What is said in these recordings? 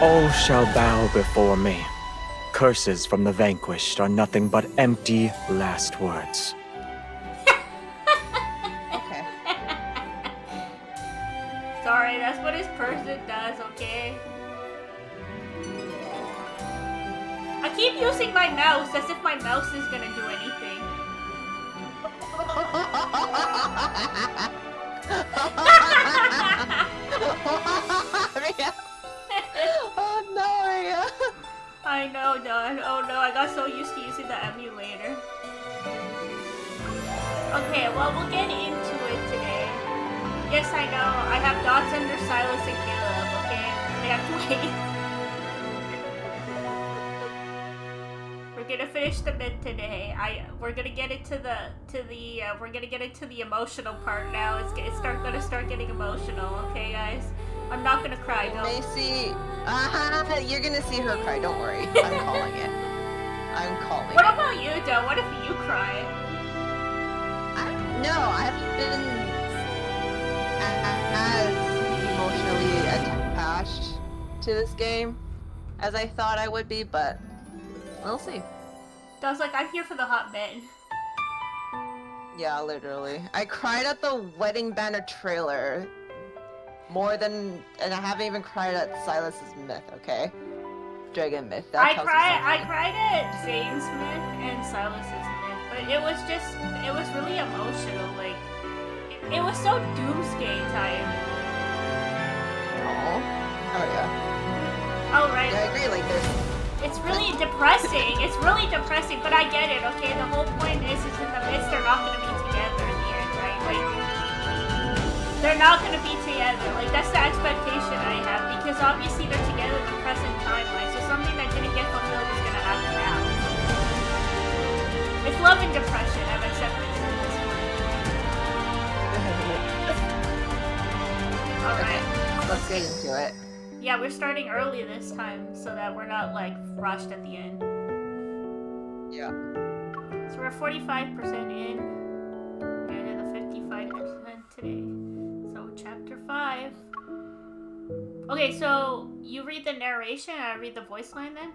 All shall bow before me. Curses from the vanquished are nothing but empty last words. Okay. Sorry, that's what his person does, okay? I keep using my mouse as if my mouse is gonna do anything. Oh no, Maria. I know, Don. Oh no, I got so used to using the emulator. Okay, well, we'll get into it today. Yes, I know. I have dots under Silas and Caleb, okay? They have to wait. We're gonna finish the bit today. We're gonna get into the emotional part now. It's gonna start getting emotional, okay, guys? I'm not gonna cry, don't. Macy, you're gonna see her cry. Don't worry. I'm calling it. I'm calling What it. about you, Doe? What if you cry? No, I haven't been as emotionally attached to this game as I thought I would be, but we'll see. Doe's like, I'm here for the hot men. Yeah, literally. I cried at the Wedding Banner trailer. And I haven't even cried at Silas's myth, okay? Dragon myth. I cried at Zane's myth and Silas's myth, but it was really emotional. Like, it was so doomsday time. Oh yeah. Oh right. Yeah, I agree. Like this. It's really depressing. It's really depressing, but I get it. Okay, the whole point is in the midst they're not gonna be together in the end, right? Like. They're not gonna be together. Like, that's the expectation I have, because obviously they're together in the present timeline, so something that didn't get fulfilled is gonna happen now. It's love and depression. I've accepted it at this point. Alright. Let's get into it. Yeah, we're starting early this time, so that we're not, like, rushed at the end. Yeah. So we're 45% in, and the 55% today. Chapter 5. Okay, so you read the narration and I read the voice line then?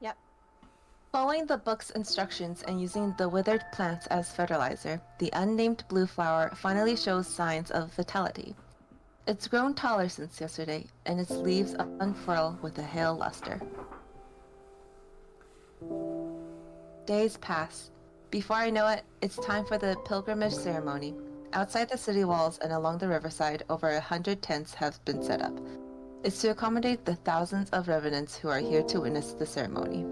Yep. Following the book's instructions and using the withered plants as fertilizer, the unnamed blue flower finally shows signs of vitality. It's grown taller since yesterday, and its leaves unfurl with a hale luster. Days pass. Before I know it, it's time for the pilgrimage ceremony. Outside the city walls and along the riverside, over 100 tents have been set up. It's to accommodate the thousands of revenants who are here to witness the ceremony.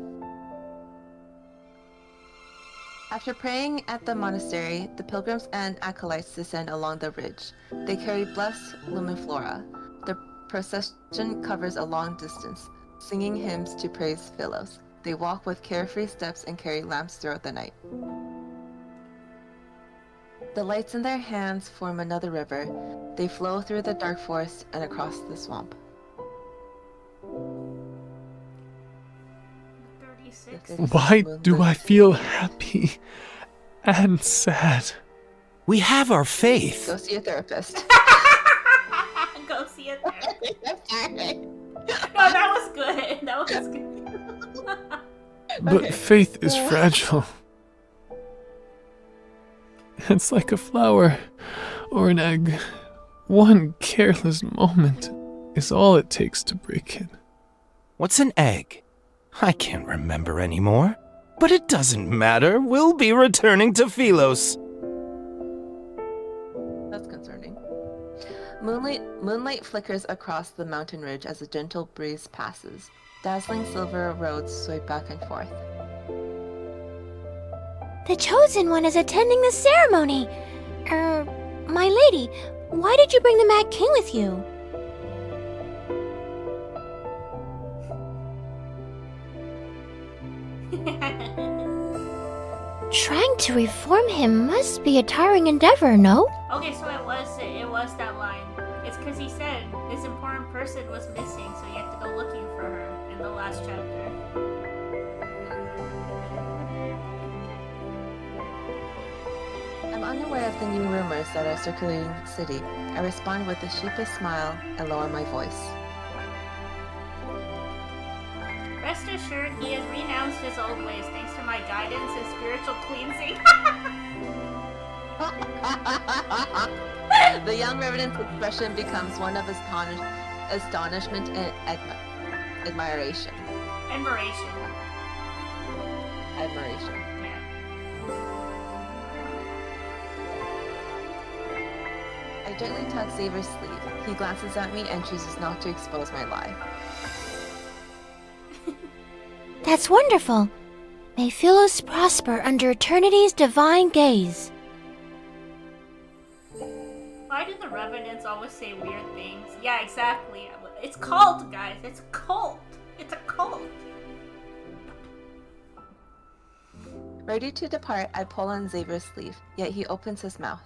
After praying at the monastery, the pilgrims and acolytes descend along the ridge. They carry blessed lumiflora. The procession covers a long distance, singing hymns to praise Philos. They walk with carefree steps and carry lamps throughout the night. The lights in their hands form another river. They flow through the dark forest and across the swamp. 36. Why do I feel happy and sad? We have our faith. Go see a therapist. Go see it there. No, that was good. That was good. But Okay. faith is fragile. It's like a flower or an egg. One careless moment is all it takes to break it. What's an egg? I can't remember anymore. But it doesn't matter. We'll be returning to Philos. That's concerning. Moonlight flickers across the mountain ridge as a gentle breeze passes. Dazzling silver roads sway back and forth. The chosen one is attending the ceremony. My lady, why did you bring the Mad King with you? Trying to reform him must be a tiring endeavor, no? Okay, so it was that line. It's because he said this important person was missing, so you have to go looking for her in the last chapter. I'm unaware of the new rumors that are circulating the city. I respond with a sheepish smile and lower my voice. Rest assured, he has renounced his old ways thanks to my guidance and spiritual cleansing. The young revenant's expression becomes one of astonishment and admiration. Admiration. Admiration. Yeah. I gently tug Xavier's sleeve. He glances at me and chooses not to expose my lie. That's wonderful. May Philos prosper under eternity's divine gaze. Why do the revenants always say weird things? Yeah, exactly. It's cult, guys. It's a cult. It's a cult. Ready to depart, I pull on Xavier's sleeve, yet he opens his mouth.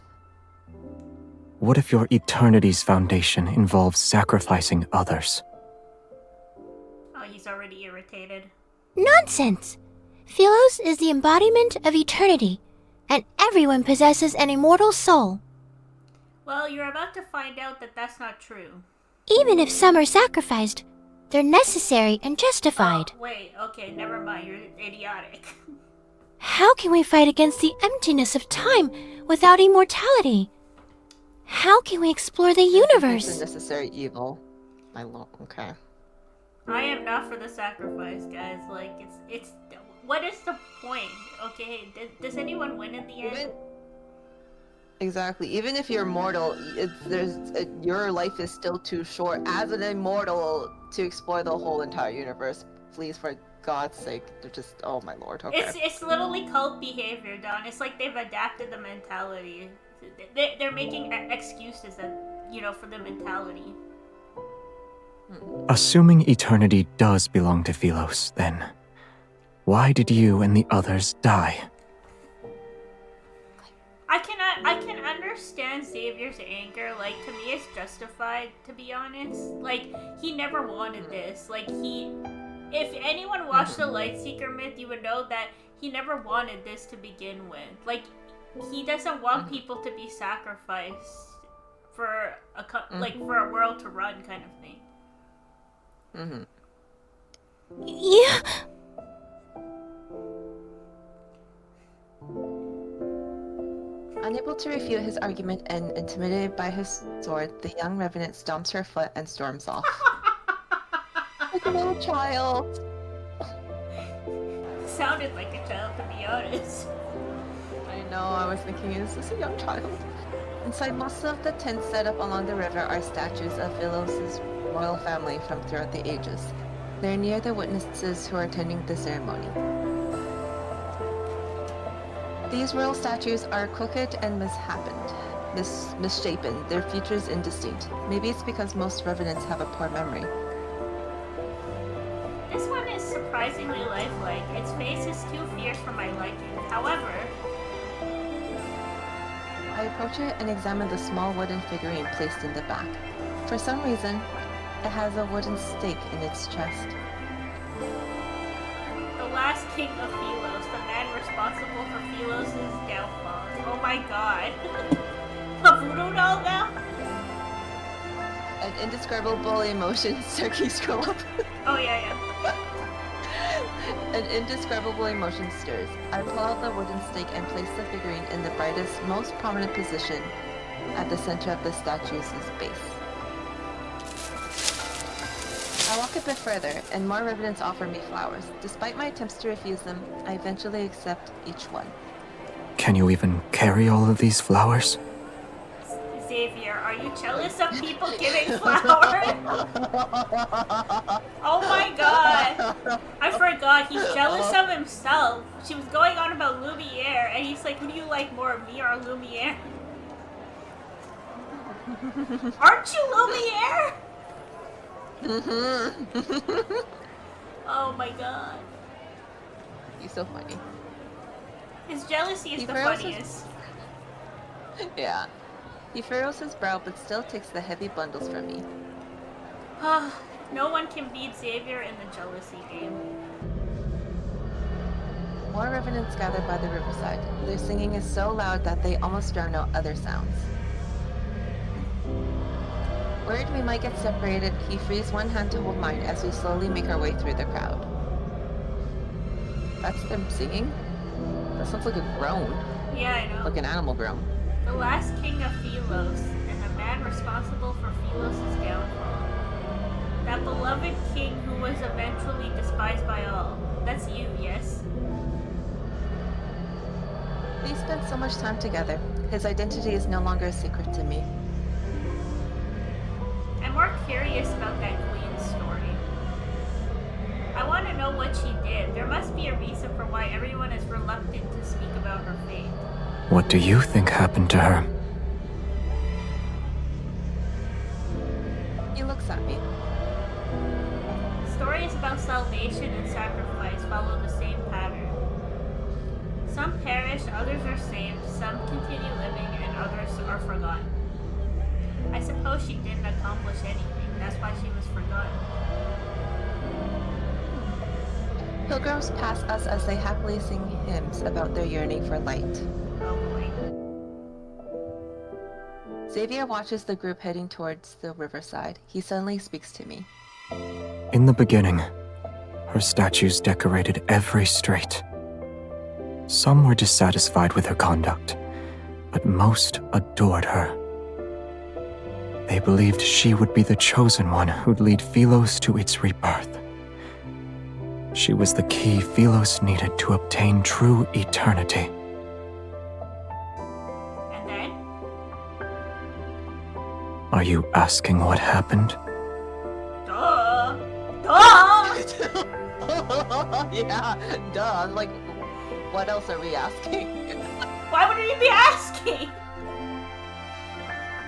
What if your eternity's foundation involves sacrificing others? Oh, he's already irritated. Nonsense! Philos is the embodiment of eternity, and everyone possesses an immortal soul. Well, you're about to find out that that's not true. Even if some are sacrificed, they're necessary and justified. Oh, wait, okay, never mind. You're idiotic. How can we fight against the emptiness of time without immortality? How can we explore the It's universe? a necessary evil. My lord. Okay. I am not for the sacrifice, guys. Like, it's. What is the point? Okay, does anyone win in the end? Exactly. Even if you're mortal, your life is still too short as an immortal to explore the whole entire universe. Please, for God's sake, they're just. Oh my lord. Okay. It's literally cult behavior, Don. It's like they've adapted the mentality. They're making excuses, for the mentality. Assuming eternity does belong to Philos, then why did you and the others die? I can understand Xavier's anger. Like, to me, it's justified, to be honest. Like, he never wanted this. Like, if anyone watched the Lightseeker myth, you would know that he never wanted this to begin with. Like, he doesn't want people to be sacrificed for for a world to run, kind of thing. Yeah. Unable to refute his argument and intimidated by his sword, the young revenant stomps her foot and storms off. Like a little child. Sounded like a child, to be honest. I know, I was thinking, is this a young child? Inside most of the tents set up along the river are statues of Philos' royal family from throughout the ages. They're near the witnesses who are attending the ceremony. These royal statues are crooked and misshapen, their features indistinct. Maybe it's because most revenants have a poor memory. This one is surprisingly lifelike. Its face is too fierce for my liking. However, I approach it and examine the small wooden figurine placed in the back. For some reason, it has a wooden stake in its chest. the last king of Philos, the man responsible for Philos' downfall. Oh my god. A voodoo doll now? An indescribable emotion, Sergei, scroll up. Oh yeah. An indescribable emotion stirs. I pull out the wooden stake and place the figurine in the brightest, most prominent position at the center of the statue's base. I walk a bit further, and more revenants offer me flowers. Despite my attempts to refuse them, I eventually accept each one. Can you even carry all of these flowers? Xavier, are you jealous of people giving flowers? Oh my god. I forgot, he's jealous of himself. She was going on about Lumiere, and he's like, who do you like more, me or Lumiere? Aren't you Lumiere? Oh my god. He's so funny. His jealousy is He the furrows his- funniest. Yeah. He furrows his brow but still takes the heavy bundles from me. No one can beat Xavier in the jealousy game. More revenants gather by the riverside. Their singing is so loud that they almost drown out other sounds. Worried we might get separated, he frees one hand to hold mine as we slowly make our way through the crowd. That's them singing? That sounds like a groan. Yeah, I know. Like an animal groan. The last king of Philos, and the man responsible for Philos' downfall. That beloved king who was eventually despised by all. That's you, yes? We spent so much time together. His identity is no longer a secret to me. I'm more curious about that queen's story. I want to know what she did. There must be a reason for why everyone is reluctant to speak about her fate. What do you think happened to her? He looks at me. Stories about salvation and sacrifice follow the same pattern. Some perish, others are saved, some continue living, and others are forgotten. I suppose she didn't accomplish anything, that's why she was forgotten. Pilgrims pass us as they happily sing hymns about their yearning for light. Oh boy. Xavier watches the group heading towards the riverside. He suddenly speaks to me. In the beginning, her statues decorated every street. Some were dissatisfied with her conduct, but most adored her. They believed she would be the chosen one who'd lead Philos to its rebirth. She was the key Philos needed to obtain true eternity. And then? Are you asking what happened? Duh! Duh! Yeah, duh. Like, what else are we asking? Why would you be asking?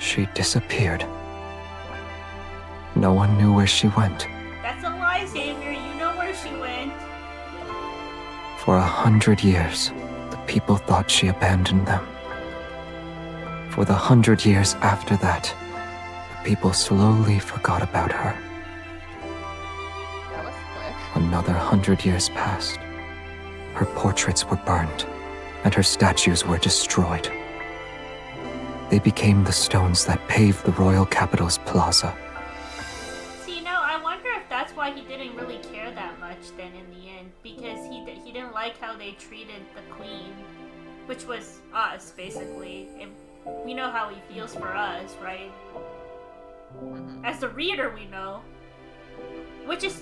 She disappeared. No one knew where she went. That's a lie, Xavier. You know where she went. For 100 years, the people thought she abandoned them. For the 100 years after that, the people slowly forgot about her. That was quick. Another 100 years passed. Her portraits were burned, and her statues were destroyed. They became the stones that paved the royal capital's plaza. See, now I wonder if that's why he didn't really care that much then in the end, because he didn't like how they treated the queen, which was us basically. And we know how he feels for us, right? As the reader, we know, which is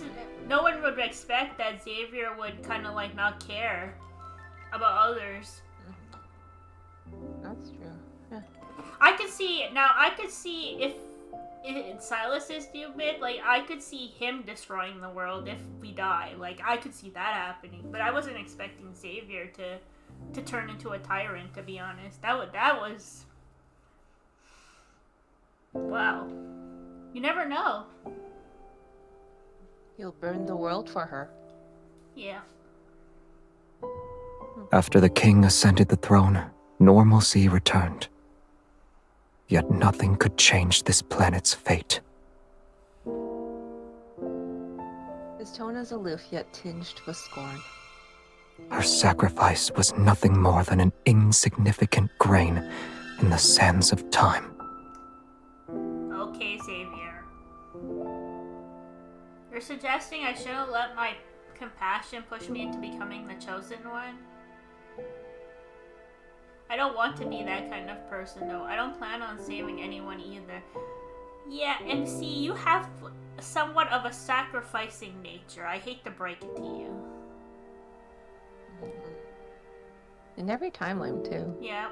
no one would expect that Xavier would kind of like not care about others. That's true. Yeah. I could see if Silas is stupid, like I could see him destroying the world if we die. Like I could see that happening, but I wasn't expecting Xavier to to turn into a tyrant, to be honest. That was... Wow. You never know. He'll burn the world for her. Yeah. After the king ascended the throne, normalcy returned. Yet nothing could change this planet's fate. His tone is aloof yet tinged with scorn. Her sacrifice was nothing more than an insignificant grain in the sands of time. Okay, Xavier. You're suggesting I shouldn't let my compassion push me into becoming the chosen one? I don't want to be that kind of person, though. I don't plan on saving anyone either. Yeah, and see, you have somewhat of a sacrificing nature. I hate to break it to you. In every timeline, too. Yeah.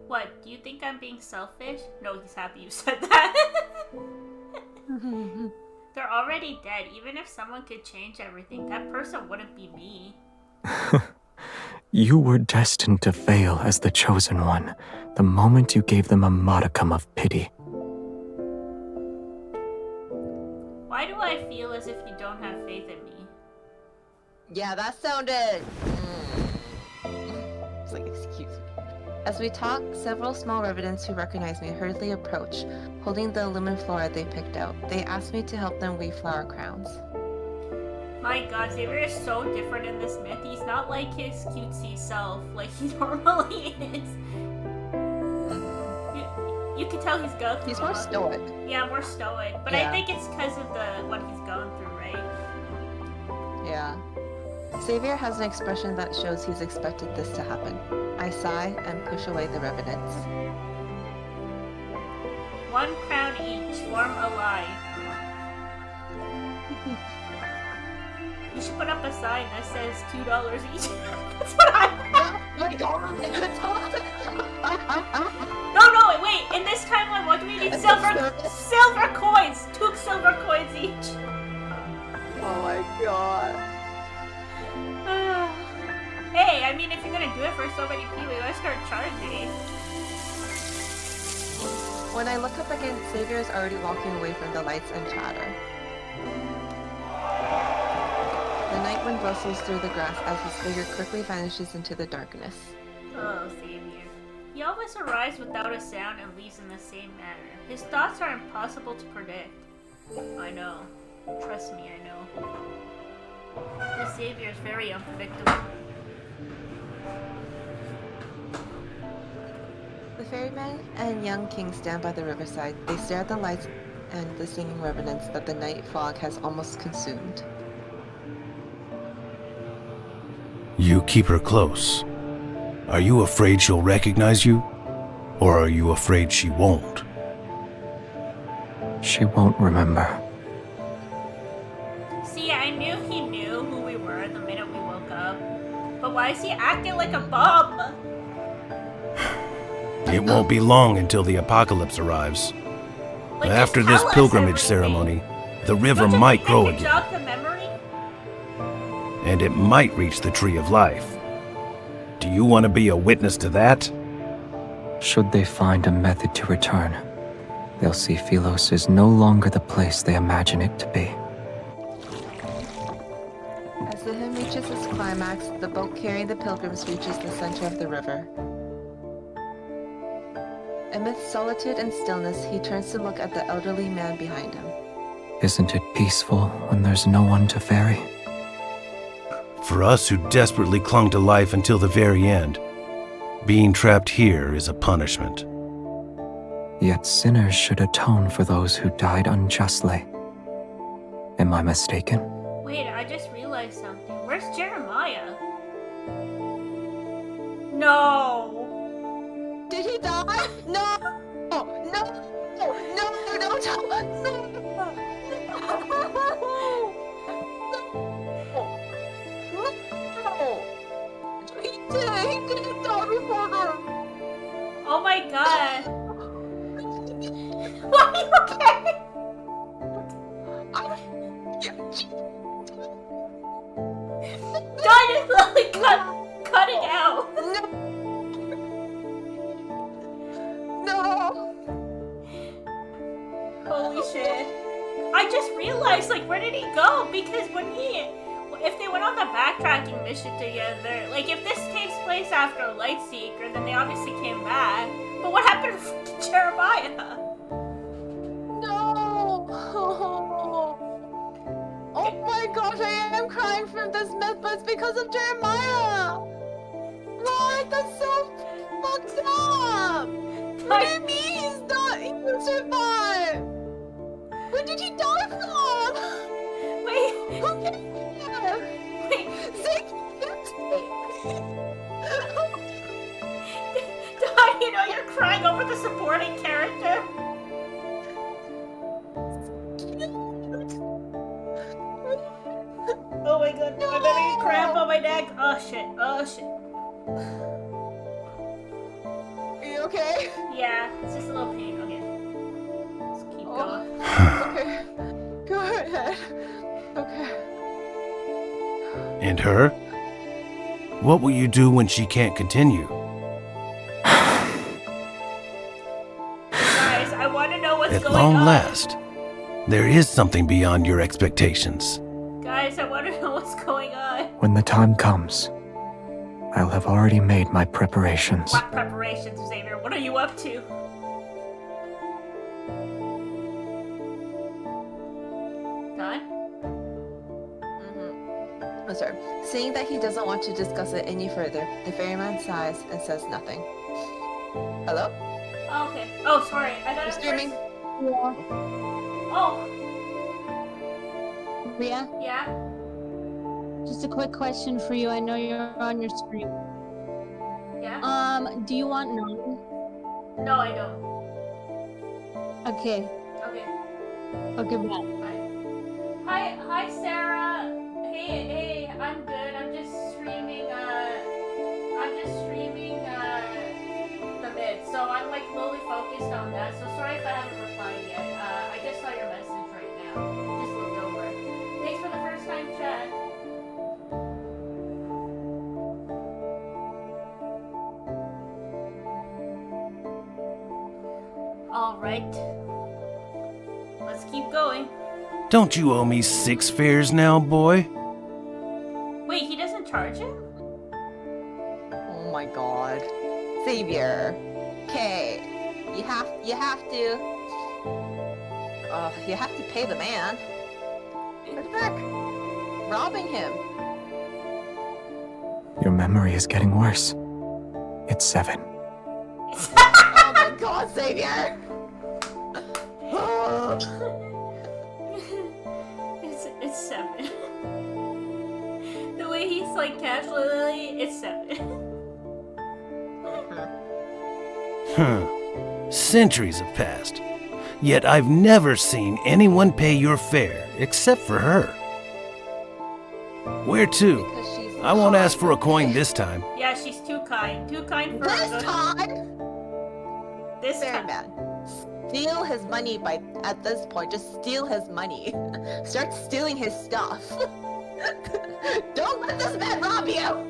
What, do you think I'm being selfish? No, he's happy you said that. They're already dead. Even if someone could change everything, that person wouldn't be me. You were destined to fail as the chosen one the moment you gave them a modicum of pity. Why do I feel as if you don't have faith in me? Yeah, that sounded... It's like, excuse me. As we talk, several small revenants who recognize me hurriedly approach, holding the luminiflora they picked out. They ask me to help them weave flower crowns. My god, Xavier is so different in this myth. He's not like his cutesy self, like he normally is. You can tell he's going through. He's more stoic. Yeah, more stoic. But Yeah. I think it's because of what he's going through, right? Yeah. Xavier has an expression that shows he's expected this to happen. I sigh and push away the revenants. 1 crown each, form a lie. You should put up a sign that says $2 each. That's what I... Oh my god! No, wait. In this timeline, what do we need? Silver coins. 2 silver coins each. Oh my god. Hey, I mean, if you're gonna do it for so many people, you gotta start charging. When I look up again, Xavier is already walking away from the lights and chatter. The night wind rustles through the grass as his figure quickly vanishes into the darkness. Oh, Xavier. He always arrives without a sound and leaves in the same manner. His thoughts are impossible to predict. I know. Trust me, I know. This Xavier is very unpredictable. The ferryman and young king stand by the riverside. They stare at the lights and the singing revenants that the night fog has almost consumed. You keep her close. Are you afraid she'll recognize you? Or are you afraid she won't? She won't remember. See, I knew he knew who we were the minute we woke up. But why is he acting like a bum? It won't be long until the apocalypse arrives. Like, After just this tell us pilgrimage everything. ceremony, the river Don't you might think grow that could again, jog the memory? and it might reach the Tree of Life. Do you want to be a witness to that? Should they find a method to return, they'll see Philos is no longer the place they imagine it to be. As the hymn reaches its climax, the boat carrying the pilgrims reaches the center of the river. Amidst solitude and stillness, he turns to look at the elderly man behind him. Isn't it peaceful when there's no one to ferry? For us who desperately clung to life until the very end, being trapped here is a punishment. Yet sinners should atone for those who died unjustly. Am I mistaken? Wait, I just realized something. Where's Jeremiah? No! Did he die? No! No! No! No! No! No! He didn't die before them! Oh my god! Why are you okay? God, it's literally cutting out. No! Holy shit. I just realized, like, where did he go? Because if they went on the backtracking mission together, like, if this takes place after Lightseeker, then they obviously came back. But what happened to Jeremiah? No! Oh my gosh, I am crying from this myth, but it's because of Jeremiah! What? That's so fucked up! What do you mean he will survive? Where did he die from? Wait. Who cares? Wait. Say You know you're crying over the supporting character? Oh my god, no. I'm having a cramp on my neck. Oh shit, oh shit. Are you okay? Yeah, it's just a little pain. Okay. Let's keep going. Okay. Go ahead. Okay. And her? What will you do when she can't continue? Guys, I want to know what's At going long on. last, there is something beyond your expectations. Guys, I want to know what's going on. When the time comes, I'll have already made my preparations. What preparations, Xavier? What are you up to? Done? Oh, sorry. Seeing that he doesn't want to discuss it any further, the ferryman sighs and says nothing. Hello? Oh, okay. Oh, sorry. I got You're it streaming? first. Oh, Ria, yeah? just a quick question for you. I know you're on your screen. Yeah? Do you want 9? No, I don't. Okay. Okay. Okay, bye. Hi, Sarah. Hey, I'm good. I'm just streaming, the mid. So I'm like lowly focused on that. So sorry if I haven't replied yet. I just saw your message right now. Just looked over. Thanks for the first time chat. All right. Let's keep going. Don't you owe me 6 fares now, boy? Wait, he doesn't charge him? Oh my god. Xavier. Okay. You have to. You have to pay the man. What the heck? Robbing him. Your memory is getting worse. It's 7. Oh my god, Xavier! It's 7. The way he's like casually, it's 7. Centuries have passed. Yet I've never seen anyone pay your fare except for her. Where to? Because she's I won't ask hot, for a coin okay? this time. Yeah, she's too kind. Too kind for This her. time! This time. Ferryman. Steal his money at this point. Just steal his money. Start stealing his stuff. Don't let this man rob you!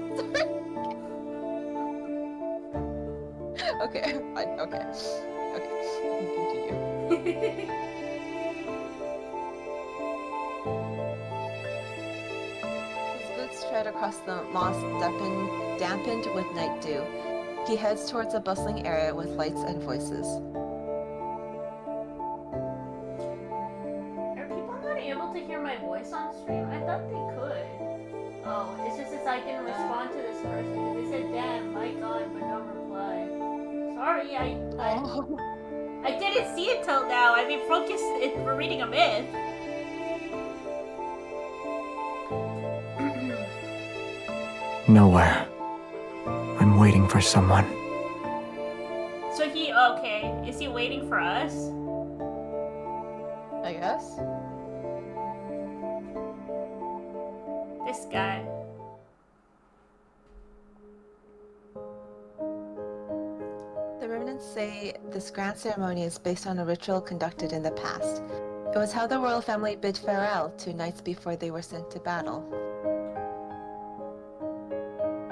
Okay, fine, okay. Okay, continue. His boots tread across the moss dampened with night dew. He heads towards a bustling area with lights and voices. Are people not able to hear my voice on stream? I thought they could. Oh, it's just as I didn't respond to this person because they said, "Damn, my God," but no reply. Sorry, I didn't see it till now. I mean, we're reading a myth. Nowhere. I'm waiting for someone. So okay. Is he waiting for us? I guess. This guy. The remnants say this grand ceremony is based on a ritual conducted in the past. It was how the royal family bid farewell 2 nights before they were sent to battle.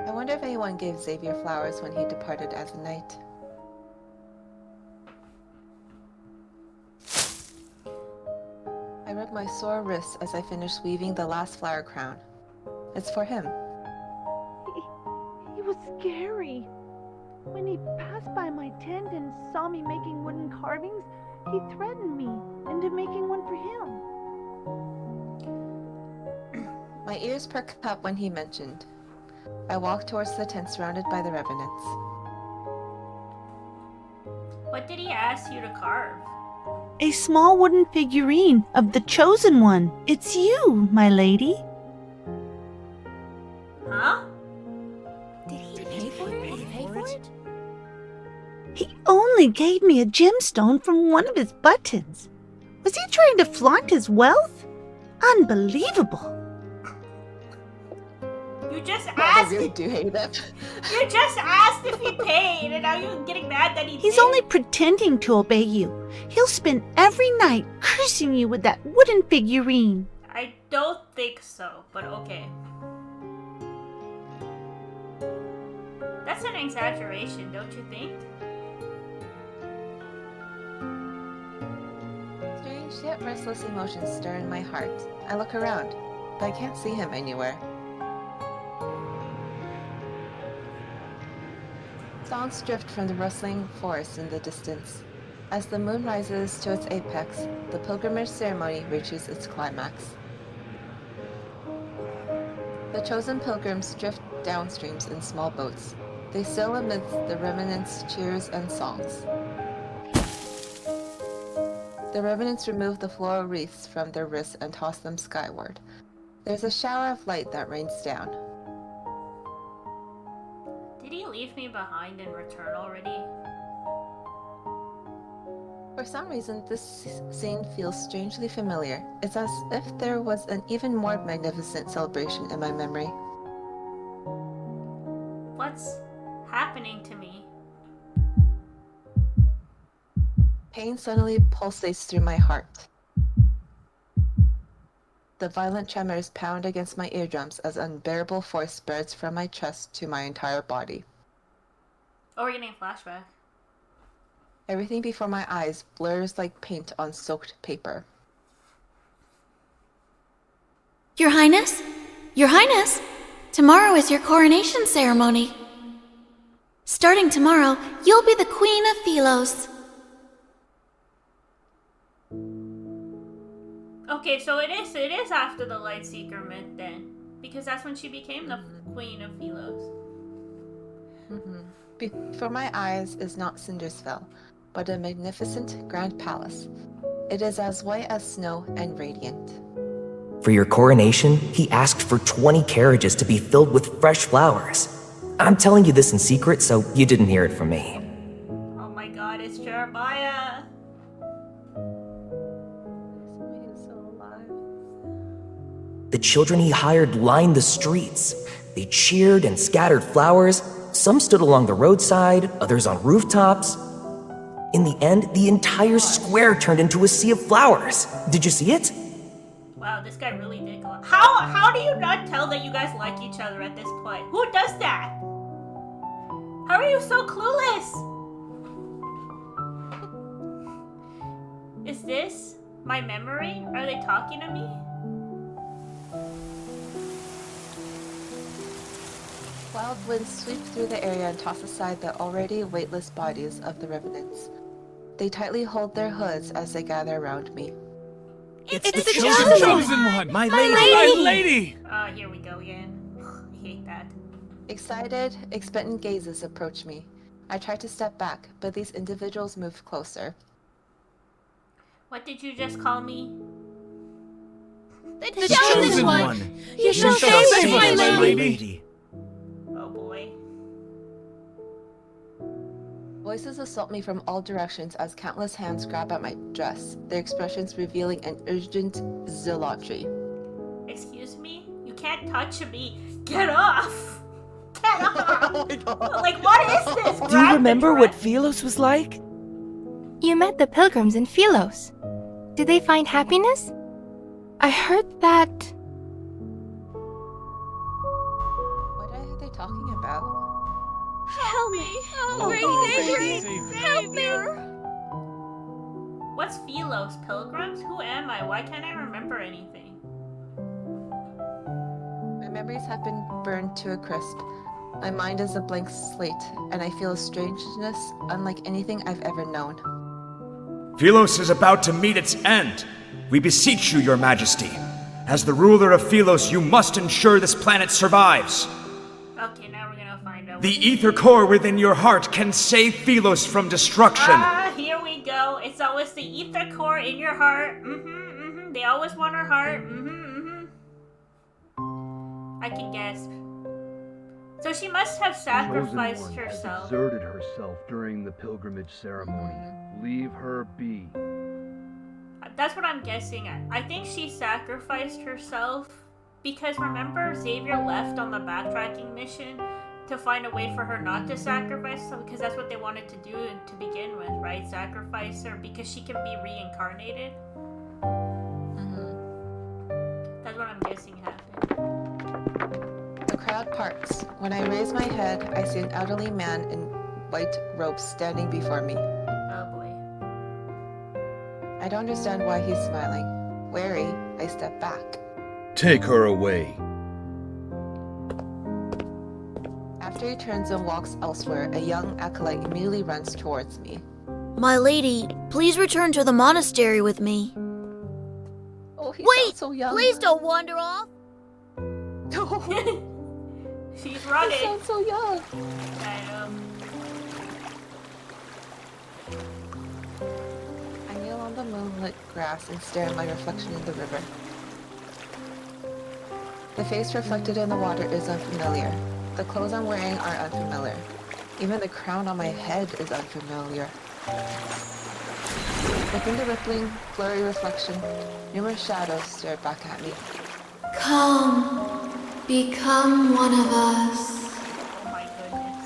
I wonder if anyone gave Xavier flowers when he departed as a knight. I rubbed my sore wrists as I finished weaving the last flower crown. It's for him. He was scary. When he passed by my tent and saw me making wooden carvings, he threatened me into making one for him. My ears perked up when he mentioned. I walked towards the tent surrounded by the revenants. What did he ask you to carve? A small wooden figurine of the Chosen One. It's you, my lady. Huh? Did he pay for it? He only gave me a gemstone from one of his buttons. Was he trying to flaunt his wealth? Unbelievable. You just I asked. really do hate him. You just asked if he paid, and now you're getting mad that he He's did. only pretending to obey you. He'll spend every night cursing you with that wooden figurine. I don't think so, but okay. That's an exaggeration, don't you think? Strange yet restless emotions stir in my heart. I look around, but I can't see him anywhere. Sounds drift from the rustling forest in the distance. As the moon rises to its apex, the pilgrimage ceremony reaches its climax. The chosen pilgrims drift downstreams in small boats. They sail amidst the remnants' cheers and songs. The revenants remove the floral wreaths from their wrists and toss them skyward. There's a shower of light that rains down. Did he leave me behind and return already? For some reason, this scene feels strangely familiar. It's as if there was an even more magnificent celebration in my memory. What's happening to me? Pain suddenly pulsates through my heart. The violent tremors pound against my eardrums as unbearable force spreads from my chest to my entire body. Oh, we're getting a flashback. Everything before my eyes blurs like paint on soaked paper. Your Highness? Your Highness! Tomorrow is your coronation ceremony. Starting tomorrow, you'll be the Queen of Philos. Okay, so it is after the Lightseeker myth then, because that's when she became the Queen of Philos. Before my eyes is not Cindersfell, but a magnificent grand palace. It is as white as snow and radiant. For your coronation, he asked for 20 carriages to be filled with fresh flowers. I'm telling you this in secret, so you didn't hear it from me. Oh my god, it's Jeremiah! The children he hired lined the streets. They cheered and scattered flowers. Some stood along the roadside, others on rooftops. In the end, the entire square turned into a sea of flowers. Did you see it? Wow, this guy really did go. How do you not tell that you guys like each other at this point? Who does that? How are you so clueless? Is this my memory? Are they talking to me? Wild winds sweep through the area and toss aside the already weightless bodies of the revenants. They tightly hold their hoods as they gather around me. It's The chosen one! My lady! lady! Here we go again. I hate that. Excited, expectant gazes approach me. I try to step back, but these individuals move closer. What did you just call me? The chosen one! You shall shall save save us, us, my my lady! Oh boy. Voices assault me from all directions as countless hands grab at my dress, their expressions revealing an urgent zealotry. Excuse me? You can't touch me. Get off! Get off! Oh my god. Like, what is this? Do Grab you the remember dress. what Philos was like? You met the pilgrims in Philos. Did they find happiness? I heard that... What are they talking about? Help me! Oh, Great Savior! Help me! What's Philos? Pilgrims? Who am I? Why can't I remember anything? My memories have been burned to a crisp. My mind is a blank slate, and I feel a strangeness unlike anything I've ever known. Philos is about to meet its end. We beseech you, your majesty. As the ruler of Philos, you must ensure this planet survives. Okay, now we're gonna find out. The ether core within your heart can save Philos from destruction. Ah, here we go. It's always the ether core in your heart. They always want our heart. I can guess. So she must have sacrificed herself. Exerted herself during the pilgrimage ceremony. Leave her be. That's what I'm guessing. I think she sacrificed herself because remember Xavier left on the backtracking mission to find a way for her not to sacrifice herself because that's what they wanted to do to begin with, right? Sacrifice her because she can be reincarnated. That's what I'm guessing happened. The crowd parts. When I raise my head, I see an elderly man in white robes standing before me. Oh boy. I don't understand why he's smiling. Wary, I step back. Take her away. After he turns and walks elsewhere, a young acolyte immediately runs towards me. My lady, please return to the monastery with me. Oh, he Wait! sounds so young. Please don't wander off! She's running. He sounds so young. I know. I kneel on the moonlit grass and stare at my reflection in the river. The face reflected in the water is unfamiliar. The clothes I'm wearing are unfamiliar. Even the crown on my head is unfamiliar. Within the rippling, blurry reflection, numerous shadows stare back at me. Come, become one of us. Oh my goodness.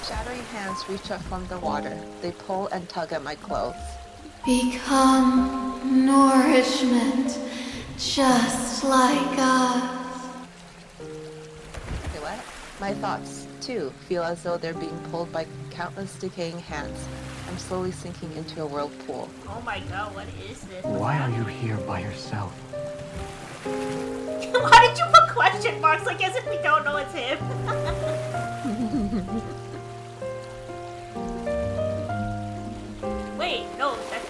Shadowy hands reach up from the water. They pull and tug at my clothes. Become nourishment, just like us. Say what? My thoughts, too, feel as though they're being pulled by countless decaying hands. I'm slowly sinking into a whirlpool. Oh my god, what is this? Why are you here by yourself? Why did you put question marks like as if we don't know it's him? Wait, no, that's...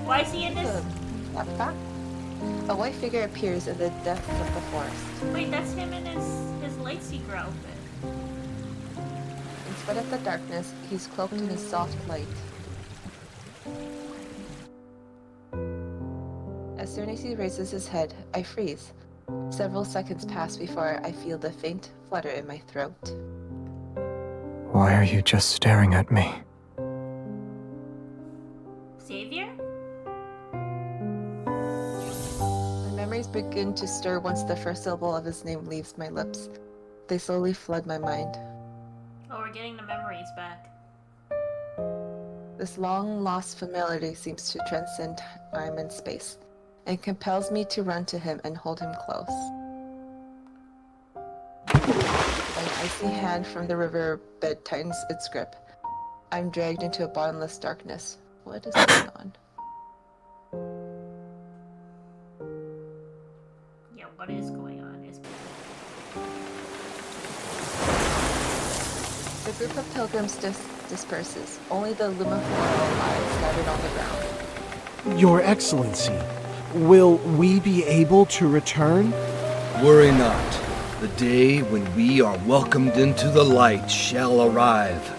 Why is he in this? Flashback? A white figure appears in the depths of the forest. Wait, that's him in his lightseeker outfit. In spite of the darkness, he's cloaked in a soft light. As soon as he raises his head, I freeze. Several seconds pass before I feel the faint flutter in my throat. Why are you just staring at me? Xavier? My memories begin to stir once the first syllable of his name leaves my lips. They slowly flood my mind. Oh, we're getting the memories back. This long-lost familiarity seems to transcend time and space, and compels me to run to him and hold him close. An icy hand from the riverbed tightens its grip. I'm dragged into a bottomless darkness. What is going on? Yeah, what is going on? The group of pilgrims disperses. Only the lumifloral lies scattered on the ground. Your Excellency, will we be able to return? Worry not. The day when we are welcomed into the light shall arrive.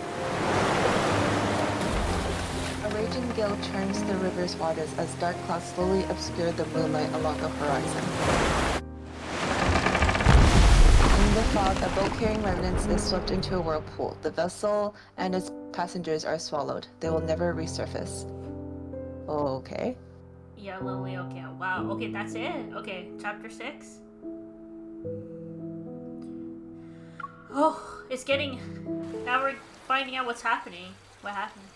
A raging gale churns the river's waters as dark clouds slowly obscure the moonlight along the horizon. In the fog, a boat carrying remnants is swept into a whirlpool. The vessel and its passengers are swallowed. They will never resurface. Okay. Yeah, Lily, okay. Wow, okay, that's it? Okay, chapter 6? Oh, it's getting... Now we're finding out what's happening. What happened?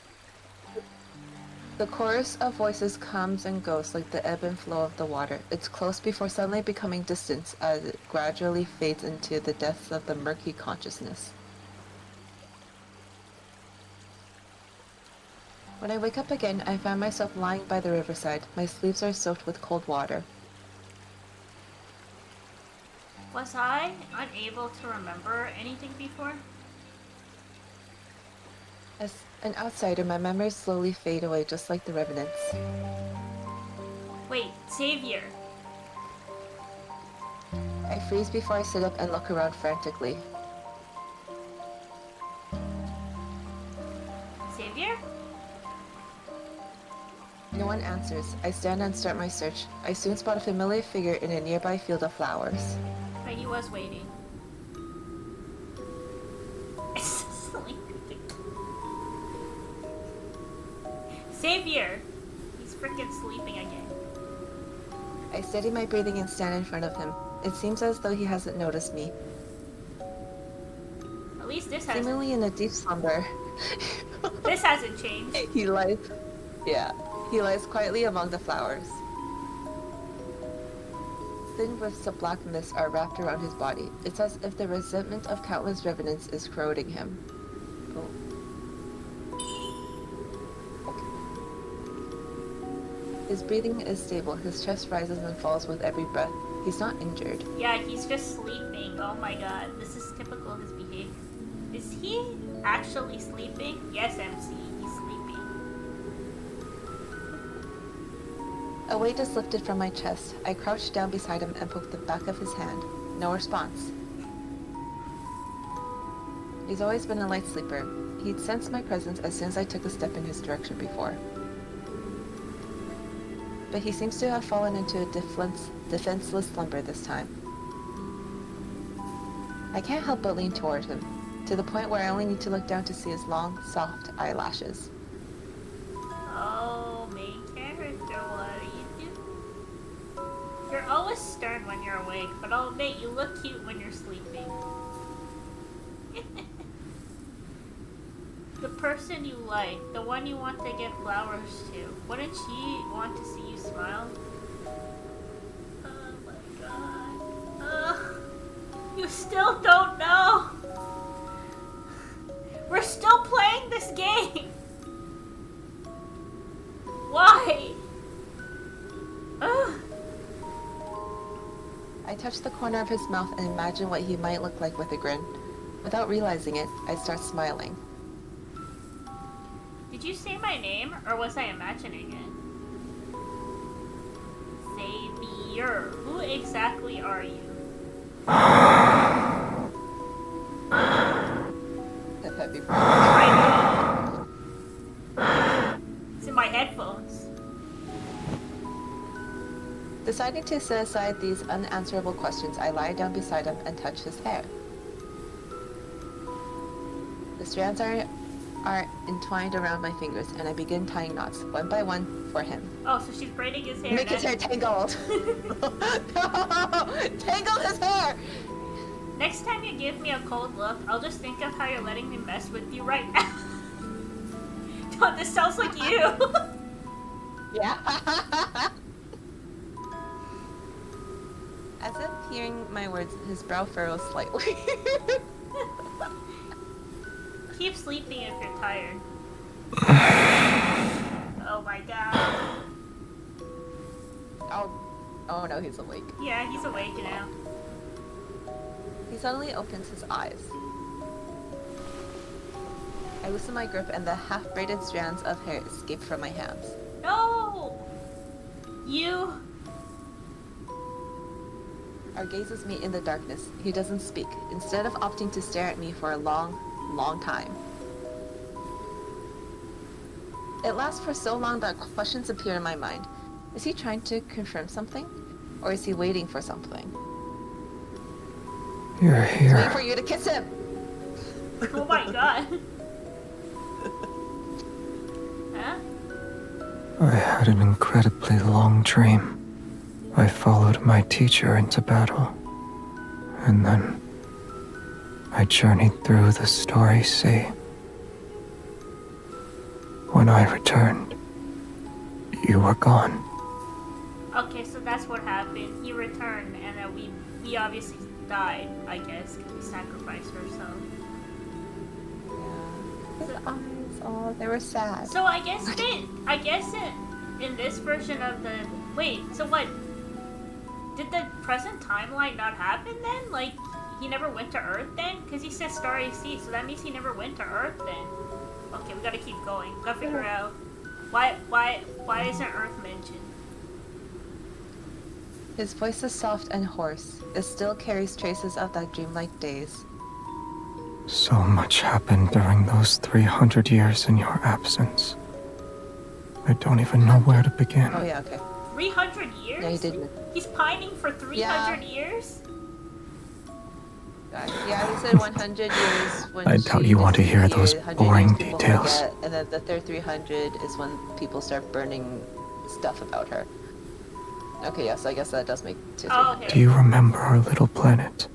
The chorus of voices comes and goes like the ebb and flow of the water. It's close before suddenly becoming distant as it gradually fades into the depths of the murky consciousness. When I wake up again, I find myself lying by the riverside. My sleeves are soaked with cold water. Was I unable to remember anything before? As an outsider, my memories slowly fade away just like the revenants. Wait, Xavier. I freeze before I sit up and look around frantically. Xavier? No one answers. I stand and start my search. I soon spot a familiar figure in a nearby field of flowers. But he was waiting. Xavier! He's freaking sleeping again. I steady my breathing and stand in front of him. It seems as though he hasn't noticed me. At least this hasn't. Seemingly in a deep slumber. This hasn't changed. He lies quietly among the flowers. Thin wisps of black mist are wrapped around his body. It's as if the resentment of countless revenants is corroding him. Oh. His breathing is stable. His chest rises and falls with every breath. He's not injured. Yeah, he's just sleeping. Oh my god, this is typical of his behavior. Is he actually sleeping? Yes, MC, he's sleeping. A weight is lifted from my chest. I crouch down beside him and poke the back of his hand. No response. He's always been a light sleeper. He'd sensed my presence as soon as I took a step in his direction before. But he seems to have fallen into a defenseless slumber this time. I can't help but lean toward him, to the point where I only need to look down to see his long, soft eyelashes. Oh, main character, what do you do? You're always stern when you're awake, but I'll admit you look cute when you're sleeping. The person you like, the one you want to give flowers to, wouldn't she want to see you smile? Oh my god. You still don't know! We're still playing this game! Why? I touch the corner of his mouth and imagine what he might look like with a grin. Without realizing it, I start smiling. Did you say my name, or was I imagining it? Xavier, who exactly are you? The heavy breath. I know. It's in my headphones. Deciding to set aside these unanswerable questions, I lie down beside him and touch his hair. The strands are entwined around my fingers, and I begin tying knots, one by one, for him. Oh, so she's braiding his hair. Make his hair tangled! No! Tangle his hair! Next time you give me a cold look, I'll just think of how you're letting me mess with you right now. Oh, this sounds like you! Yeah. As if hearing my words, his brow furrows slightly. Keep sleeping if you're tired. Oh my god. Oh no, he's awake. Yeah, he's awake now. He suddenly opens his eyes. I loosen my grip and the half-braided strands of hair escape from my hands. No! You... Our gazes meet in the darkness. He doesn't speak, instead of opting to stare at me for a long time. It lasts for so long that questions appear in my mind. Is he trying to confirm something? Or is he waiting for something? You're He's here. waiting for you to kiss him! Oh my god. Huh? I had an incredibly long dream. I followed my teacher into battle. And then I journeyed through the starry sea. When I returned, You were gone. Okay, so that's what happened. He returned, and then we obviously died, I guess, because we sacrificed ourselves. His eyes, oh, they were sad. So I guess in this version of the so what? Did the present timeline not happen then? Like, he never went to Earth then? Because he says Starry Sea, so that means he never went to Earth then. Okay, we gotta keep going. We gotta figure out why isn't Earth mentioned? His voice is soft and hoarse. It still carries traces of that dreamlike days. So much happened during those 300 years in your absence. I don't even know where to begin. Oh yeah, okay. 300 years? Yeah, he didn't. He's pining for 300 years? Yeah, he said 100 years when I doubt you want to hear those boring details. Forget, and then the third 300 is when people start burning stuff about her. Okay, yes, I guess that does make 200. Oh, okay. Do you remember our little planet?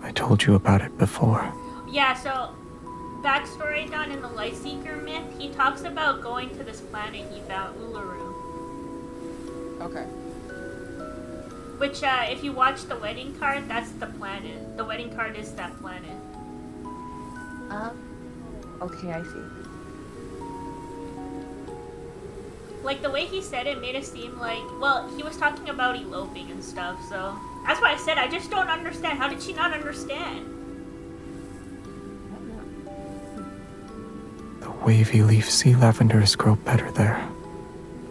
I told you about it before. Yeah, so backstory done in the Lightseeker myth, he talks about going to this planet he found, Uluru. Okay. Which, if you watch the wedding card, that's the planet. The wedding card is that planet. Okay, I see. Like, the way he said it made it seem like, well, he was talking about eloping and stuff, so... That's why I said, I just don't understand. How did she not understand? The wavy leaf sea lavenders grow better there.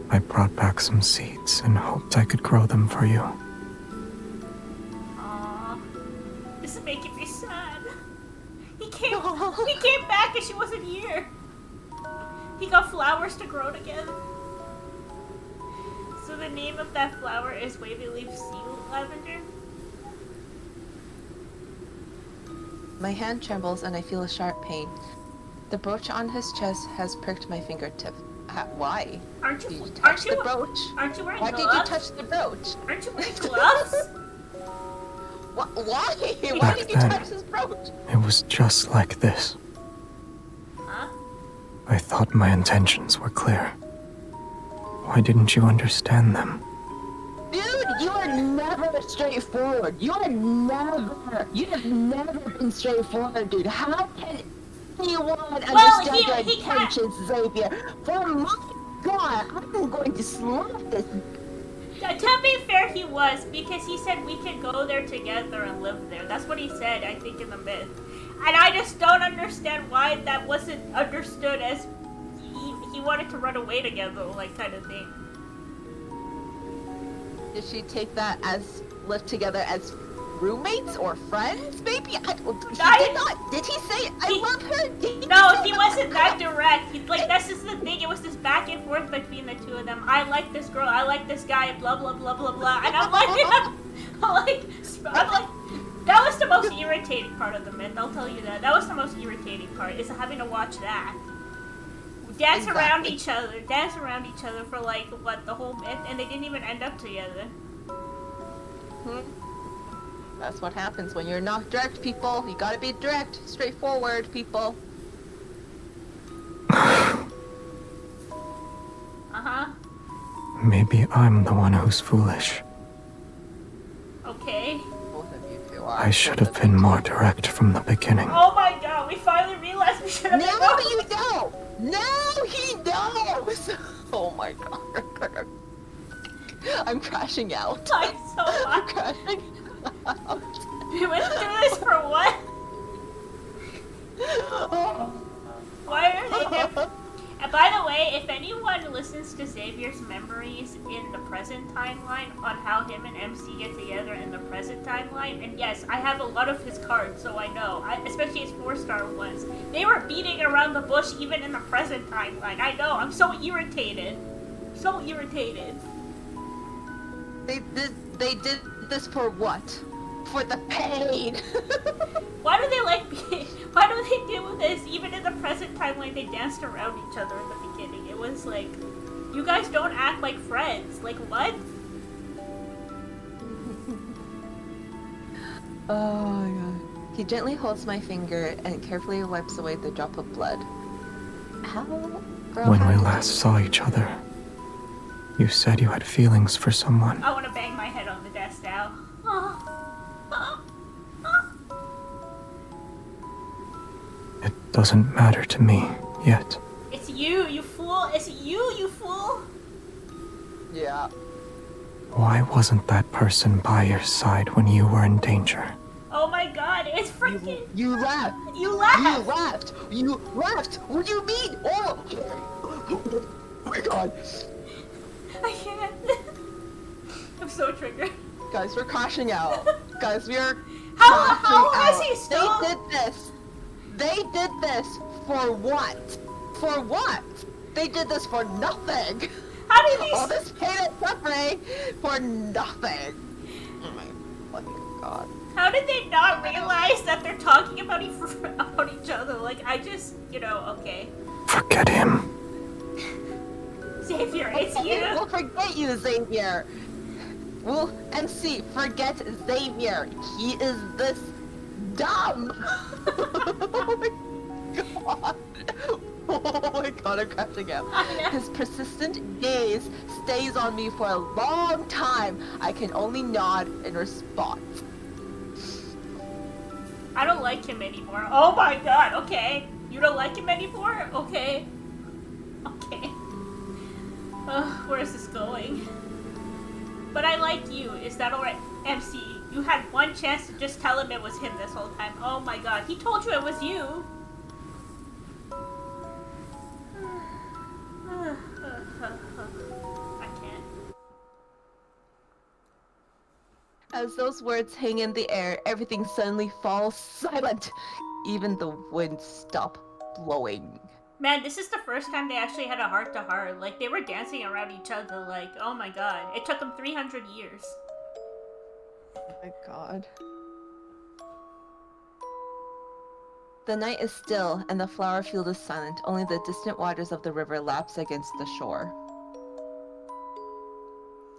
I brought back some seeds and hoped I could grow them for you. Aww. This is making me sad. He came back and she wasn't here. He got flowers to grow together. So the name of that flower is wavy leaf sea lavender? My hand trembles and I feel a sharp pain. The brooch on his chest has pricked my fingertip. Why? Aren't you the brooch? Aren't you wearing Why gloves? did you touch the brooch? Aren't you wearing gloves? Why? Why Back did you then, touch his brooch? It was just like this. Huh? I thought my intentions were clear. Why didn't you understand them? Dude, you are never straightforward. You have never been straightforward, dude. How can anyone understand your intentions, Xavier? For my God, I'm going to slap this. To be fair, he was, because he said we could go there together and live there. That's what he said, I think, in the myth. And I just don't understand why that wasn't understood as he wanted to run away together, like, kind of thing. Did she take that as live together as roommates or friends? Maybe Did he say I love her? No, he wasn't that direct. Like, that's just the thing. It was this back and forth between the two of them. I like this girl. I like this guy. Blah blah blah blah blah. And I'm like, that was the most irritating part of the myth. I'll tell you that. That was the most irritating part, is having to watch that. Dance around each other for like what, the whole myth, and they didn't even end up together. That's what happens when you're not direct, people. You gotta be direct, straightforward, people. Maybe I'm the one who's foolish. Okay. Both of you two are. I should have been more direct from the beginning. Oh my God, we finally realized we should have been. Now you know! Now he knows! Oh my God. I'm crashing out. I'm crashing out. We went through this for what? Why are they different? And by the way, if anyone listens to Xavier's memories in the present timeline on how him and MC get together in the present timeline, and yes, I have a lot of his cards, so I know, especially his 4-star ones. They were beating around the bush even in the present timeline. I know, I'm so irritated. So irritated. They did this for what? For the pain. Why do they do this? Even in the present timeline, they danced around each other in the beginning. It was like, you guys don't act like friends. Like, what? Oh my God. He gently holds my finger and carefully wipes away the drop of blood. When we last saw each other, You said you had feelings for someone. I want to bang my head on the desk now. It doesn't matter to me yet. It's you, you fool! It's you, you fool! Yeah. Why wasn't that person by your side when you were in danger? Oh my god, it's freaking... You left! You left! You left! You left! What do you mean? Oh my god. I can't. I'm so triggered. Guys, we're crashing out. Guys, we are How crashing has he out. still... They did this. They did this for what? For what? They did this for nothing. How did he... All this pain and suffering for nothing. Oh my fucking god. How did they not realize that they're talking about each other? Like, I just, you know, okay. Forget him. Xavier, it's you! We'll forget you, Xavier! We'll, MC, forget Xavier! He is this dumb! Oh my god! Oh my god, I'm crashing out. His persistent gaze stays on me for a long time. I can only nod in response. I don't like him anymore. Oh my god, okay. You don't like him anymore? Okay. Okay. Where is this going? But I like you. Is that alright? MC, you had one chance to just tell him it was him this whole time. Oh my god, he told you it was you! I can't. As those words hang in the air, everything suddenly falls silent. Even the wind stopped blowing. Man, this is the first time they actually had a heart-to-heart. Like, they were dancing around each other, like, oh my god. It took them 300 years. Oh my god. The night is still, and the flower field is silent. Only the distant waters of the river laps against the shore.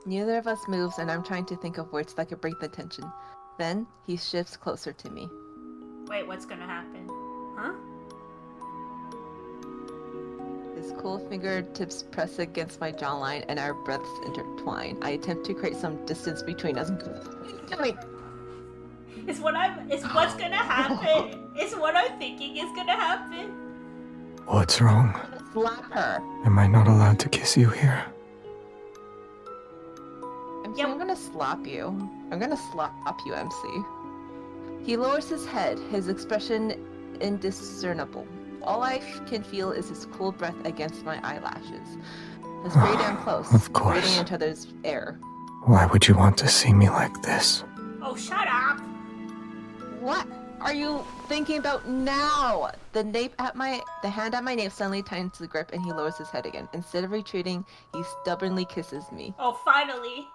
Neither of us moves, and I'm trying to think of words that could break the tension. Then, he shifts closer to me. Wait, what's gonna happen? Huh? His cool fingertips press against my jawline, and our breaths intertwine. I attempt to create some distance between us. It's what's gonna happen. It's what I'm thinking is gonna happen. What's wrong? Slap her. Am I not allowed to kiss you here? MC, I'm gonna slap you. I'm gonna slap you, MC. He lowers his head, his expression indiscernible. All I can feel is his cool breath against my eyelashes. It's very damn close. Of course. Breathing each other's air. Why would you want to see me like this? Oh, shut up! What are you thinking about now? The hand at my nape suddenly tightens the grip, and he lowers his head again. Instead of retreating, he stubbornly kisses me. Oh, finally!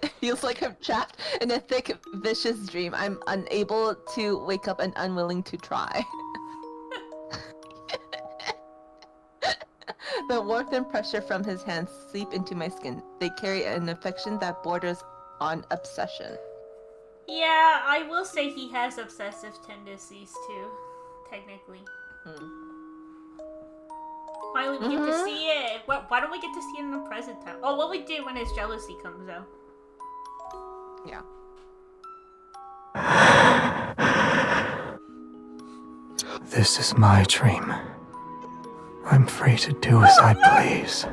It feels like I'm trapped in a thick, vicious dream. I'm unable to wake up and unwilling to try. The warmth and pressure from his hands seep into my skin. They carry an affection that borders on obsession. Yeah, I will say he has obsessive tendencies too, technically. Finally, we get to see it. Why don't we get to see it in the present time? Oh, what we do when his jealousy comes out. Yeah. This is my dream. I'm free to do as I please.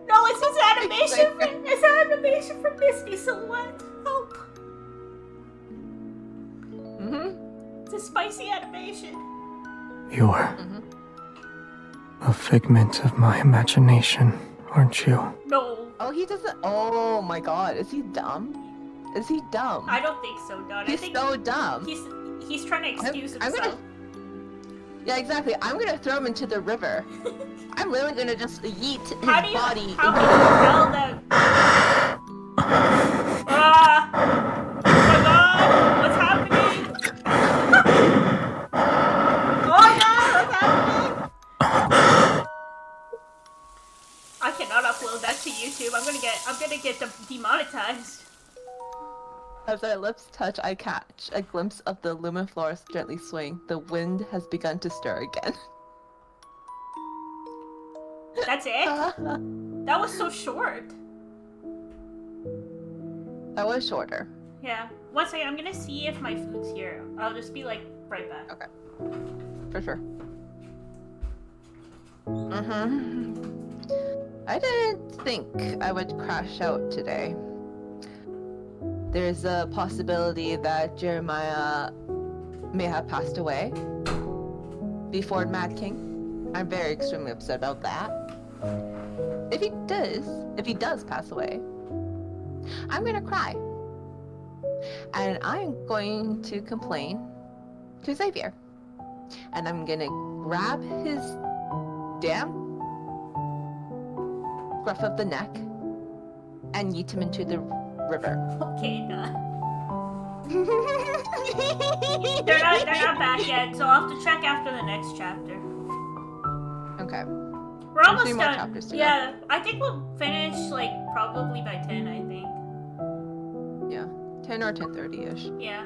No, it's his animation. It's animation from Bestie Silhouette. Help. It's a spicy animation. You're a figment of my imagination, aren't you? No. Oh, he doesn't. Oh my god, is he dumb? Is he dumb? I don't think so, Don. He's I think so dumb. He's trying to excuse himself. Yeah, exactly. I'm gonna throw him into the river. I'm literally gonna just yeet his body. How can you tell them? Oh my god! What's happening? Oh my god! What's happening? I cannot upload that to YouTube. I'm gonna get demonetized. As our lips touch, I catch a glimpse of the lumen florist gently swing. The wind has begun to stir again. That's it? That was so short. That was shorter. Yeah. One second, I'm gonna see if my food's here. I'll just be like right back. Okay. For sure. I didn't think I would crash out today. There's a possibility that Jeremiah may have passed away before Mad King. I'm very extremely upset about that. If he does pass away, I'm gonna cry. And I'm going to complain to Xavier. And I'm gonna grab his damn scruff of the neck and yeet him into the river. Okay, God. they're not back yet, so I'll have to check after the next chapter. Okay. We're almost 3 more done. chapters to go. Yeah, I think we'll finish like probably by 10, I think. Yeah, 10 or 10:30-ish. Yeah.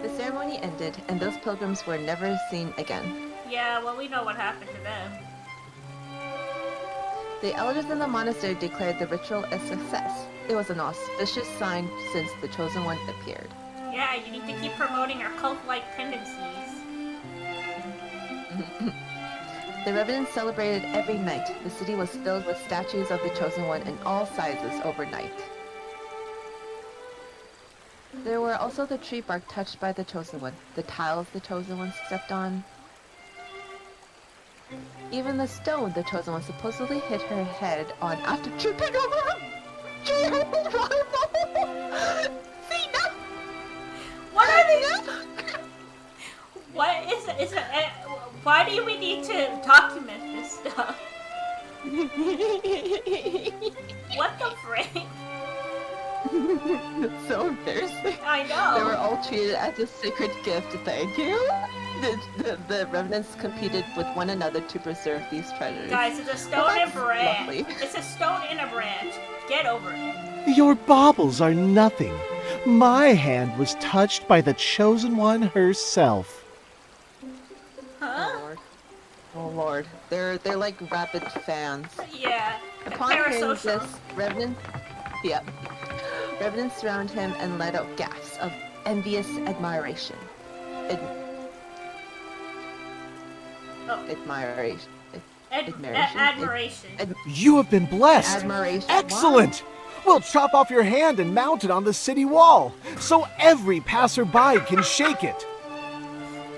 The ceremony ended, and those pilgrims were never seen again. Yeah, well, we know what happened to them. The elders in the monastery declared the ritual a success. It was an auspicious sign since the Chosen One appeared. Yeah, you need to keep promoting our cult-like tendencies. The revenants celebrated every night. The city was filled with statues of the Chosen One in all sizes overnight. There were also the tree bark touched by the Chosen One, the tiles the Chosen One stepped on, even the stone the Chosen One supposedly hit her head on after tripping over a giant rival. See, no! What are these? What is it? Why do we need to document this stuff? What the frick? It's so embarrassing. I know. They were all treated as a sacred gift. Thank you. The revenants competed with one another to preserve these treasures. Guys, it's a stone and branch. Lovely. It's a stone and a branch. Get over it. Your baubles are nothing. My hand was touched by the Chosen One herself. Huh? Oh Lord. Oh Lord. They're like rabid fans. Yeah. Upon hearing Parasocial. this, revenants surround him and let out gasps of envious admiration. Admiration. Admiration. You have been blessed. Admiration. Excellent. We'll chop off your hand and mount it on the city wall, so every passerby can shake it.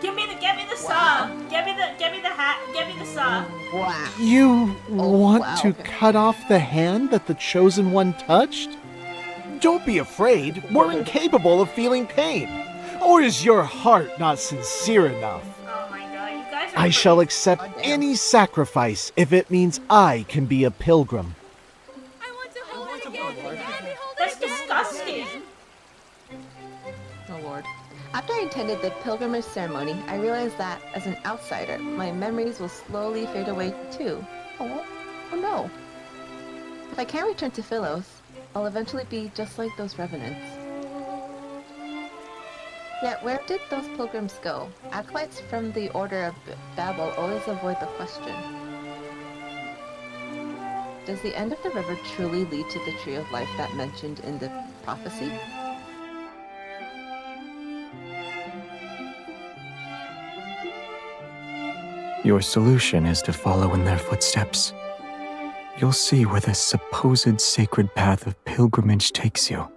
Get me the saw. Get me the hat. Get me the saw. Wow. You want to cut off the hand that the Chosen One touched? Don't be afraid. We're incapable of feeling pain. Or is your heart not sincere enough? Oh my god, you guys are I shall accept any sacrifice if it means I can be a pilgrim. That's disgusting. Oh Lord. After I attended the pilgrimage ceremony, I realized that, as an outsider, my memories will slowly fade away too. Oh no. If I can't return to Philos, I'll eventually be just like those revenants. Yet where did those pilgrims go? Acolytes from the Order of Babel always avoid the question. Does the end of the river truly lead to the tree of life that mentioned in the prophecy? Your solution is to follow in their footsteps. You'll see where this supposed sacred path of pilgrimage takes you.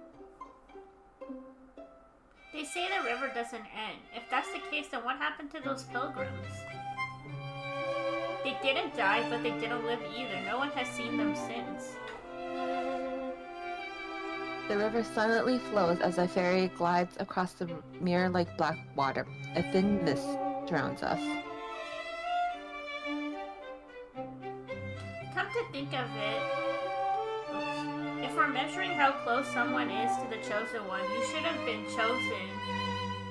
They say the river doesn't end. If that's the case, then what happened to those pilgrims? They didn't die, but they didn't live either. No one has seen them since. The river silently flows as a ferry glides across the mirror like black water. A thin mist surrounds us. Come to think of it, if we're measuring how close someone is to the Chosen One, you should have been chosen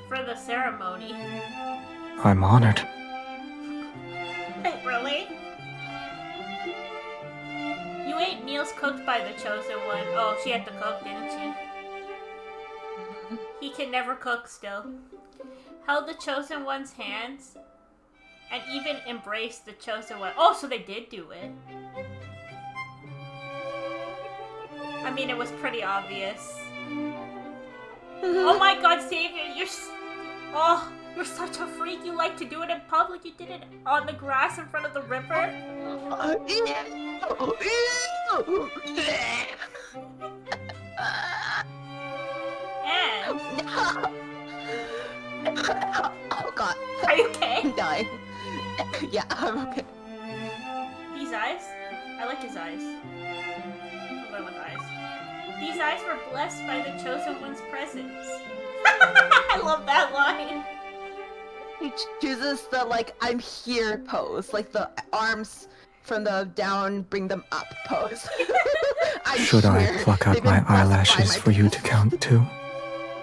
for the ceremony. I'm honored. Wait, really? You ate meals cooked by the Chosen One. Oh, she had to cook, didn't she? He can never cook still. Held the Chosen One's hands. and even embrace the chosen one. Oh, so they did do it. I mean, it was pretty obvious. Oh my god, Xavier, you're such a freak. You like to do it in public. You did it on the grass in front of the river. And... Oh god. Are you okay? I'm dying. Yeah, I'm okay. These eyes? I like his eyes. I'm going with eyes. These eyes were blessed by the chosen one's presence. I love that line. He chooses the, like, I'm here pose. Like, the arms from the down, bring them up pose. Should I pluck out my eyelashes for you to count too?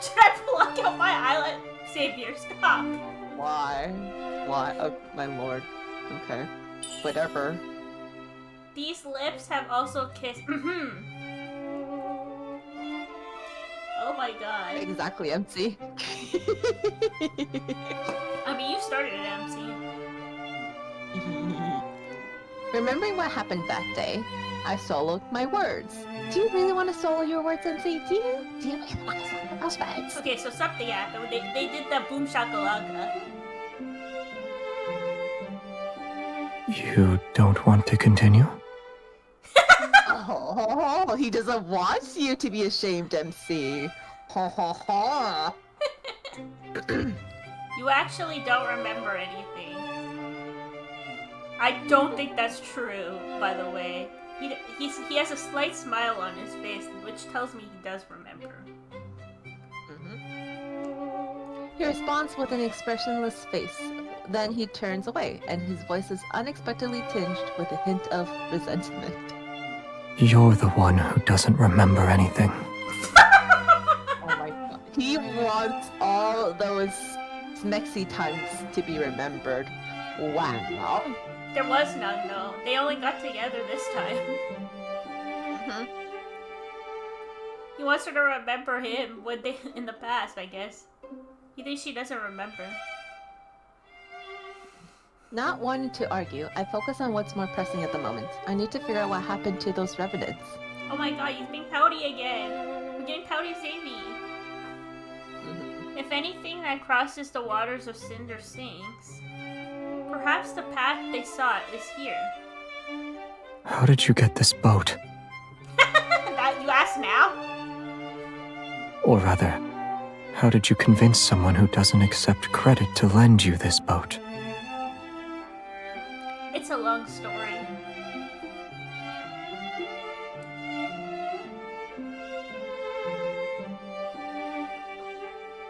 Should I pluck out my eyelid? Xavier, stop. Why? Why? Oh, my lord. Okay. Whatever. These lips have also kissed. Oh my god. Exactly, MC. I mean, you started it, MC. Remembering what happened that day, I soloed my words. Do you really want to solo your words, MC? Do you really want to solo those words? Okay, so sup the yak. They did the boom shakalaka. You don't want to continue? Oh, he doesn't want you to be ashamed, MC. Ha ha ha. You actually don't remember anything. I don't think that's true, by the way. He has a slight smile on his face, which tells me he does remember. He responds with an expressionless face. Then he turns away, and his voice is unexpectedly tinged with a hint of resentment. You're the one who doesn't remember anything. Oh my god. He wants all those smexy times to be remembered. Wow. There was none, though. They only got together this time. He wants her to remember him when they in the past, I guess. He thinks she doesn't remember. Not wanting to argue, I focus on what's more pressing at the moment. I need to figure out what happened to those revenants. Oh my god, he's being pouty again. We're getting pouty Xavier. If anything that crosses the waters of Cinder sinks, perhaps the path they sought is here. How did you get this boat? That you ask now? Or rather, how did you convince someone who doesn't accept credit to lend you this boat? It's a long story.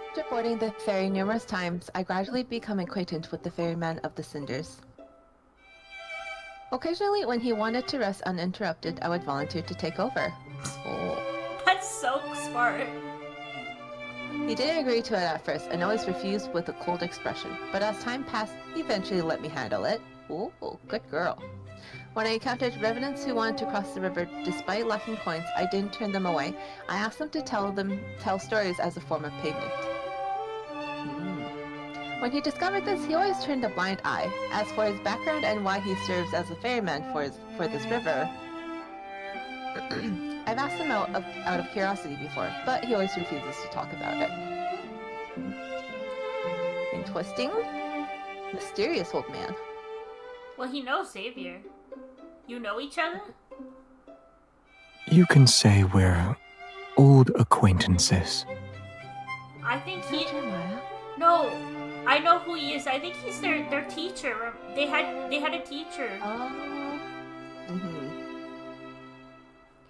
After boarding the ferry numerous times, I gradually become acquainted with the ferryman of the Cinders. Occasionally, when he wanted to rest uninterrupted, I would volunteer to take over. Oh. That's so smart. He didn't agree to it at first, and always refused with a cold expression, but as time passed, he eventually let me handle it. Ooh, good girl. When I encountered revenants who wanted to cross the river, despite lacking coins, I didn't turn them away. I asked them to tell stories as a form of payment. When he discovered this, he always turned a blind eye. As for his background and why he serves as a ferryman for this river, I've asked him out of curiosity before, but he always refuses to talk about it. Interesting. Mysterious old man. Well, he knows Xavier. You know each other? You can say we're old acquaintances. I think he... No, I know who he is. I think he's their teacher. They had a teacher.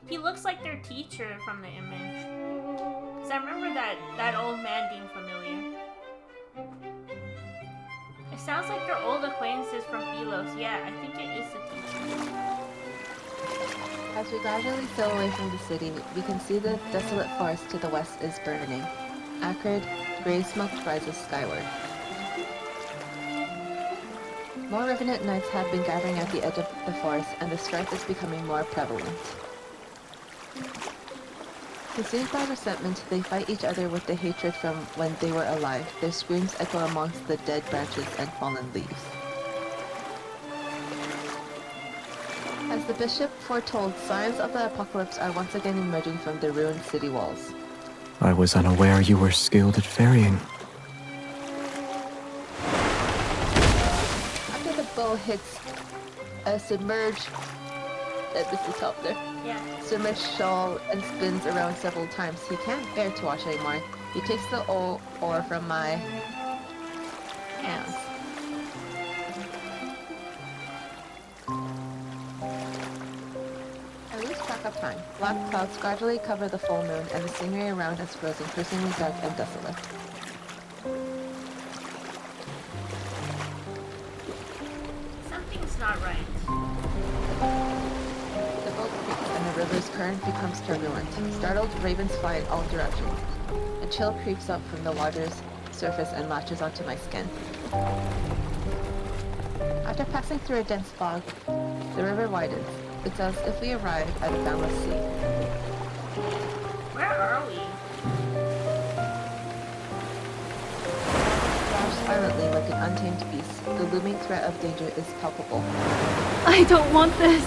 He looks like their teacher from the image. Because I remember that old man being familiar. It sounds like they're old acquaintances from Philos. Yeah, I think it is the teacher. As we gradually sail away from the city, we can see the desolate forest to the west is burning. Acrid, gray smoke rises skyward. More revenant knights have been gathering at the edge of the forest, and the strife is becoming more prevalent. Consumed by resentment, they fight each other with the hatred from when they were alive. Their screams echo amongst the dead branches and fallen leaves. the bishop foretold, signs of the apocalypse are once again emerging from the ruined city walls. I was unaware you were skilled at ferrying. After the bow hits a submerged helicopter, submerged shawl and spins around several times, he can't bear to watch anymore. He takes the oar from my hands. I lose track of time. Black clouds gradually cover the full moon, and the scenery around us grows increasingly dark and desolate. Something's not right. The boat creaks and the river's current becomes turbulent. Startled ravens fly in all directions. A chill creeps up from the water's surface and latches onto my skin. After passing through a dense fog, the river widens. It's as if we arrived at a boundless sea. Where are we? Splash silently like an untamed beast. The looming threat of danger is palpable. I don't want this.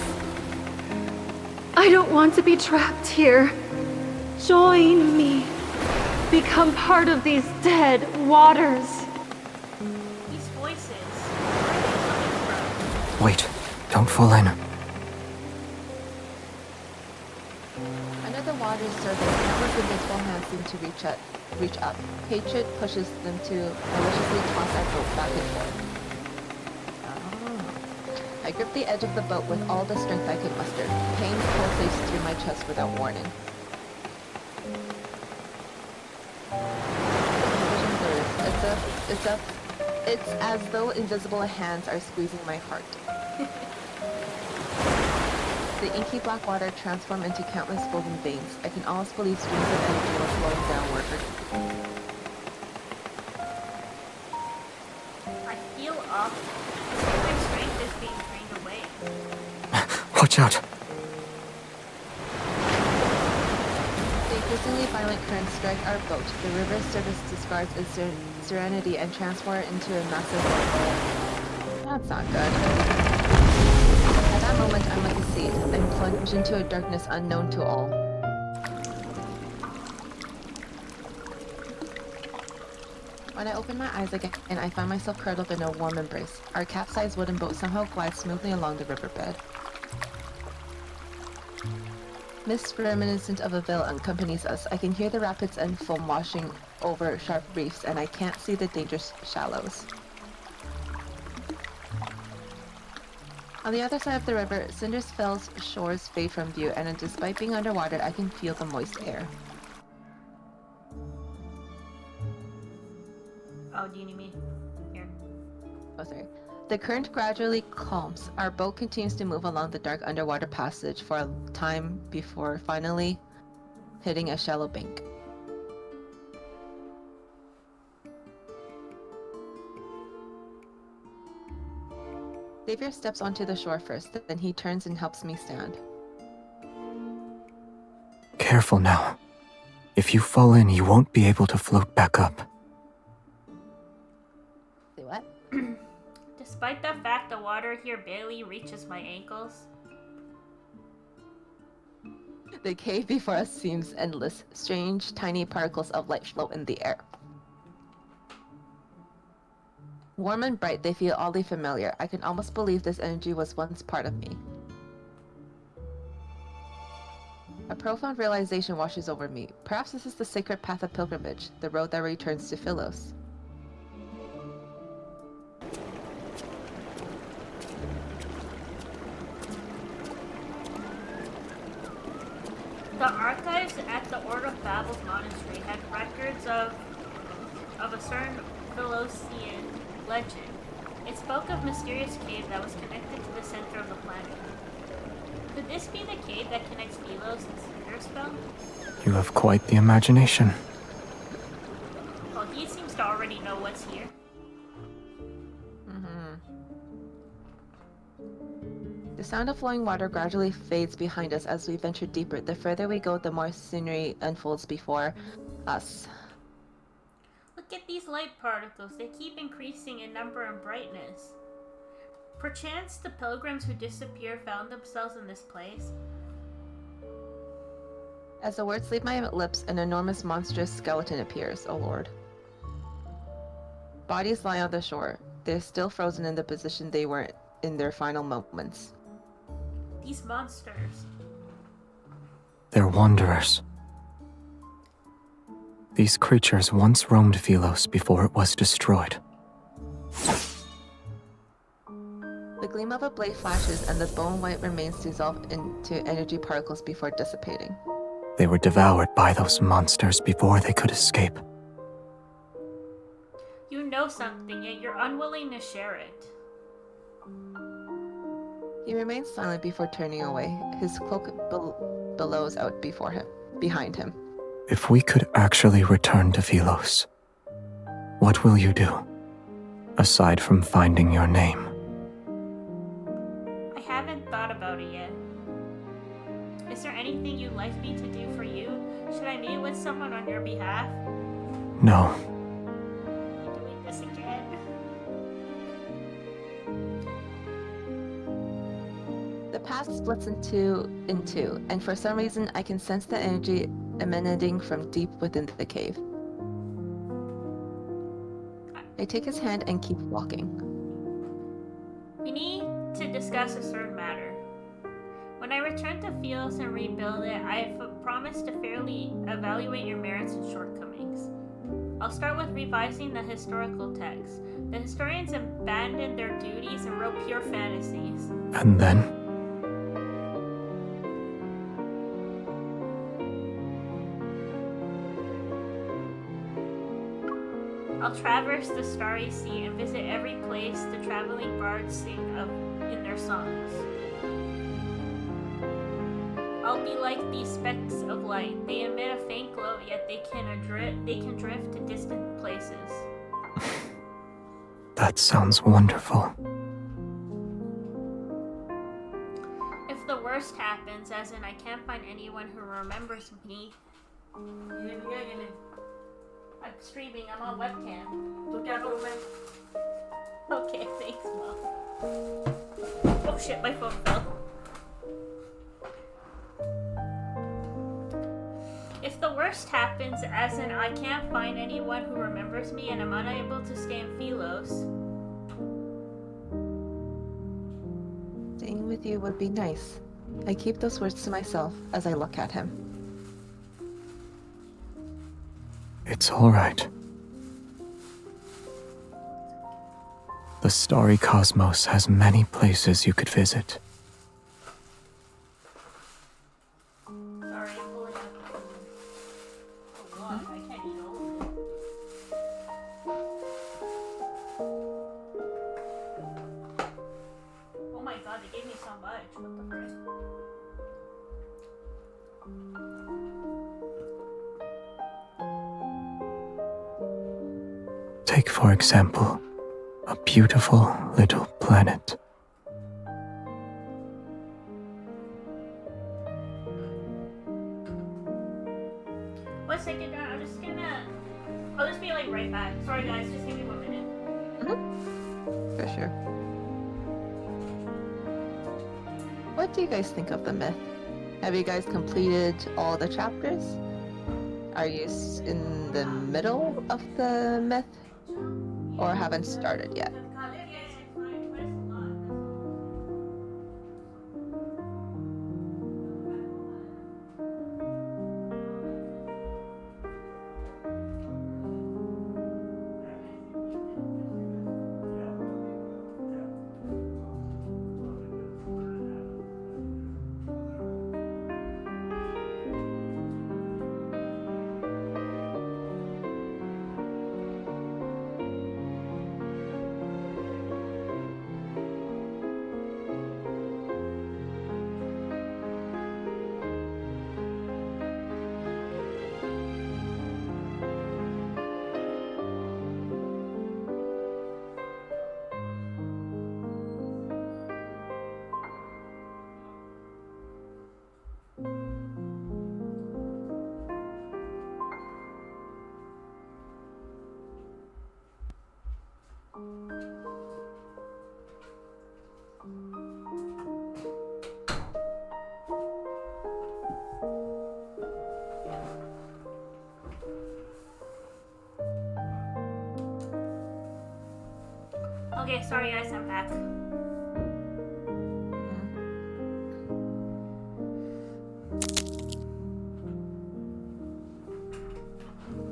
I don't want to be trapped here. Join me. Become part of these dead waters. These voices. Where are they coming from? Wait, don't fall in. Under the water's surface, countless invisible hands seem to reach up. Hatred pushes them to maliciously toss our boat back and forth. I grip the edge of the boat with all the strength I can muster. Pain pulsates through my chest without warning. Vision blurs. It's as though invisible hands are squeezing my heart. The inky black water transforms into countless golden veins. I can almost believe streams of energy are flowing downward. I feel off. My strength is being drained away. Watch out! The increasingly violent currents strike our boat. The river's surface discards its serenity and transforms it into a massive whirlpool. That's not good. At that moment, I'm like a seed. I'm plunged into a darkness unknown to all. When I open my eyes again, I find myself curled up in a warm embrace. Our capsized wooden boat somehow glides smoothly along the riverbed. Mist reminiscent of a veil accompanies us. I can hear the rapids and foam washing over sharp reefs, and I can't see the dangerous shallows. On the other side of the river, Cinderfell's shores fade from view, and despite being underwater, I can feel the moist air. Oh, do you need me? Here. Oh, sorry. The current gradually calms. Our boat continues to move along the dark underwater passage for a time before finally hitting a shallow bank. Xavier steps onto the shore first, then he turns and helps me stand. Careful now. If you fall in, you won't be able to float back up. Say what? Despite the fact the water here barely reaches my ankles. The cave before us seems endless. Strange, tiny particles of light float in the air. Warm and bright, they feel oddly familiar. I can almost believe this energy was once part of me. A profound realization washes over me. Perhaps this is the sacred path of pilgrimage, the road that returns to Philos. The archives at the Order of Babel's monastery had records of a certain Philosian legend. It spoke of a mysterious cave that was connected to the center of the planet. Could this be the cave that connects Philos and Cinderfell? You have quite the imagination. Well, he seems to already know what's here. The sound of flowing water gradually fades behind us as we venture deeper. The further we go, the more scenery unfolds before us. Look at these light particles. They keep increasing in number and brightness. Perchance the pilgrims who disappeared found themselves in this place. As the words leave my lips, an enormous monstrous skeleton appears, O Lord. Bodies lie on the shore. They're still frozen in the position they were in their final moments. These monsters. They're wanderers. These creatures once roamed Philos before it was destroyed. The gleam of a blade flashes and the bone-white remains dissolve into energy particles before dissipating. They were devoured by those monsters before they could escape. You know something, yet you're unwilling to share it. He remains silent before turning away. His cloak billows out behind him. If we could actually return to Philos, what will you do, aside from finding your name? I haven't thought about it yet. Is there anything you'd like me to do for you? Should I meet with someone on your behalf? No. You're doing this again. The path splits in two, and for some reason I can sense the energy emanating from deep within the cave. I take his hand and keep walking. We need to discuss a certain matter. When I return to Philos and rebuild it, I have promised to fairly evaluate your merits and shortcomings. I'll start with revising the historical text. The historians abandoned their duties and wrote pure fantasies. And then? I'll traverse the starry sea and visit every place the traveling bards sing of in their songs. I'll be like these specks of light. They emit a faint glow, yet they can drift to distant places. That sounds wonderful. If the worst happens, as in I can't find anyone who remembers me. I'm streaming, I'm on webcam. Okay, thanks, Mom. Oh shit, my phone fell. If the worst happens, as in I can't find anyone who remembers me and I'm unable to stay in Philos. Staying with you would be nice. I keep those words to myself as I look at him. It's all right. The starry cosmos has many places you could visit. Sorry, I'm pulling up. Oh god, I can't eat all of it. Oh my god, they gave me so much. What the frick? Take, for example, a beautiful little planet. One second, I'll just be like right back. Sorry guys, just give me 1 minute. For sure. What do you guys think of the myth? Have you guys completed all the chapters? Are you in the middle of the myth? Or haven't started yet? Okay, sorry guys, I'm back.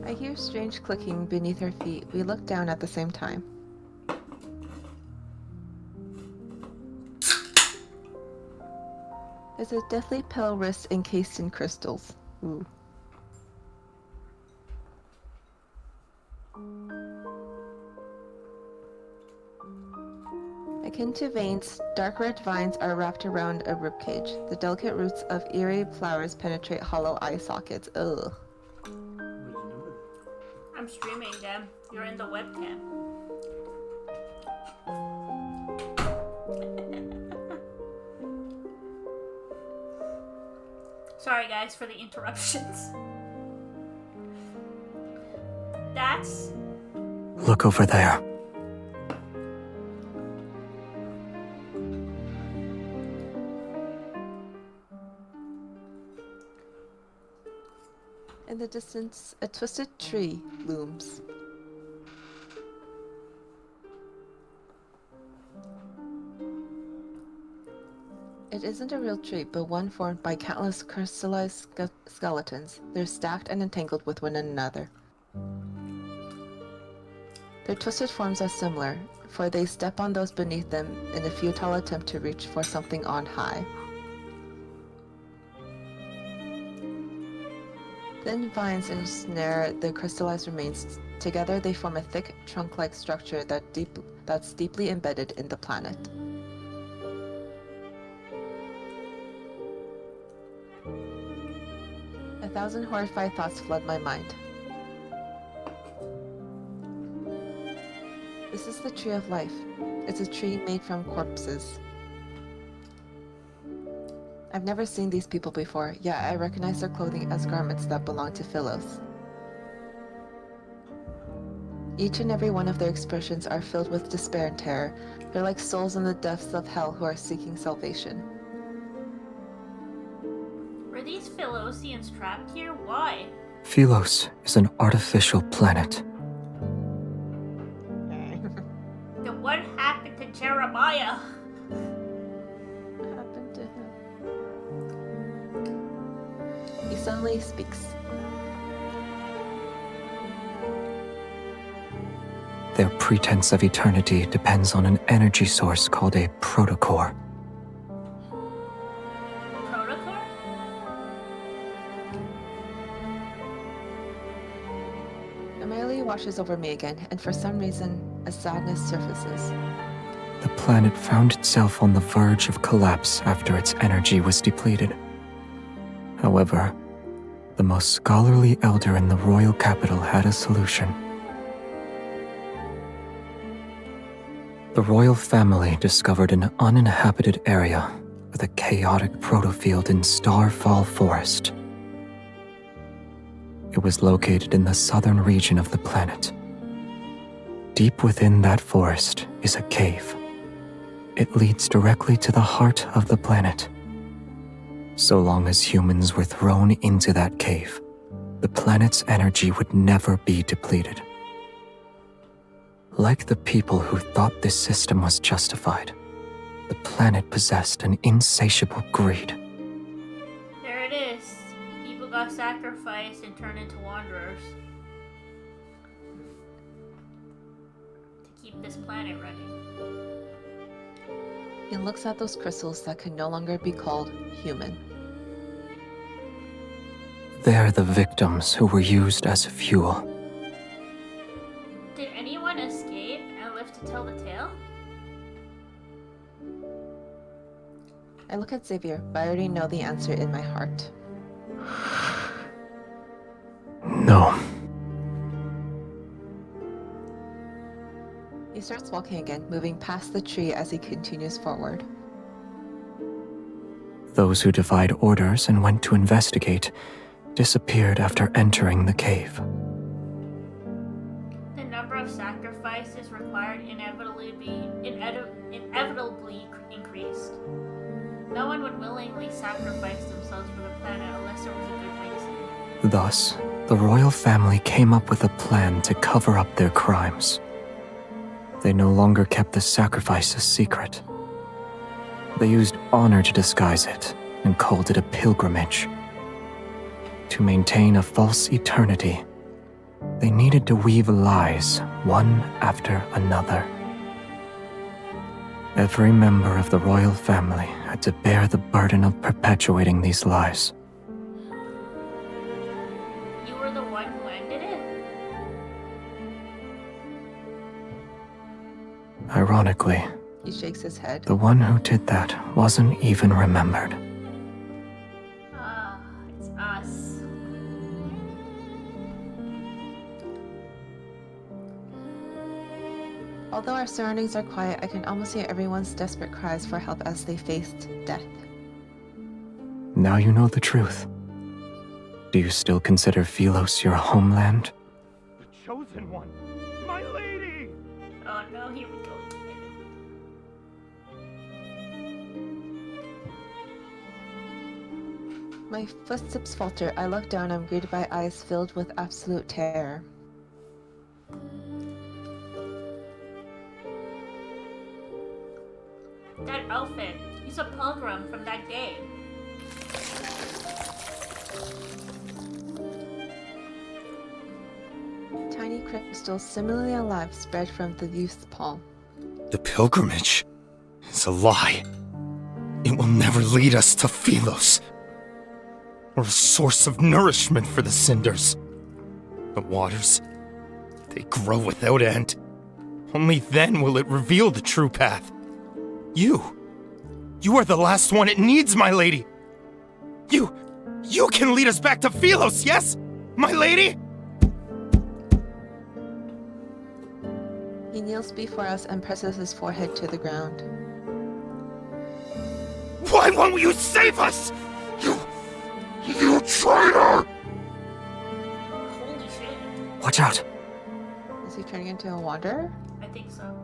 I hear strange clicking beneath her feet. We look down at the same time. There's a deathly pale wrist encased in crystals. Ooh. Akin to veins, dark red vines are wrapped around a ribcage. The delicate roots of eerie flowers penetrate hollow eye sockets. Ugh. I'm streaming, Dem. You're in the webcam. Sorry guys for the interruptions. That's... Look over there. In the distance, a twisted tree looms. It isn't a real tree, but one formed by countless crystallized skeletons. They're stacked and entangled with one another. Their twisted forms are similar, for they step on those beneath them in a futile attempt to reach for something on high. Thin vines ensnare the crystallized remains. Together they form a thick, trunk-like structure that's deeply embedded in the planet. A thousand horrified thoughts flood my mind. This is the tree of life. It's a tree made from corpses. I've never seen these people before, yet I recognize their clothing as garments that belong to Philos. Each and every one of their expressions are filled with despair and terror. They're like souls in the depths of hell who are seeking salvation. Were these Philosians trapped here? Why? Philos is an artificial planet. Then what happened to Jeremiah? What happened to him? He suddenly speaks. Their pretense of eternity depends on an energy source called a protocore. Protocore? A melee washes over me again, and for some reason, a sadness surfaces. The planet found itself on the verge of collapse after its energy was depleted. However, the most scholarly elder in the royal capital had a solution. The royal family discovered an uninhabited area with a chaotic protofield in Starfall Forest. It was located in the southern region of the planet. Deep within that forest is a cave. It leads directly to the heart of the planet. So long as humans were thrown into that cave, the planet's energy would never be depleted. Like the people who thought this system was justified, the planet possessed an insatiable greed. There it is. People got sacrificed and turned into wanderers. To keep this planet running. He looks at those crystals that can no longer be called human. They're the victims who were used as fuel. Did anyone escape and live to tell the tale? I look at Xavier, but I already know the answer in my heart. No. He starts walking again, moving past the tree as he continues forward. Those who defied orders and went to investigate disappeared after entering the cave. The number of sacrifices required inevitably would willingly sacrifice themselves for the planet unless there was a good reason. Thus, the royal family came up with a plan to cover up their crimes. They no longer kept the sacrifice a secret. They used honor to disguise it and called it a pilgrimage. To maintain a false eternity, they needed to weave lies one after another. Every member of the royal family had to bear the burden of perpetuating these lies. You were the one who ended it? Ironically, He shakes his head. the one who did that wasn't even remembered. Ah, it's us. Although our surroundings are quiet, I can almost hear everyone's desperate cries for help as they faced death. Now you know the truth. Do you still consider Philos your homeland? The chosen one! My lady! Oh no, here we go again. My footsteps falter. I look down. I'm greeted by eyes filled with absolute terror. That outfit. He's a pilgrim from that day. Tiny crystals similarly alive spread from the youth's palm. The pilgrimage is a lie. It will never lead us to Philos, or a source of nourishment for the cinders. The waters, they grow without end. Only then will it reveal the true path. You are the last one it needs, my lady. You can lead us back to Philos, yes, my lady? He kneels before us and presses his forehead to the ground. Why won't you save us? You traitor! Holy shit. Watch out! Is he turning into a wanderer? I think so.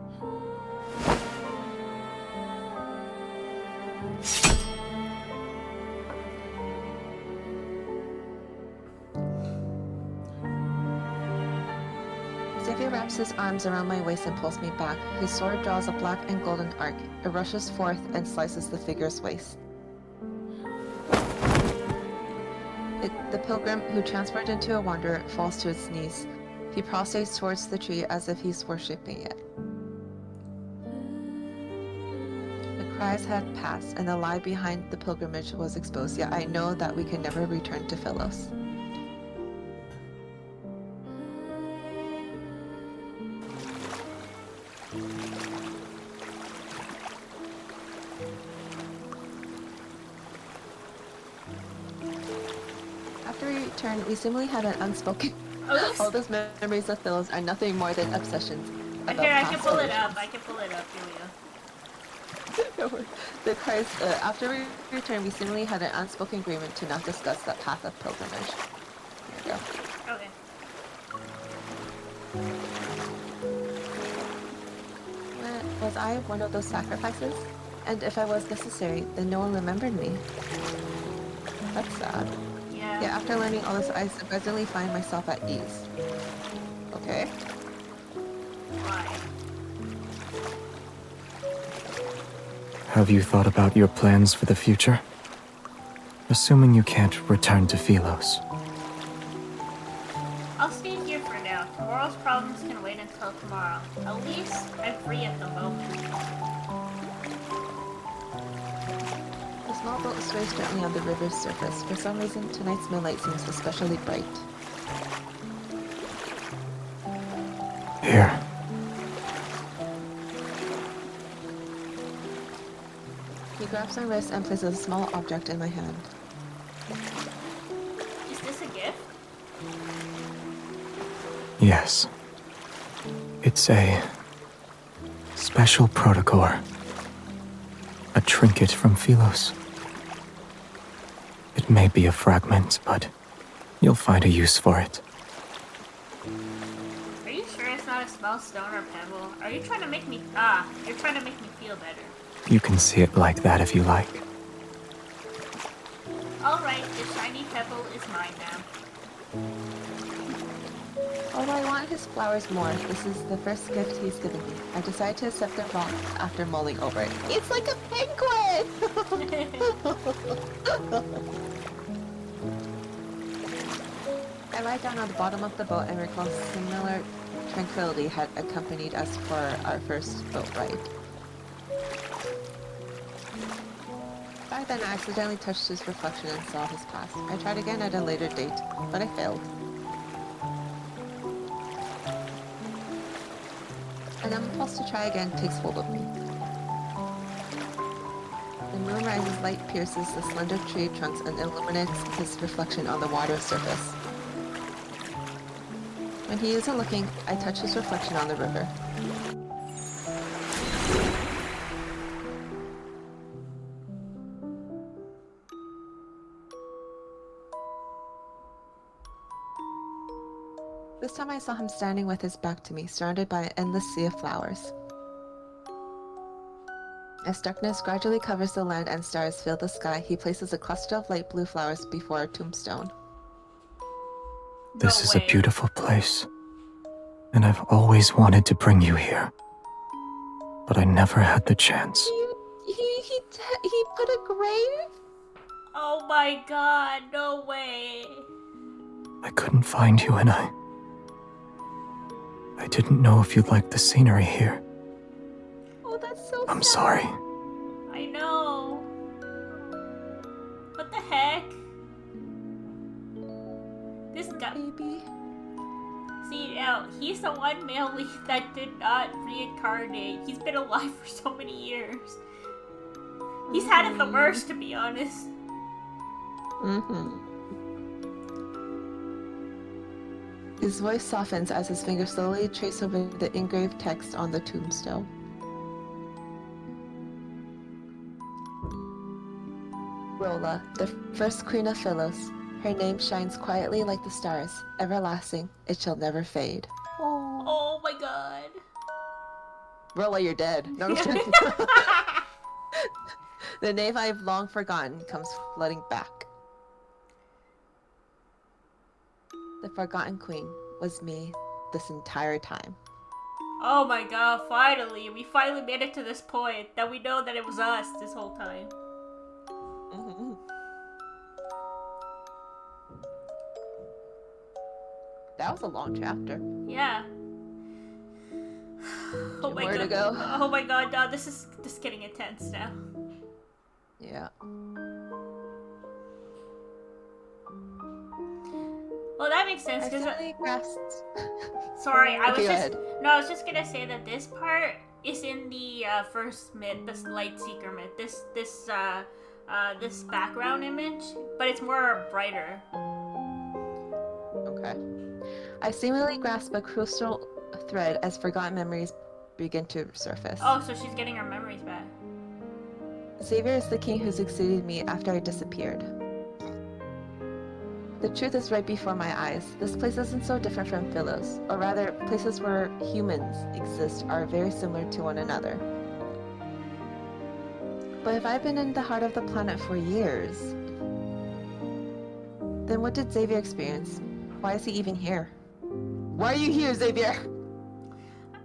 Xavier wraps his arms around my waist and pulls me back. His sword draws a black and golden arc. It rushes forth and slices the figure's waist. The pilgrim, who transferred into a wanderer, falls to its knees. He prostrates towards the tree as if he's worshipping it. The cries had passed, and the lie behind the pilgrimage was exposed, yet I know that we can never return to Philos. After we returned, we simply had an unspoken... All those memories of Philos are nothing more than obsessions. Here, I can pull it up. Here we go. The cries, after we returned, we simply had an unspoken agreement to not discuss that path of pilgrimage. Here we go. Okay. Was I one of those sacrifices? And if I was necessary, then no one remembered me. That's sad. Yeah, after learning all this, I surprisingly find myself at ease. Okay. Why? Have you thought about your plans for the future? Assuming you can't return to Philos. I'll stay here for now. Tomorrow's problems can wait until tomorrow. At least I'm free at the moment. The small boat sways gently on the river's surface. For some reason, tonight's moonlight seems especially bright. Here. He grabs my wrist and places a small object in my hand. Is this a gift? Yes. It's a special protocore. A trinket from Philos. It may be a fragment, but you'll find a use for it. Are you sure it's not a small stone or pebble? Are you trying to make me... you're trying to make me feel better. You can see it like that if you like. shiny pebble is mine now. Although I want his flowers more, this is the first gift he's given me. I decided to accept the rock after mulling over it. It's like a penguin! I lie down on the bottom of the boat and recall similar tranquility had accompanied us for our first boat ride. Back then I accidentally touched his reflection and saw his past. I tried again at a later date, but I failed. An impulse to try again takes hold of me. The moonrise's light pierces the slender tree trunks and illuminates his reflection on the water surface. When he isn't looking, I touch his reflection on the river. This time I saw him standing with his back to me, surrounded by an endless sea of flowers. As darkness gradually covers the land and stars fill the sky, he places a cluster of light blue flowers before a tombstone. This is a beautiful place, and I've always wanted to bring you here, but I never had the chance. He put a grave? Oh my god, no way. I couldn't find you, and I didn't know if you'd like the scenery here. Oh, that's so I'm sad. sorry. I know. What the heck? This guy. Baby. See, now, he's the one male lead that did not reincarnate. He's been alive for so many years. He's had it the worst, to be honest. His voice softens as his fingers slowly trace over the engraved text on the tombstone. Rolla, the first queen of Philos. Her name shines quietly like the stars, everlasting, it shall never fade. Oh my god. Rolla, you're dead. No, I'm kidding. The name I've long forgotten comes flooding back. The forgotten queen was me this entire time. Oh my god, finally. We finally made it to this point that we know that it was us this whole time. That was a long chapter. Yeah. Oh my More god. to go. Oh my god, no, this is just getting intense now. Yeah. Well, that makes sense because Sorry, I was okay, just I was just gonna say that this part is in the first myth, this light seeker myth. This background image, but it's more brighter. Okay. I seemingly grasp a crucial thread as forgotten memories begin to surface. Oh, so she's getting her memories back. Xavier is the king who succeeded me after I disappeared. The truth is right before my eyes. This place isn't so different from Philos, or rather, places where humans exist are very similar to one another. But if I've been in the heart of the planet for years, then what did Xavier experience? Why is he even here? Why are you here, Xavier?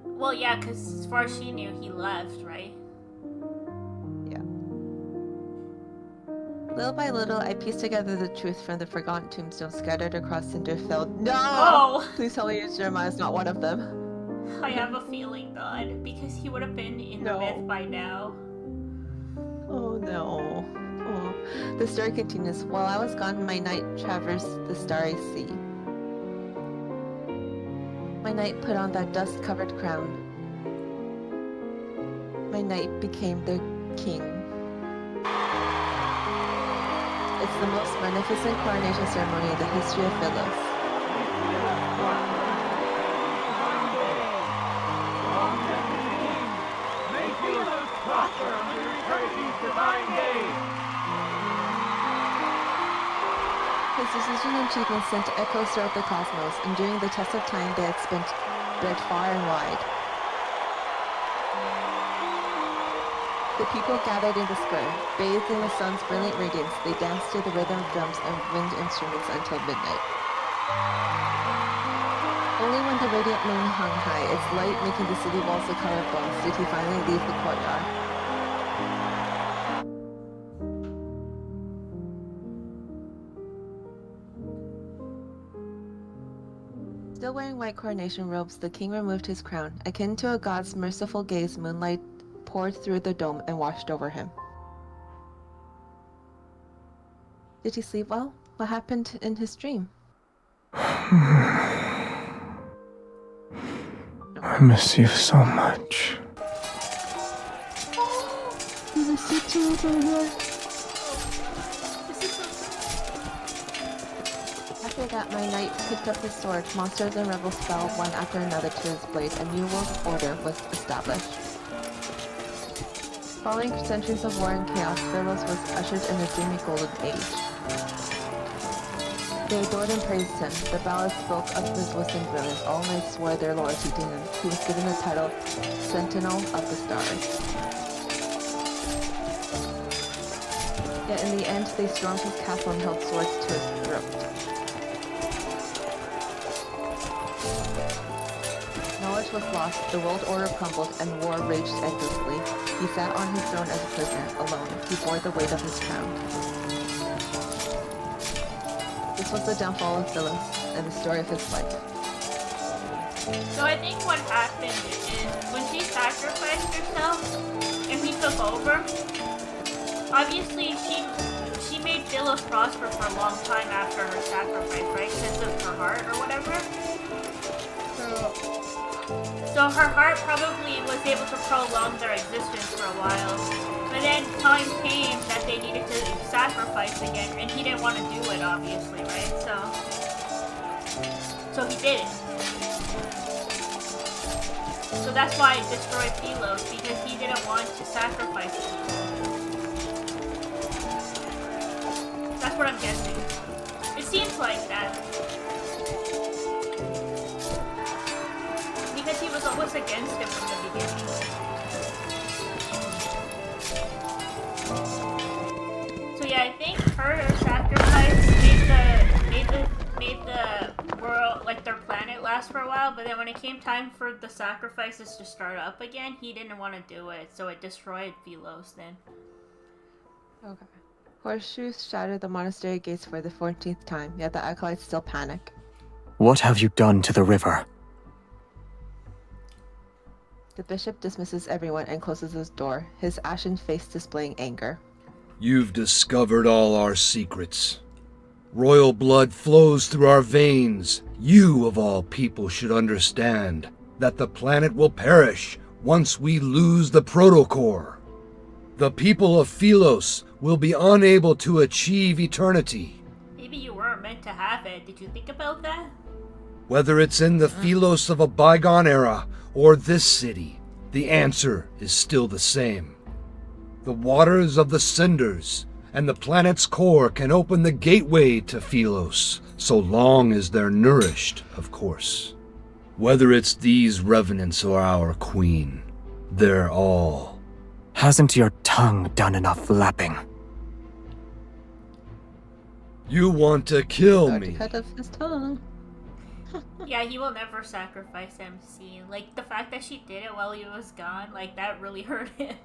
Well, yeah, because as far as she knew, he left, right? Little by little, I piece together the truth from the forgotten tombstones scattered across Cinderfeld. No! Oh! Please tell me Jeremiah's not one of them. I have a feeling, God, because he would have been in the myth by now. Oh no. Oh. The story continues. While I was gone, my knight traversed the starry sea. My knight put on that dust-covered crown. My knight became their king. It's the most magnificent coronation ceremony in the history of Philos. His decision and achievements sent echoes throughout the cosmos, and during the test of time they had spread far and wide. The people gathered in the square. Bathed in the sun's brilliant radiance, they danced to the rhythm of drums and wind instruments until midnight. Only when the radiant moon hung high, its light making the city walls the color of bones, did he finally leave the courtyard. Still wearing white coronation robes, the king removed his crown. Akin to a god's merciful gaze, moonlight poured through the dome and washed over him. Did he sleep well? What happened in his dream? I miss you so much. After that, my knight picked up his sword. Monsters and rebels fell one after another to his blade. A new world order was established. Following centuries of war and chaos, Philos was ushered in a dreamy golden age. They adored and praised him. The ballads spoke of his wisdom and brilliance. All knights swore their loyalty to him. He was given the title Sentinel of the Stars. Yet in the end, they stormed his castle and held swords to his throat. Knowledge was lost, the world order crumbled, and war raged endlessly. He sat on his throne as a prisoner, alone. He bore the weight of his crown. This was the downfall of Philos, and the story of his life. So I think what happened is when she sacrificed herself and he took over, obviously she made Philos prosper for a long time after her sacrifice, right? Sense of her heart or whatever. So her heart probably was able to prolong their existence for a while. But then time came that they needed to sacrifice again, and he didn't want to do it, obviously, right? So he did it. So that's why it destroyed Philos, because he didn't want to sacrifice him. That's what I'm guessing. It seems like that. Because he was always against him from the beginning. So yeah, I think her sacrifice made the world, like their planet, last for a while, but then when it came time for the sacrifices to start up again, he didn't want to do it, so it destroyed Philos then. Okay. Horseshoes shattered the monastery gates for the 14th time, yet the acolytes still panic. What have you done to the river? The bishop dismisses everyone and closes his door, his ashen face displaying anger. You've discovered all our secrets. Royal blood flows through our veins. You, of all people, should understand that the planet will perish once we lose the protocore. The people of Philos will be unable to achieve eternity. Maybe you weren't meant to have it. Did you think about that? Whether it's in the Philos of a bygone era or this city, the answer is still the same. The waters of the cinders and the planet's core can open the gateway to Philos, so long as they're nourished, of course. Whether it's these revenants or our queen, they're all... Hasn't your tongue done enough lapping? You want to kill me? Cut off his tongue. Yeah, he will never sacrifice MC. Like, the fact that she did it while he was gone, like, that really hurt him.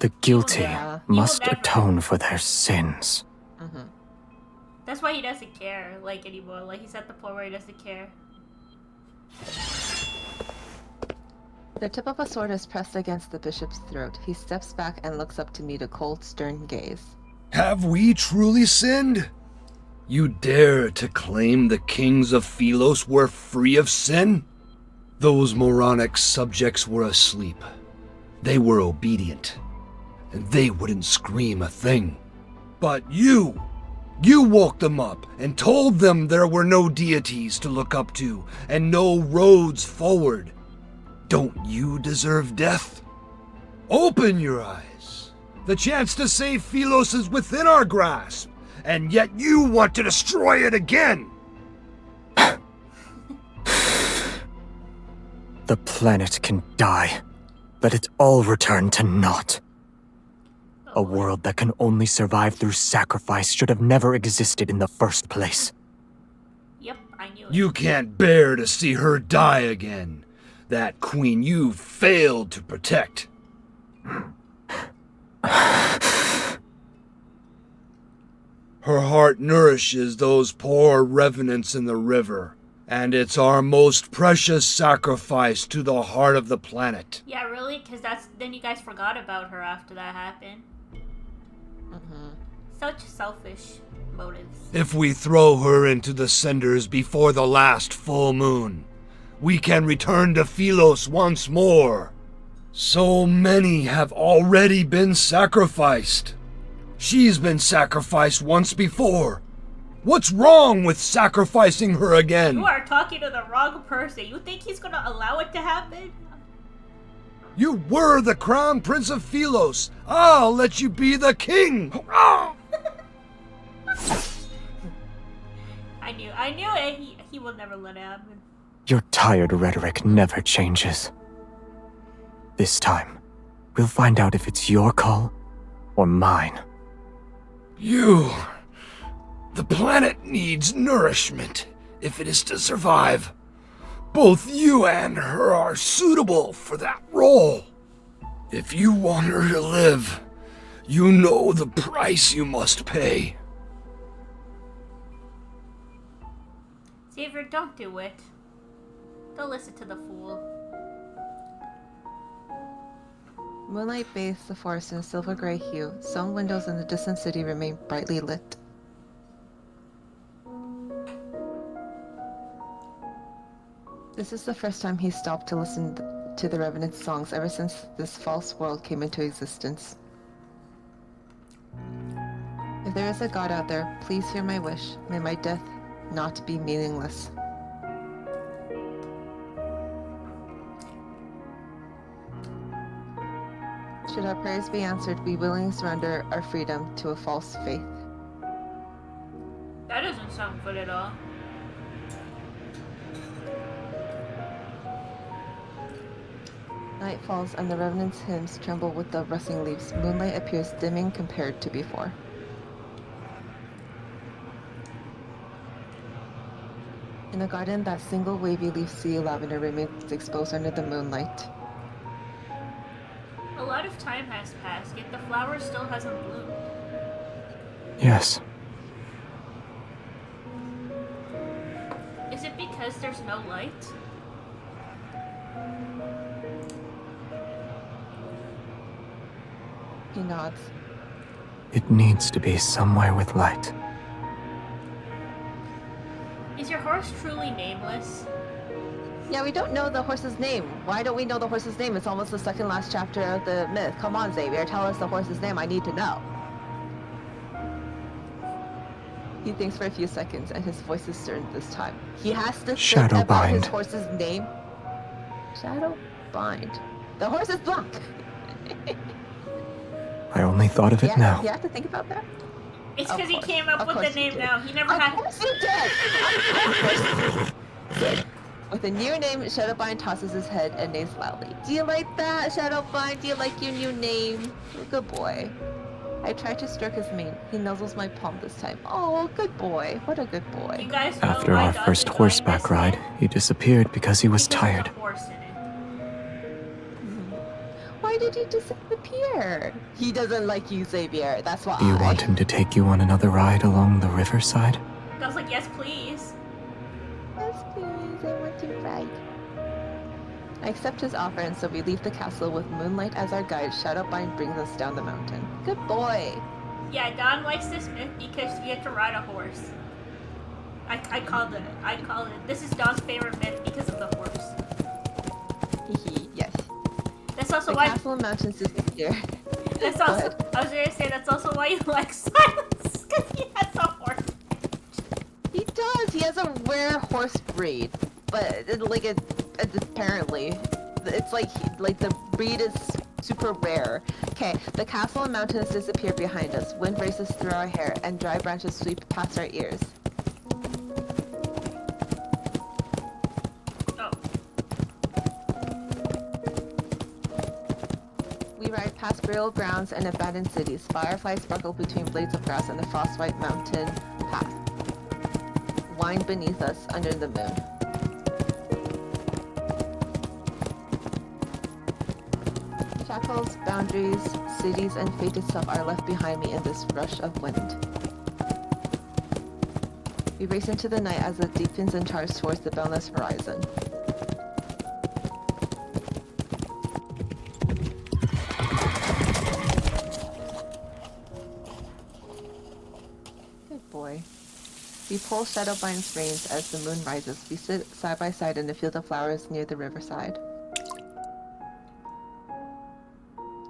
The guilty must atone for their sins. Mm-hmm. That's why he doesn't care, like, anymore. Like, he's at the point where he doesn't care. The tip of a sword is pressed against the bishop's throat. He steps back and looks up to meet a cold, stern gaze. Have we truly sinned? You dare to claim the kings of Philos were free of sin? Those moronic subjects were asleep. They were obedient, and they wouldn't scream a thing. But you woke them up and told them there were no deities to look up to and no roads forward. Don't you deserve death? Open your eyes. The chance to save Philos is within our grasp, and yet you want to destroy it again! The planet can die. Let it all return to naught. A world that can only survive through sacrifice should have never existed in the first place. Yep, I knew it. You can't bear to see her die again. That queen you failed to protect. Her heart nourishes those poor revenants in the river, and it's our most precious sacrifice to the heart of the planet. Yeah, really? Because then you guys forgot about her after that happened. Such selfish motives. If we throw her into the cinders before the last full moon, we can return to Philos once more. So many have already been sacrificed. She's been sacrificed once before. What's wrong with sacrificing her again? You are talking to the wrong person. You think he's gonna allow it to happen? You were the crown prince of Philos. I'll let you be the king. I knew it. He will never let it happen. Your tired rhetoric never changes. This time, we'll find out if it's your call or mine. The planet needs nourishment if it is to survive. Both you and her are suitable for that role. If you want her to live, you know the price you must pay. Xavier, don't do it. Don't listen to the fool. Moonlight bathes the forest in a silver-gray hue. Some windows in the distant city remain brightly lit. This is the first time he stopped to listen to the Revenant's songs ever since this false world came into existence. If there is a god out there, please hear my wish. May my death not be meaningless. Should our prayers be answered, we willingly surrender our freedom to a false faith. That doesn't sound good at all. Night falls and the Revenant's hymns tremble with the rustling leaves. Moonlight appears dimming compared to before. In the garden, that single wavy leaf sea lavender remains exposed under the moonlight. A lot of time has passed, yet the flower still hasn't bloomed. Yes. Is it because there's no light? He nods. It needs to be somewhere with light. Is your horse truly nameless? Yeah, we don't know the horse's name. Why don't we know the horse's name? It's almost the second last chapter of the myth. Come on, Xavier, tell us the horse's name. I need to know. He thinks for a few seconds, and his voice is stern this time. He has to think about his horse's name. Shadowbind. The horse is black. I only thought of it now. You have to think about that? It's because he came up with the name now. He never had. Of course you did! With a new name, Shadowbind tosses his head and neighs loudly. Do you like that, Shadowbind? Do you like your new name? Good boy. I try to stroke his mane. He nuzzles my palm this time. Oh, good boy. What a good boy. You guys know After our first horseback ride, he disappeared because he was tired. Why did he disappear? He doesn't like you, Xavier. That's why. Do you want him to take you on another ride along the riverside? I was like, yes, please. Yes, please. I want to ride. I accept his offer, and so we leave the castle with Moonlight as our guide. Shadowbind brings us down the mountain. Good boy. Yeah, Don likes this myth because you get to ride a horse. I called it. This is Don's favorite myth because of the horse. Yes. That's also the why castle and mountains disappear. That's also. I was gonna say that's also why you like silence because he has a horse. He does. He has a rare horse breed, but apparently, it's like the breed is super rare. Okay, the castle and mountains disappear behind us. Wind races through our hair, and dry branches sweep past our ears. We ride Past burial grounds and abandoned cities, fireflies sparkle between blades of grass on the frostwhite mountain path. Wind beneath us under the moon. Shackles, boundaries, cities, and fate itself are left behind me in this rush of wind. We race into the night as it deepens and charges towards the boundless horizon. Good boy. We pull Shadowbind's reins as the moon rises. We sit side by side in a field of flowers near the riverside.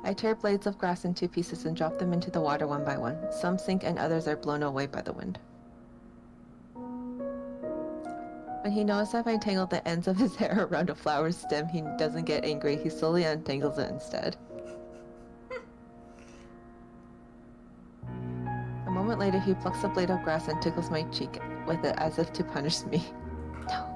I tear blades of grass in 2 pieces and drop them into the water one by one. Some sink and others are blown away by the wind. When he knows I've entangled the ends of his hair around a flower's stem, he doesn't get angry. He slowly untangles it instead. A moment later, he plucks a blade of grass and tickles my cheek with it as if to punish me. No.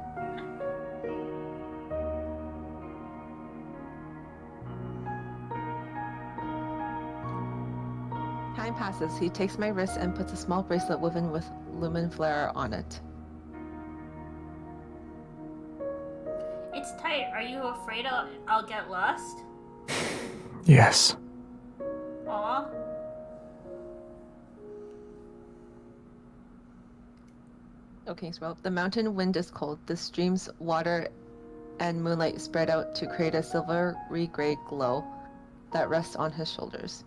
Time passes. He takes my wrist and puts a small bracelet woven with lumen flare on it. It's tight. Are you afraid I'll get lost? Yes. Aw. Okay, Swell. The mountain wind is cold. The streams, water, and moonlight spread out to create a silvery gray glow that rests on his shoulders.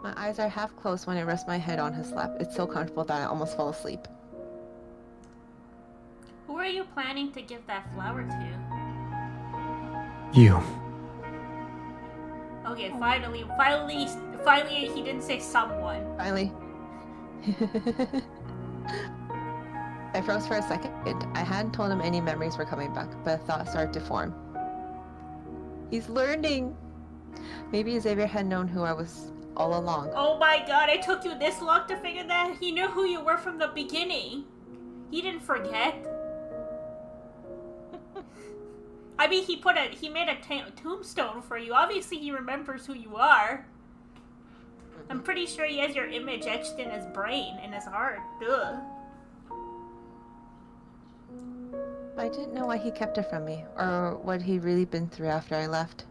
My eyes are half closed when I rest my head on his lap. It's so comfortable that I almost fall asleep. Who are you planning to give that flower to? You. Okay, finally, he didn't say someone. Finally. I froze for a second. I hadn't told him any memories were coming back, but a thought started to form. He's learning! Maybe Xavier had known who I was all along. Oh my god, it took you this long to figure that? He knew who you were from the beginning. He didn't forget. I mean, he made a tombstone for you. Obviously, he remembers who you are. I'm pretty sure he has your image etched in his brain, in his heart. Duh. I didn't know why he kept it from me, or what he'd really been through after I left.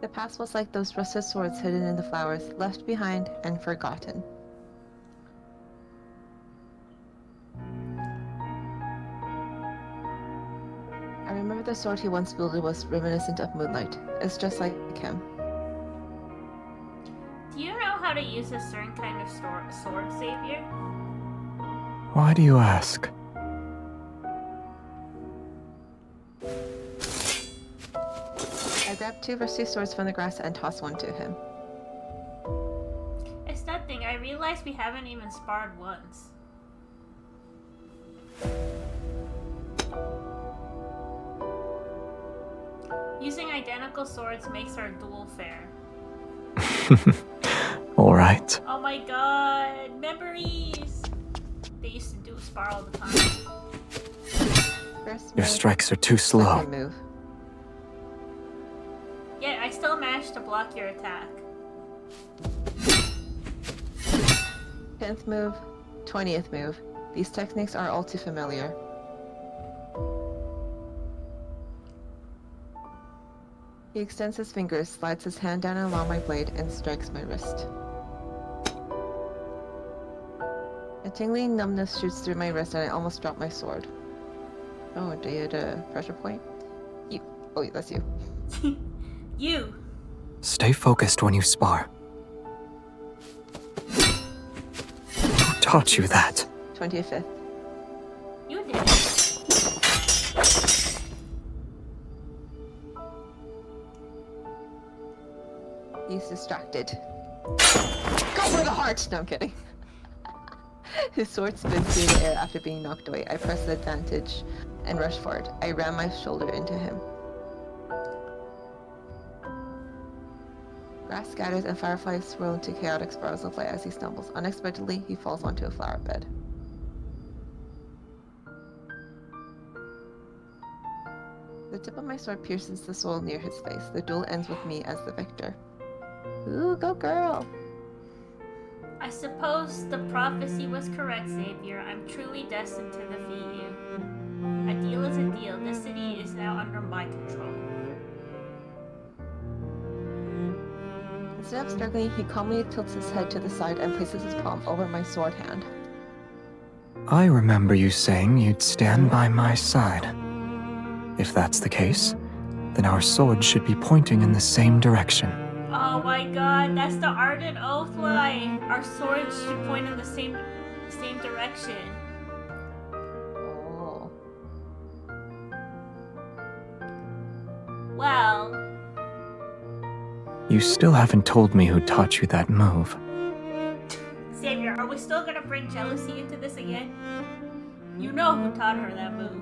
The past was like those rusted swords hidden in the flowers, left behind and forgotten. I remember the sword he once wielded was reminiscent of moonlight. It's just like him. Do you know how to use a certain kind of sword, Xavier? Why do you ask? I grabbed 2 rusty swords from the grass and tossed one to him. It's nothing. I realized we haven't even sparred once. Using identical swords makes our duel fair. Alright. Oh my god, memories! They used to do spar all the time. First Your move, strikes are too slow. second move. Yeah, I still managed to block your attack. 10th move, 20th move. These techniques are all too familiar. He extends his fingers, slides his hand down along my blade, and strikes my wrist. A tingling numbness shoots through my wrist and I almost drop my sword. Oh, do you hit a pressure point? You. Oh, that's you. You. Stay focused when you spar. Who taught you that? 25th. You did. He's distracted. Go for the heart! No, I'm kidding. His sword spins through the air after being knocked away. I press the advantage and rush forward. I ram my shoulder into him. Grass scatters and fireflies swirl into chaotic spirals of light as he stumbles. Unexpectedly, he falls onto a flower bed. The tip of my sword pierces the soil near his face. The duel ends with me as the victor. Ooh, go girl! I suppose the prophecy was correct, Xavier. I'm truly destined to defeat you. A deal is a deal. This city is now under my control. Instead of struggling, he calmly tilts his head to the side and places his palm over my sword hand. I remember you saying you'd stand by my side. If that's the case, then our swords should be pointing in the same direction. Oh my god, that's the Ardent Oath line. Our swords should point in the same direction. Oh. Well, You still haven't told me who taught you that move. Xavier, are we still gonna bring jealousy into this again? You know who taught her that move.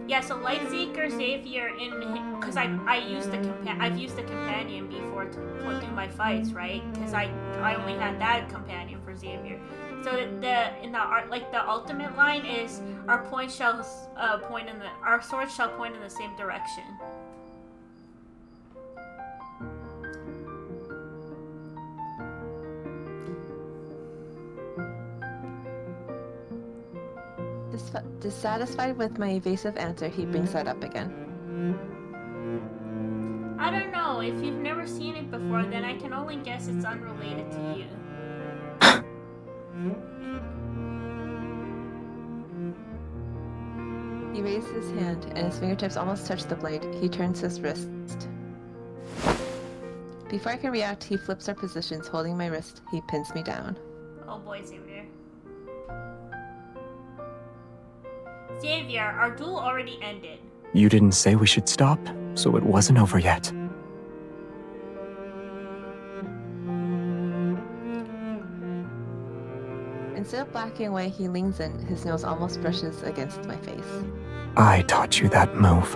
Yeah, so Lightseeker Xavier because I've used the companion before to do my fights, right? Because I only had that companion for Xavier. So the ultimate line is our swords shall point in the same direction. Dissatisfied with my evasive answer, he brings that up again. I don't know. If you've never seen it before, then I can only guess it's unrelated to you. He raises his hand, and his fingertips almost touch the blade. He turns his wrist. Before I can react, he flips our positions, holding my wrist. He pins me down. Oh boy, Xavier. Xavier, our duel already ended. You didn't say we should stop, so it wasn't over yet. Instead of backing away, he leans in. His nose almost brushes against my face. I taught you that move.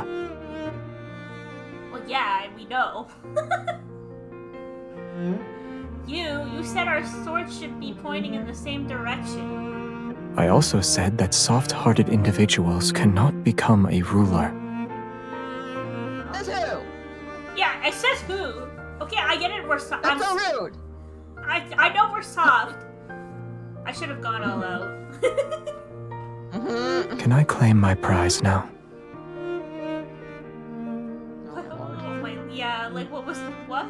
Well, yeah, we know. You said our swords should be pointing in the same direction. I also said that soft-hearted individuals cannot become a ruler. Says who? Yeah, it says who. Okay, I get it. We're soft. That's so rude. I know we're soft. I should have gone all out. Can I claim my prize now? Yeah, like what?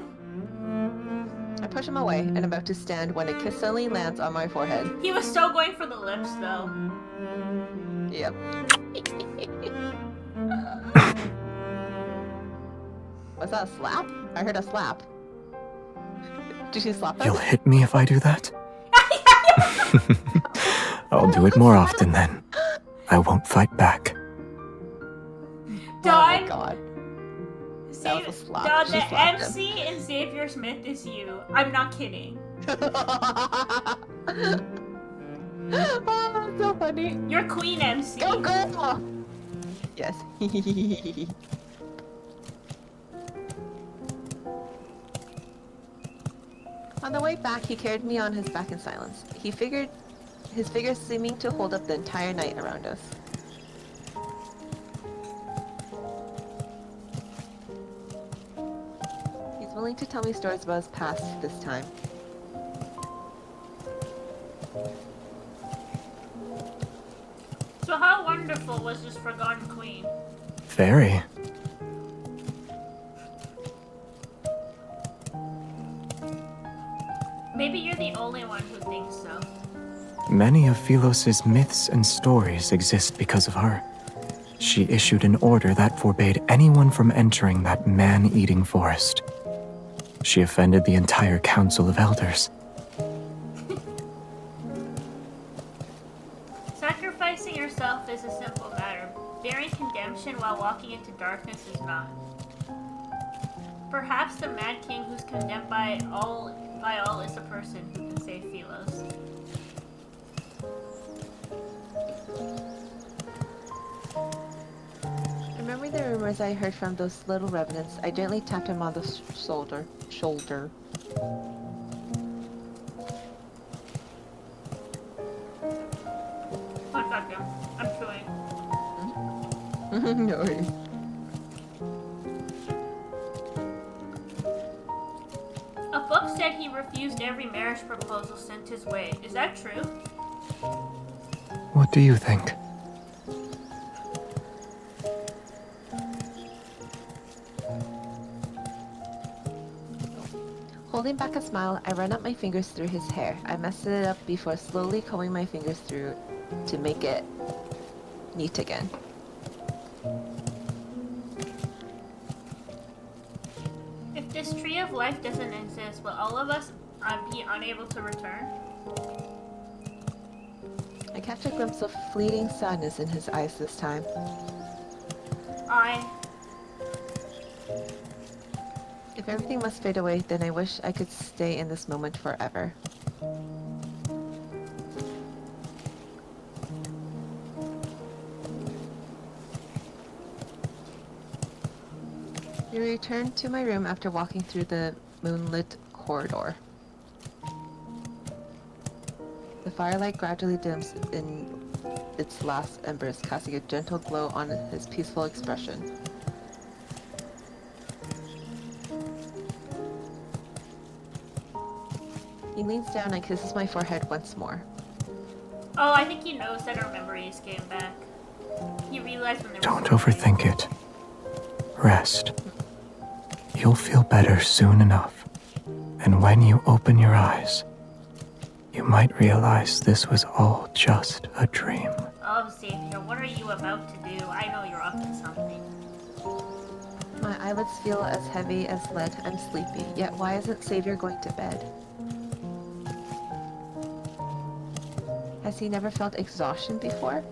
I push him away and about to stand when a kiss suddenly lands on my forehead. He was still going for the lips, though. Yep. Was that a slap? I heard a slap. Did you slap him? You'll hit me if I do that? I'll do it more often then. I won't fight back. Don, oh my god. That was a slap. Don, She the slapped MC him. in Xavier Smith is you. I'm not kidding. Oh, that's so funny. You're Queen MC. Go girl! Yes. On the way back, he carried me on his back in silence. His figure seeming to hold up the entire night around us. He's willing to tell me stories about his past this time. So how wonderful was this Forgotten Queen? Very. Maybe you're the only one who thinks so. Many of Philos's myths and stories exist because of her. She issued an order that forbade anyone from entering that man-eating forest. She offended the entire Council of Elders. Sacrificing yourself is a simple matter. Bearing condemnation while walking into darkness is not. Perhaps the Mad King who's condemned by all is the person who can save Philos. Remember the rumors noise I heard from those little revenants, I gently tapped him on the shoulder. One second. I'm chewing. No worries. A book said he refused every marriage proposal sent his way. Is that true? What do you think? Holding back a smile, I ran up my fingers through his hair. I messed it up before slowly combing my fingers through to make it neat again. If this tree of life doesn't exist, will all of us be unable to return? I catch a glimpse of fleeting sadness in his eyes this time. If everything must fade away, then I wish I could stay in this moment forever. We returned to my room after walking through the moonlit corridor. The firelight gradually dims in its last embers, casting a gentle glow on his peaceful expression. He leans down and kisses my forehead once more. Oh, I think he knows that our memories came back. He realized when they were Don't overthink it. Rest. You'll feel better soon enough. And when you open your eyes, you might realize this was all just a dream. Oh, Xavier, what are you about to do? I know you're up to something. My eyelids feel as heavy as lead. I'm sleepy. Yet why isn't Xavier going to bed? Has he never felt exhaustion before?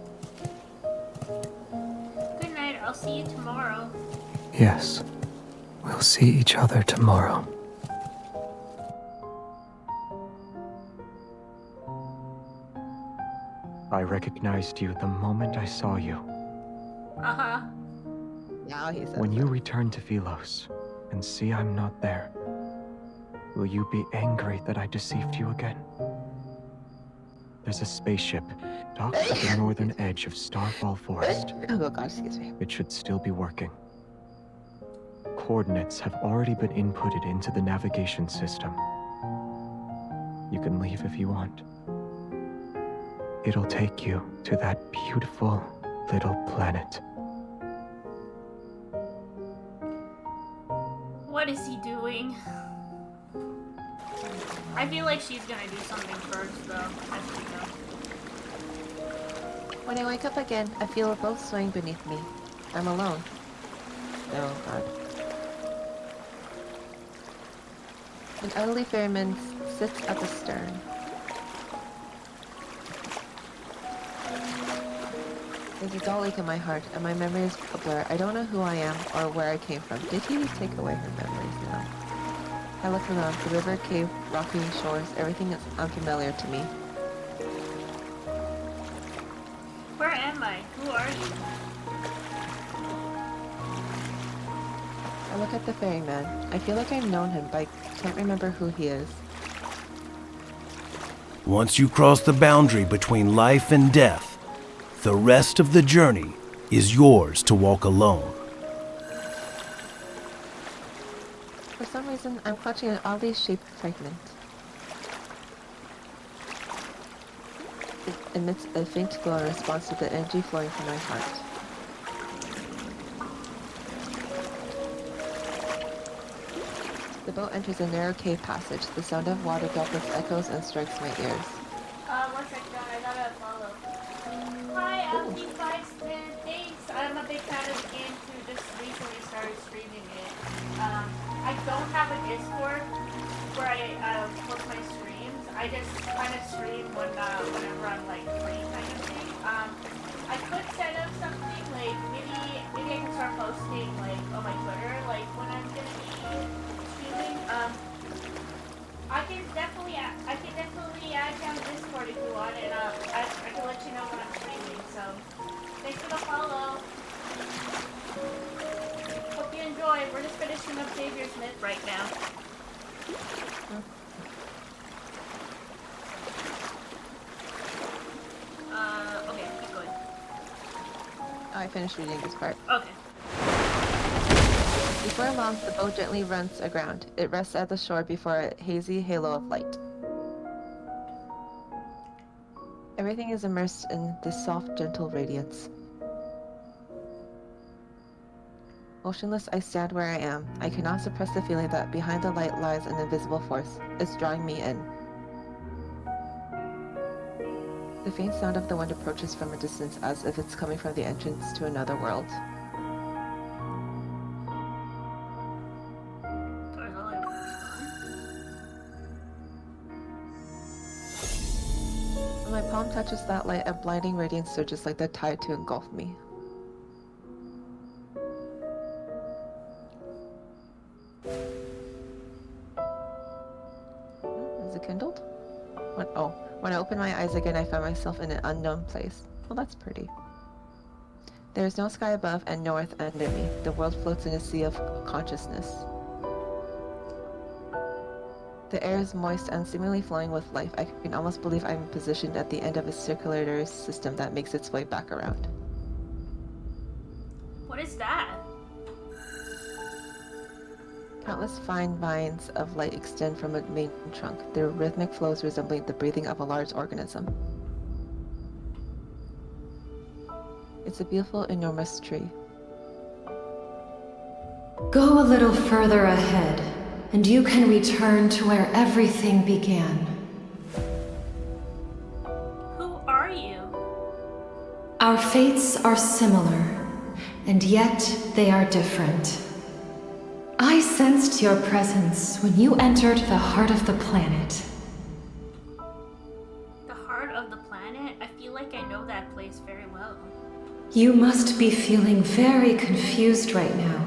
Good night, I'll see you tomorrow. Yes, we'll see each other tomorrow. I recognized you the moment I saw you. Uh-huh. Now he says When you return to Philos and see I'm not there, will you be angry that I deceived you again? There's a spaceship docked at the northern edge of Starfall Forest. Oh god, excuse me. It should still be working. Coordinates have already been inputted into the navigation system. You can leave if you want. It'll take you to that beautiful little planet. What is he doing? I feel like she's gonna do something first, though, as we go. When I wake up again, I feel a boat swaying beneath me. I'm alone. Oh god. An elderly ferryman sits at the stern. There's a dull ache in my heart, and my memory is a blur. I don't know who I am or where I came from. Did he take away her memories now? I look around. The river, cave, rocky shores, everything is unfamiliar to me. Where am I? Who are you? I look at the ferryman. I feel like I've known him, but I can't remember who he is. Once you cross the boundary between life and death, the rest of the journey is yours to walk alone. For some reason, I'm clutching an oddly shaped fragment. It emits a faint glow in response to the energy flowing from my heart. The boat enters a narrow cave passage. The sound of water droplets echoes and strikes my ears. One second, I gotta follow. Hi, D5, man, thanks. I'm a big fan of the game too, just recently started streaming it. I don't have a Discord where I post my streams. I just kind of stream whenever I'm like free kind of thing. I could set up something like maybe I can start posting like on my Twitter like when I'm gonna be streaming. I can definitely add down Discord if you want, and I can let you know when I'm streaming. So thanks for the follow. Xavier Smith right now. Okay, keep going. Oh, I finished reading this part. Okay. Before long, the boat gently runs aground. It rests at the shore before a hazy halo of light. Everything is immersed in this soft, gentle radiance. Motionless, I stand where I am. I cannot suppress the feeling that behind the light lies an invisible force. It's drawing me in. The faint sound of the wind approaches from a distance as if it's coming from the entrance to another world. When my palm touches that light, a blinding radiance surges like the tide to engulf me. Is it kindled? When I open my eyes again, I find myself in an unknown place. Well, that's pretty. There is no sky above and no earth under me. The world floats in a sea of consciousness. The air is moist and seemingly flowing with life. I can almost believe I'm positioned at the end of a circulatory system that makes its way back around. What is that? Countless fine vines of light extend from a main trunk, their rhythmic flows resembling the breathing of a large organism. It's a beautiful, enormous tree. Go a little further ahead, and you can return to where everything began. Who are you? Our fates are similar, and yet they are different. I sensed your presence when you entered the heart of the planet. The heart of the planet? I feel like I know that place very well. You must be feeling very confused right now.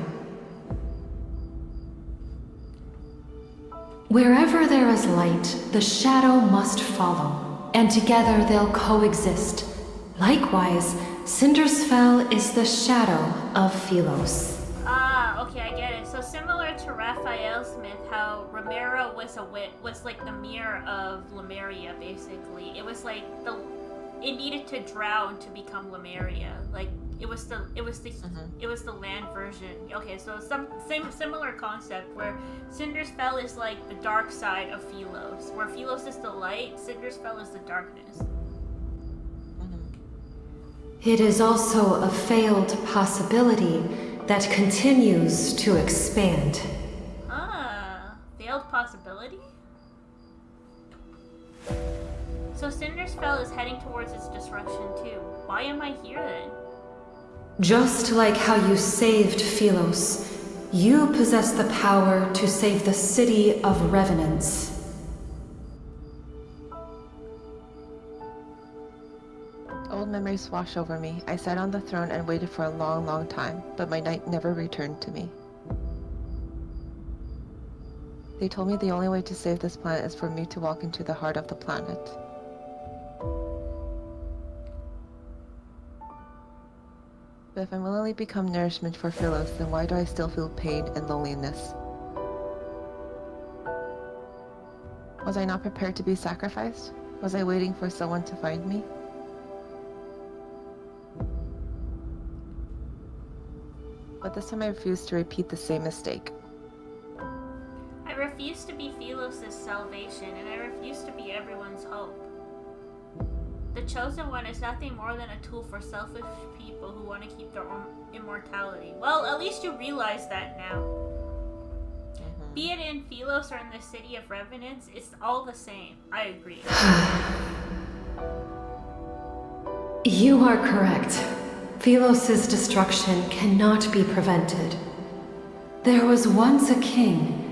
Wherever there is light, the shadow must follow, and together they'll coexist. Likewise, Cindersfell is the shadow of Philos. Ah, okay, I get it. So similar to Raphael Smith, how Romero was like the mirror of Lemuria, basically. It was like it needed to drown to become Lemuria. Like it was the land version. Okay, so similar concept where Cindersfell is like the dark side of Philos, where Philos is the light, Cindersfell is the darkness. It is also a failed possibility that continues to expand. Ah, failed possibility? So Cindersfell is heading towards its destruction too. Why am I here then? Just like how you saved Philos, you possess the power to save the city of Revenants. Old memories wash over me. I sat on the throne and waited for a long, long time, but my knight never returned to me. They told me the only way to save this planet is for me to walk into the heart of the planet. But if I willingly become nourishment for Philos, then why do I still feel pain and loneliness? Was I not prepared to be sacrificed? Was I waiting for someone to find me? But this time I refuse to repeat the same mistake. I refuse to be Philos' salvation, and I refuse to be everyone's hope. The Chosen One is nothing more than a tool for selfish people who want to keep their own immortality. Well, at least you realize that now. Be it in Philos or in the city of Revenants, it's all the same. I agree. You are correct. Philos' destruction cannot be prevented. There was once a king.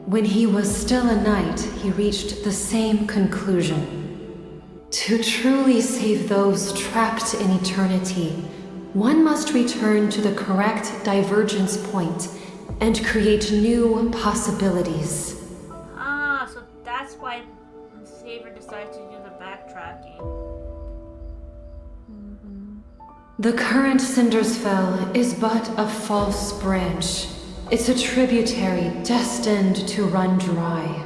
When he was still a knight, he reached the same conclusion. To truly save those trapped in eternity, one must return to the correct divergence point and create new possibilities. Ah, so that's why Xavier decided to do the backtracking. The current Cindersfell is but a false branch. It's a tributary destined to run dry.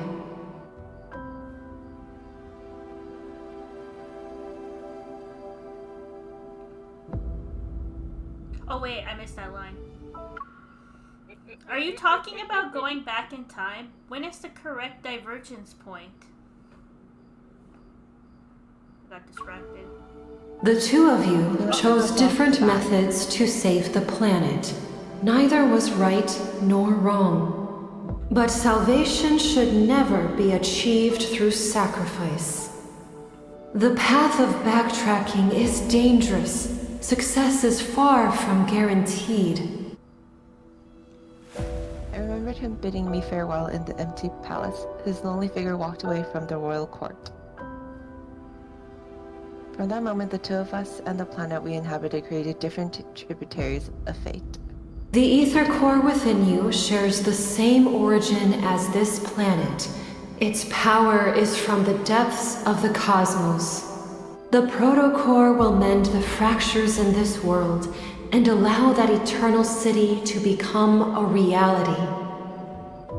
Oh wait, I missed that line. Are you talking about going back in time? When is the correct divergence point? I got distracted. The two of you chose different methods to save the planet. Neither was right nor wrong. But salvation should never be achieved through sacrifice. The path of backtracking is dangerous. Success is far from guaranteed. I remembered him bidding me farewell in the empty palace. His lonely figure walked away from the royal court. From that moment, the two of us and the planet we inhabited created different tributaries of fate. The ether core within you shares the same origin as this planet. Its power is from the depths of the cosmos. The protocore will mend the fractures in this world and allow that eternal city to become a reality.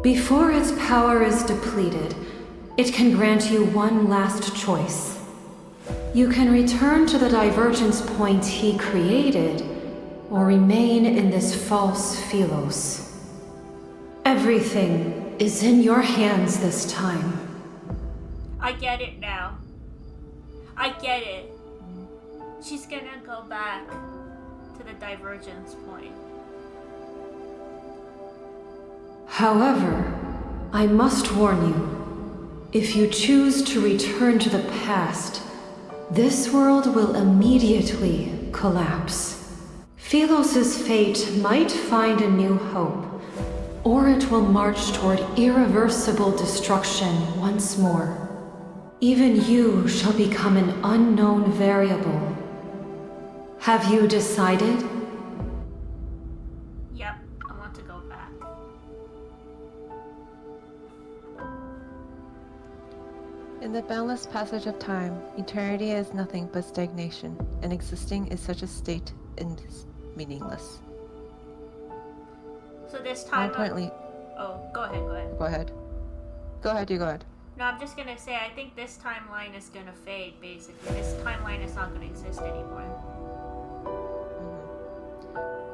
Before its power is depleted, it can grant you one last choice. You can return to the divergence point he created, or remain in this false Philos. Everything is in your hands this time. I get it now. I get it. She's gonna go back to the divergence point. However, I must warn you, if you choose to return to the past, this world will immediately collapse. Philos' fate might find a new hope, or it will march toward irreversible destruction once more. Even you shall become an unknown variable. Have you decided? Yep, I want to go back. In the boundless passage of time, eternity is nothing but stagnation, and existing is such a state and is meaningless. So this More time... importantly... Oh, go ahead. Go ahead. Go ahead. No, I'm just gonna say, I think this timeline is gonna fade, basically. This timeline is not gonna exist anymore.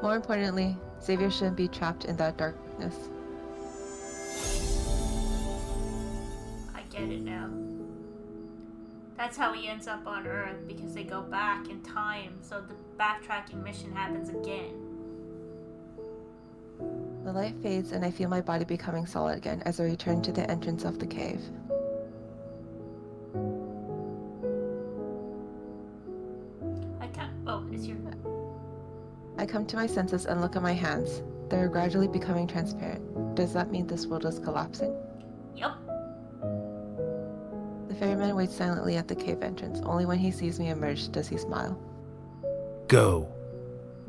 More importantly, Xavier shouldn't be trapped in that darkness. I get it now. That's how he ends up on Earth, because they go back in time, so the backtracking mission happens again. The light fades and I feel my body becoming solid again as I return to the entrance of the cave. I come to my senses and look at my hands. They are gradually becoming transparent. Does that mean this world is collapsing? Yep. The ferryman waits silently at the cave entrance. Only when he sees me emerge does he smile. Go.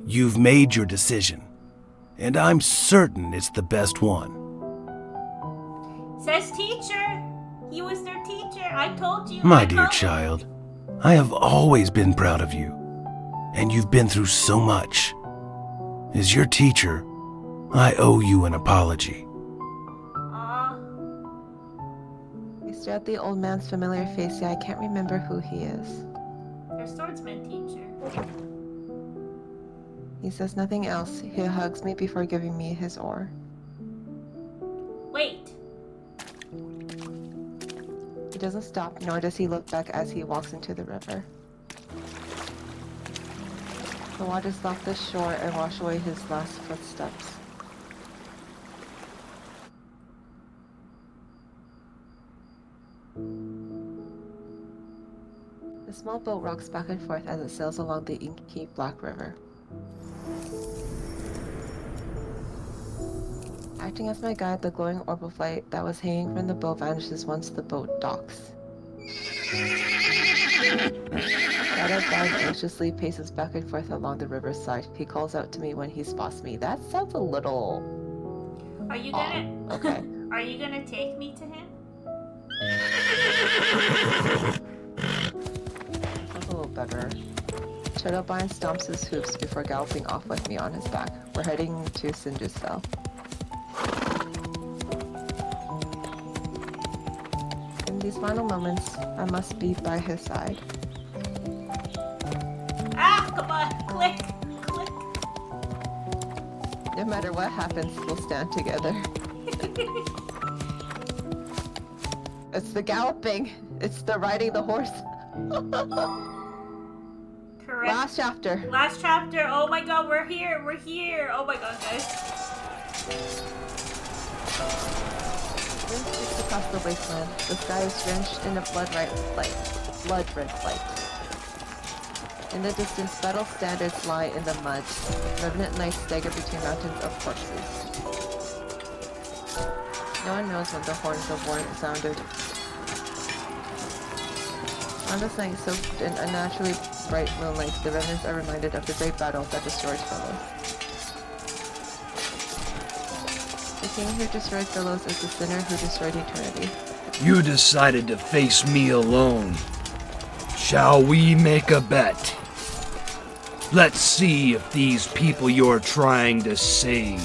You've made your decision, and I'm certain it's the best one. Says teacher! He was their teacher, I told you! My dear child, I have always been proud of you, and you've been through so much. As your teacher, I owe you an apology. I stare at the old man's familiar face, yet I can't remember who he is. Their swordsman teacher. He says nothing else. He hugs me before giving me his oar. Wait. He doesn't stop, nor does he look back as he walks into the river. The waters lap the shore and wash away his last footsteps. The small boat rocks back and forth as it sails along the inky black river. Acting as my guide, the glowing orb of light that was hanging from the bow vanishes once the boat docks. Shadow Bag anxiously paces back and forth along the riverside. He calls out to me when he spots me. That sounds a little... Are you gonna... Okay. Are you gonna take me to him? Sounds a little better. Shadowbind stomps his hooves before galloping off with me on his back. We're heading to Cindersfell. these final moments, I must be by his side. Ah, come on, click. No matter what happens, we'll stand together. It's the galloping. It's the riding the horse. Correct. Last chapter. Last chapter. Oh my god, we're here. Oh my god, guys. Wind sweeps across the wasteland. The sky is drenched in a blood-red light. In the distance, battle standards lie in the mud. Revenant knights stagger between mountains of corpses. No one knows when the horns of war sounded. On this night, soaked in unnaturally bright moonlight, the remnants are reminded of the great battle that destroyed Philos. The king who destroyed Philos is the sinner who destroyed eternity. You decided to face me alone. Shall we make a bet? Let's see if these people you're trying to save,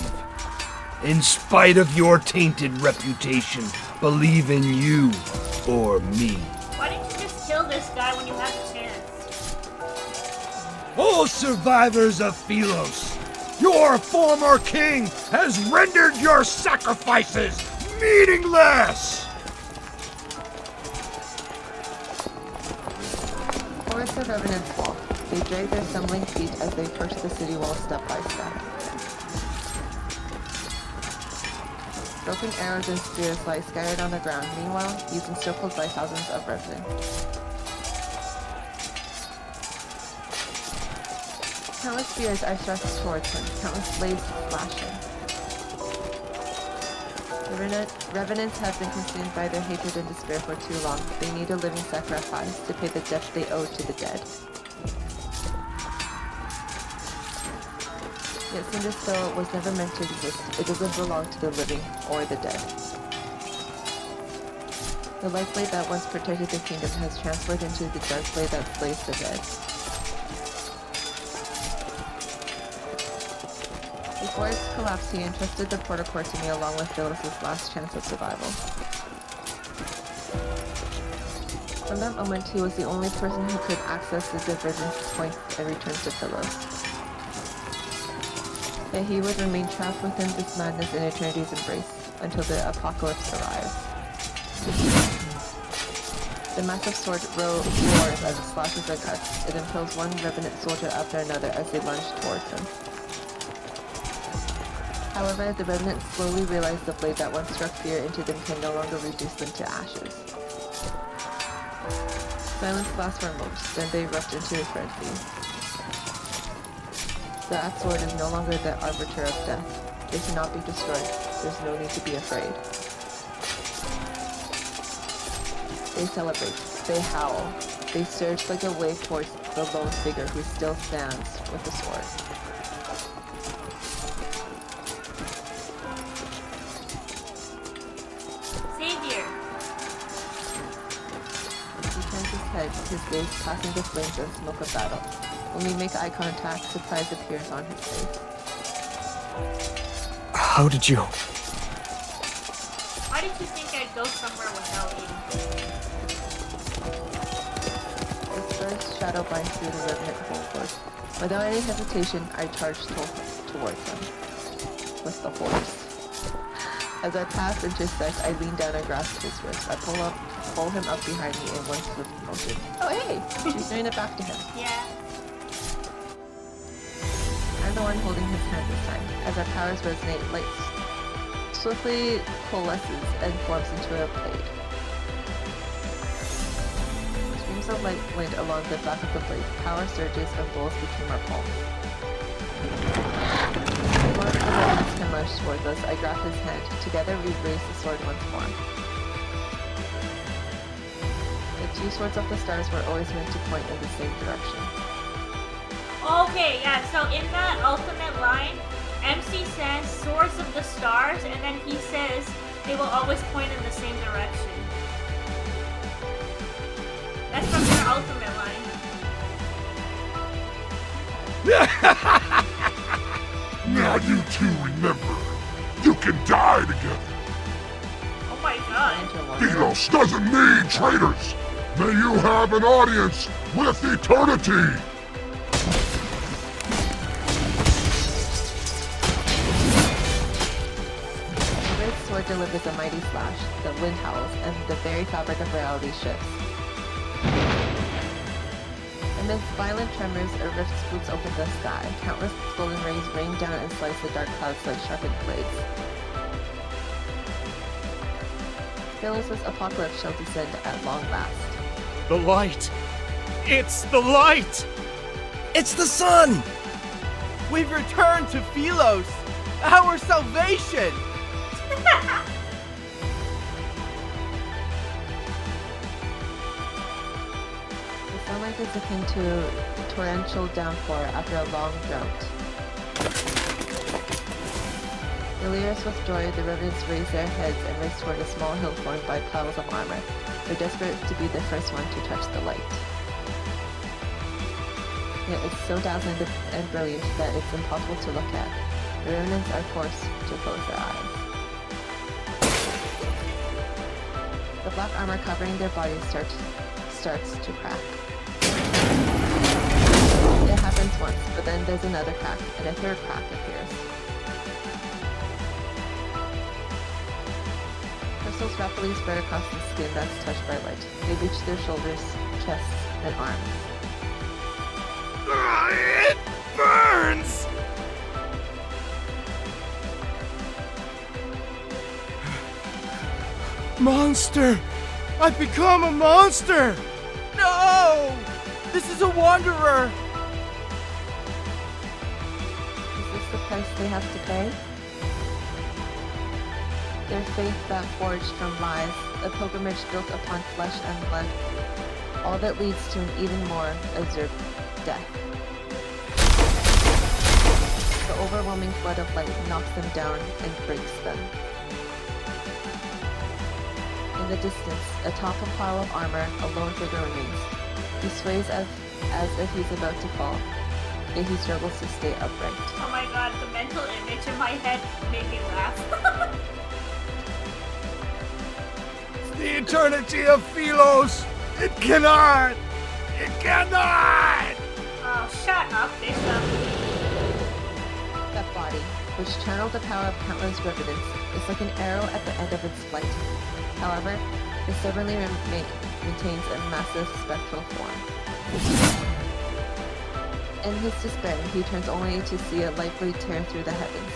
in spite of your tainted reputation, believe in you or me. Why didn't you just kill this guy when you had the chance? All survivors of Philos, your former king has rendered your sacrifices meaningless! Forests of revenants fall. They drag their stumbling feet as they approach the city wall step by step. Broken arrows and spears lie scattered on the ground. Meanwhile, he's encircled by thousands of revenants. Countless spears are thrust towards him. Countless blades slash him. The revenants have been consumed by their hatred and despair for too long. They need a living sacrifice to pay the debt they owe to the dead. Yet Cinderspell was never meant to exist. It doesn't belong to the living or the dead. The light blade that once protected the kingdom has transferred into the dark blade that slays the dead. Before its collapse, he entrusted the Portacore to me along with Philos' last chance of survival. From that moment, he was the only person who could access the Divergence Point and return to Philos. Yet he would remain trapped within this madness in eternity's embrace until the apocalypse arrives. The massive sword roars as it slashes and cuts. It impales one revenant soldier after another as they lunge towards him. However, the revenants slowly realize the blade that once struck fear into them can no longer reduce them to ashes. Silence lasts for a moment, then they erupt into a frenzy. That sword is no longer the arbiter of death. It cannot be destroyed. There's no need to be afraid. They celebrate. They howl. They surge like a wave towards the lone figure who still stands with the sword. XAVIER! He turns his head, his gaze passing the flames and smoke of battle. When we make eye contact, surprise appears on his face. How did you... Why did you think I'd go somewhere without you? The first shadow binds through the revenant horde. Without any hesitation, I charged towards him. With the horse. As our paths intersect, I lean down and grasp his wrist. I pull him up behind me in one swift motion. Oh hey! She's doing it back to him. Yeah. I'm the one holding his hand this time. As our powers resonate, light swiftly coalesces and forms into a blade. Streams of light wind along the back of the blade. Power surges and bowls between our palms. Before the revenants can launch towards us, I grab his hand. Together we raise the sword once more. The two swords of the stars were always meant to point in the same direction. Okay, yeah, so in that ultimate line, MC says Swords of the Stars, and then he says they will always point in the same direction. That's from their ultimate line. Now you two remember, you can die together. Oh my god. Philos doesn't need traitors! May you have an audience with eternity! Rift's sword delivers a mighty slash, the wind howls, and the very fabric of reality shifts. Amidst violent tremors, a rift splits open the sky. Countless golden rays rain down and slice the dark clouds like sharpened blades. Philos' apocalypse shall descend at long last. The light! It's the light! It's the sun! We've returned to Philos, our salvation! The sunlight is akin to a torrential downpour after a long drought. Delirious with joy, the ravens raise their heads and race toward a small hill formed by piles of armor. They're desperate to be the first one to touch the light. Yet it's so dazzling and brilliant that it's impossible to look at. The revenants are forced to close their eyes. The black armor covering their bodies starts to crack. It happens once, but then there's another crack, and a third crack appears. Crystals rapidly spread across the skin that's touched by light. They reach their shoulders, chests, and arms. It burns! Monster! I've become a monster! No! This is a wanderer! Is this the price they have to pay? Their faith that forged from lies, a pilgrimage built upon flesh and blood, all that leads to an even more absurd death. The overwhelming flood of light knocks them down and breaks them. In the distance, atop a pile of armor, a lone figure remains. He sways as if he's about to fall, yet he struggles to stay upright. Oh my god, the mental image in my head made me laugh. The eternity of Philos! It cannot! It cannot! Oh, shut up, Bishop. That body, which channeled the power of countless revenants, is like an arrow at the end of its flight. However, it stubbornly maintains a massive spectral form. In his despair, he turns only to see a light blade tear through the heavens.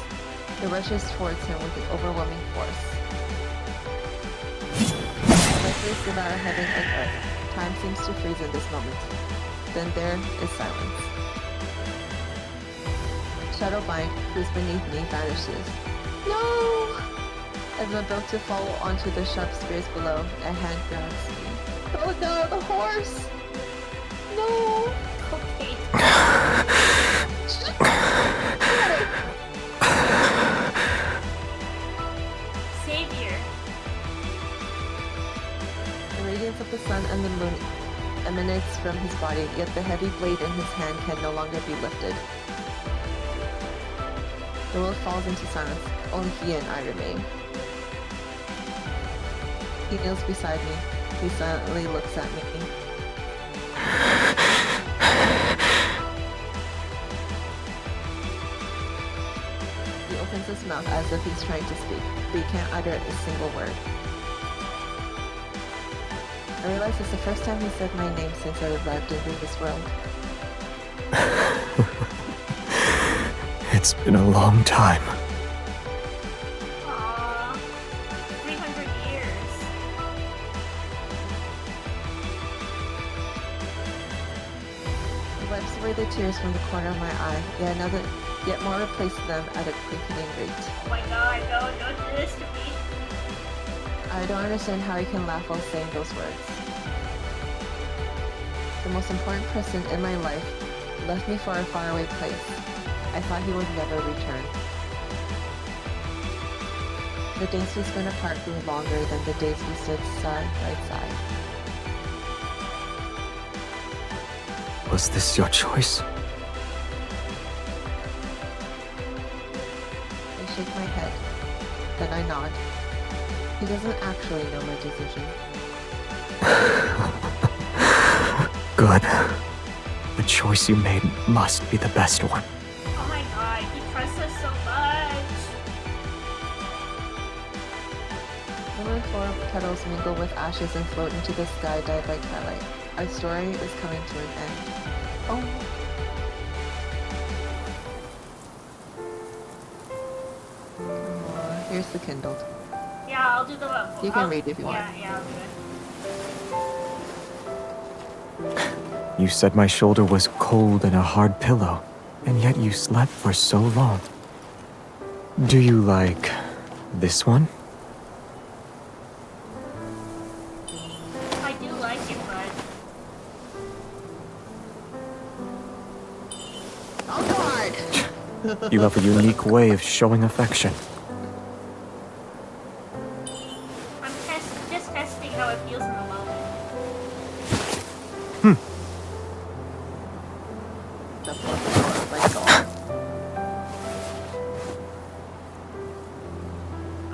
It rushes towards him with an overwhelming force. Light blades devour heaven and earth. Time seems to freeze in this moment. Then there is silence. Shadowbind, who's beneath me, vanishes. No! As I'm about to fall onto the sharp spears below, a hand grabs me. Oh no, the horse! No! Okay. Xavier. The radiance of the sun and the moon emanates from his body, yet the heavy blade in his hand can no longer be lifted. The world falls into silence. Only he and I remain. He kneels beside me. He silently looks at me. He opens his mouth as if he's trying to speak, but he can't utter a single word. I realize it's the first time he said my name since I arrived into this world. It's been a long time. Aww. 300 years. He wipes away the tears from the corner of my eye, yet more replace them at a quickening rate. Oh my god, no, don't do this to me. I don't understand how he can laugh while saying those words. The most important person in my life left me for a faraway place. I thought he would never return. The days we spent apart grew longer than the days we stood side by side. Was this your choice? I shake my head, then I nod. He doesn't actually know my decision. Good. The choice you made must be the best one. Oh my god, he trusts us so much. Women floor petals mingle with ashes and float into the sky, dyed by twilight. Our story is coming to an end. Oh. Here's the kindled. Yeah, I'll do the one. You can read if you want. Yeah, I'll do it. You said my shoulder was cold and a hard pillow, and yet you slept for so long. Do you like this one? I do like it, but... Oh god! You have a unique way of showing affection. I'm just testing how it feels in the moment.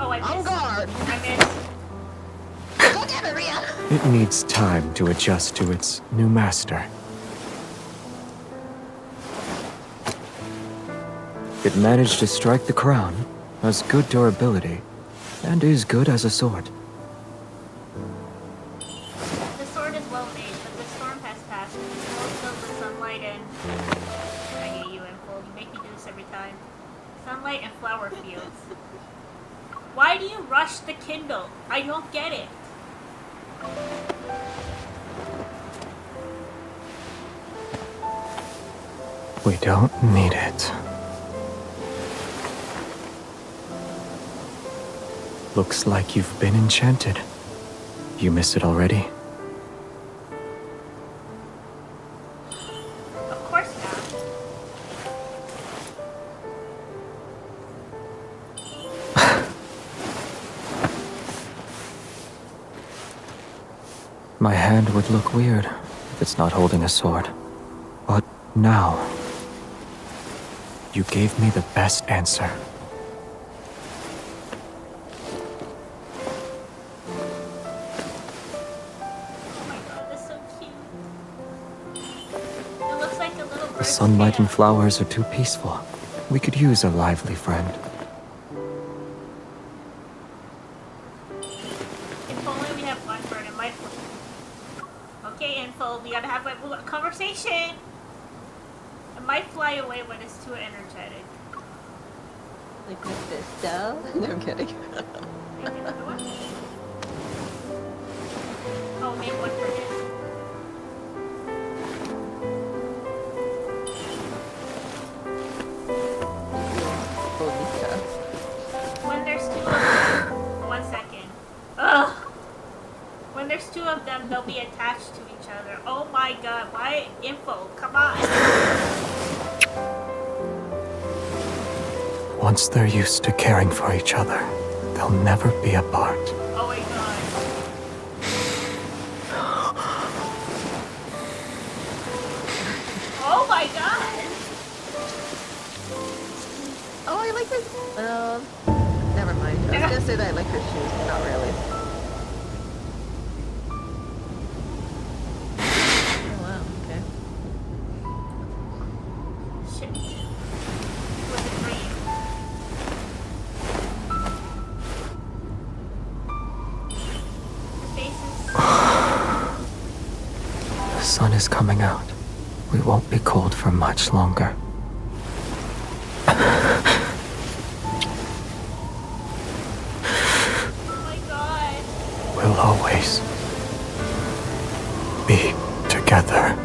Oh, I missed. On guard! I missed. Go get it, Ria! It needs time to adjust to its new master. It managed to strike the crown, has good durability, and is good as a sword. The sword is well made, but the storm has passed. It's all filled with sunlight and... I hate you, Impulse. You make me do this every time. Sunlight and flower fields. Why do you rush the Kindle? I don't get it. We don't need it. Looks like you've been enchanted. You miss it already? Of course not. My hand would look weird if it's not holding a sword. But now, you gave me the best answer. The sunlight and flowers are too peaceful. We could use a lively friend. If only we have one bird in my foot. Okay, Info, we gotta have a conversation. It might fly away when it's too energetic. Like with this though? No, I'm kidding. Oh, maybe one for this. When there's two of them, 1 second. Ugh. When there's two of them, they'll be attached to each other. Oh my god, why Info? Come on. Once they're used to caring for each other, they'll never be apart. Oh my god. Oh my god. Oh, I like this. Never mind. I was gonna say that I like her shoes, but not really. Oh wow, okay. Shit. It was a dream. The faces. The sun is coming out. We won't be cold for much longer. We'll always be together.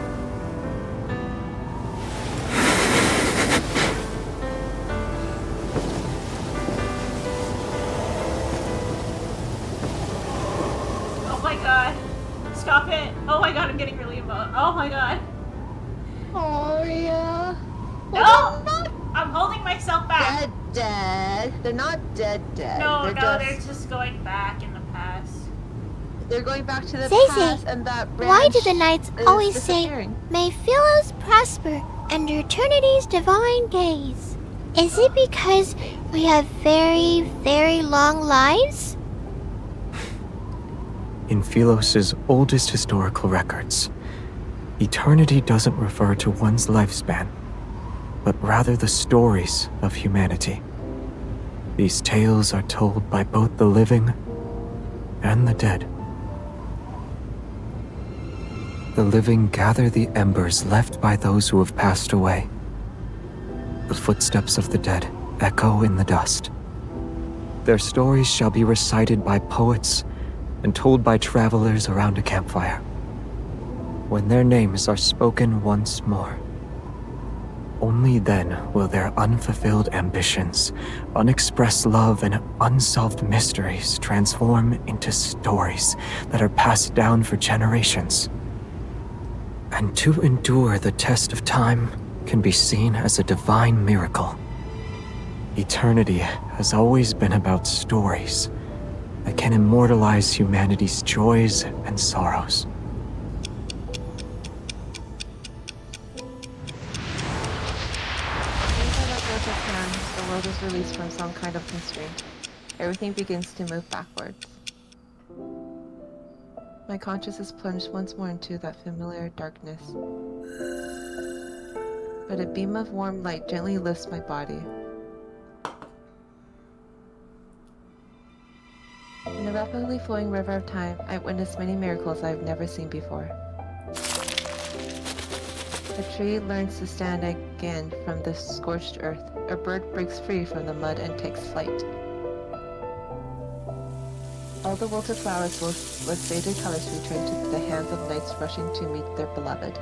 Oh my god. Stop it. Oh my god, I'm getting really emotional. Oh my god. Oh yeah. No! I'm holding myself back. Dead. They're not dead. No, they're just going back in the past. They're going back to the Zaze, past, and that branch why do the knights is always say, disappearing. "May Philos prosper under eternity's divine gaze"? Is it because we have very, very long lives? In Philos' oldest historical records, eternity doesn't refer to one's lifespan, but rather the stories of humanity. These tales are told by both the living and the dead. The living gather the embers left by those who have passed away. The footsteps of the dead echo in the dust. Their stories shall be recited by poets and told by travelers around a campfire. When their names are spoken once more, only then will their unfulfilled ambitions, unexpressed love, and unsolved mysteries transform into stories that are passed down for generations. And to endure the test of time can be seen as a divine miracle. Eternity has always been about stories that can immortalize humanity's joys and sorrows. The world is released from some kind of constraint. Everything begins to move backwards. My consciousness is plunged once more into that familiar darkness. But a beam of warm light gently lifts my body. In the rapidly flowing river of time, I witnessed many miracles I've never seen before. A tree learns to stand again from the scorched earth. A bird breaks free from the mud and takes flight. All the wilted flowers with faded colors return to the hands of knights rushing to meet their beloved.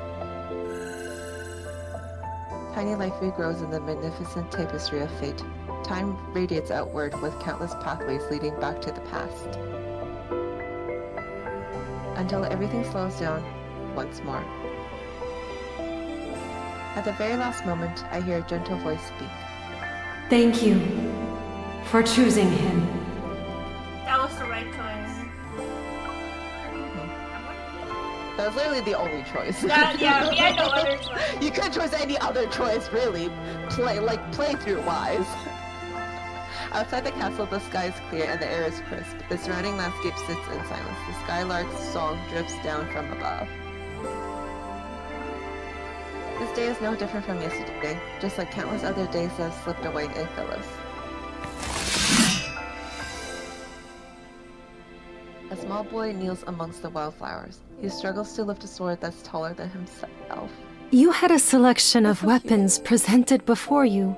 Tiny life regrows in the magnificent tapestry of fate. Time radiates outward with countless pathways leading back to the past. Until everything slows down once more. At the very last moment, I hear a gentle voice speak. Thank you for choosing him. That was the right choice. That was literally the only choice. Yeah, we had no other choice. You could choose any other choice, really. Playthrough-wise. Outside the castle, the sky is clear and the air is crisp. The surrounding landscape sits in silence. The skylark's song drifts down from above. This day is no different from yesterday, just like countless other days that have slipped away in Philos. A small boy kneels amongst the wildflowers. He struggles to lift a sword that's taller than himself. You had a selection of weapons presented before you.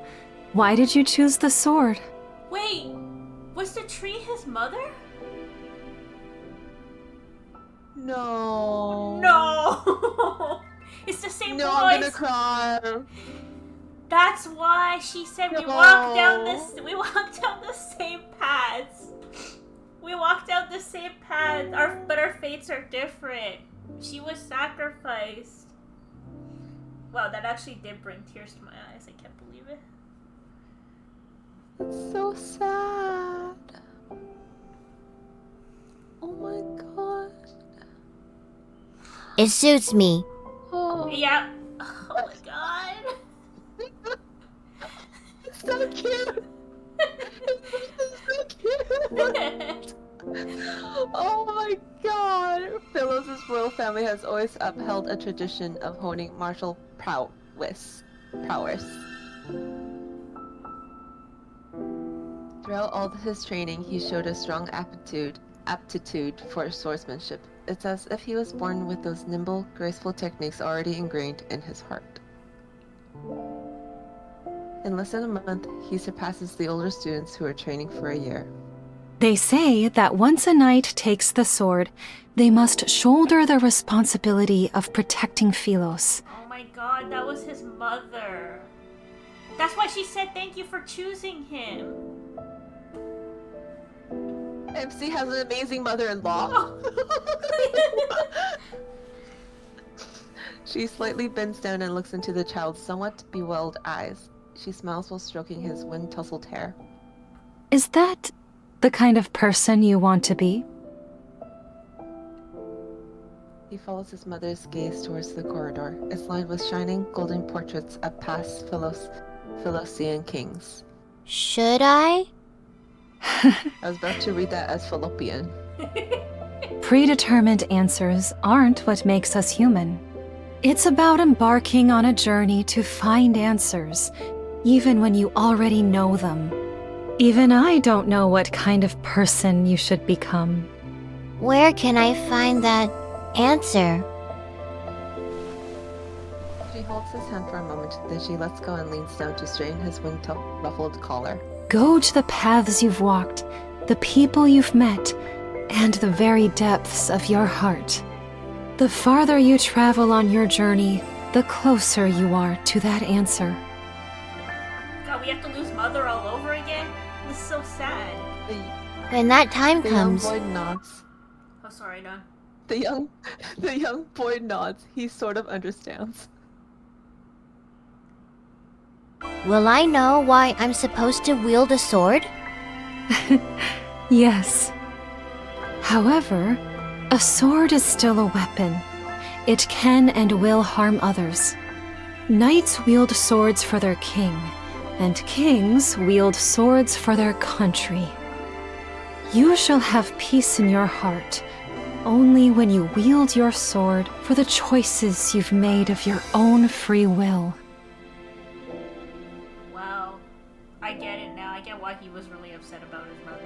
Why did you choose the sword? Wait, was the tree his mother? No. No. It's the same No, voice. I'm gonna cry. That's why she said we walked down the same paths. We walked down the same path, but our fates are different. She was sacrificed. Wow, that actually did bring tears to my eyes. I can't believe it. It's so sad. Oh my god. It suits me. Oh. Yeah. Oh my god. It's so cute. It's so cute. Oh my god. Philos' royal family has always upheld a tradition of honing martial prowess. Throughout all his training, he showed a strong aptitude for swordsmanship. It's as if he was born with those nimble, graceful techniques already ingrained in his heart. In less than a month, he surpasses the older students who are training for a year. They say that once a knight takes the sword, they must shoulder the responsibility of protecting Philos. Oh my god, that was his mother. That's why she said thank you for choosing him. MC has an amazing mother-in-law. She slightly bends down and looks into the child's somewhat bewildered eyes. She smiles while stroking his wind-tousled hair. Is that the kind of person you want to be? He follows his mother's gaze towards the corridor. It's lined with shining golden portraits of past Philosian kings. Should I? I was about to read that as Fallopian. Predetermined answers aren't what makes us human. It's about embarking on a journey to find answers, even when you already know them. Even I don't know what kind of person you should become. Where can I find that answer? She holds his hand for a moment, then she lets go and leans down to straighten his wind-ruffled collar. Go to the paths you've walked, the people you've met, and the very depths of your heart. The farther you travel on your journey, the closer you are to that answer. God, we have to lose Mother all over again? This is so sad. When that time The comes. young boy nods. Oh, sorry, Don. The young boy nods. He sort of understands. Will I know why I'm supposed to wield a sword? Yes. However, a sword is still a weapon. It can and will harm others. Knights wield swords for their king, and kings wield swords for their country. You shall have peace in your heart only when you wield your sword for the choices you've made of your own free will. Wow. I get it now. I get why he was really upset about his mother.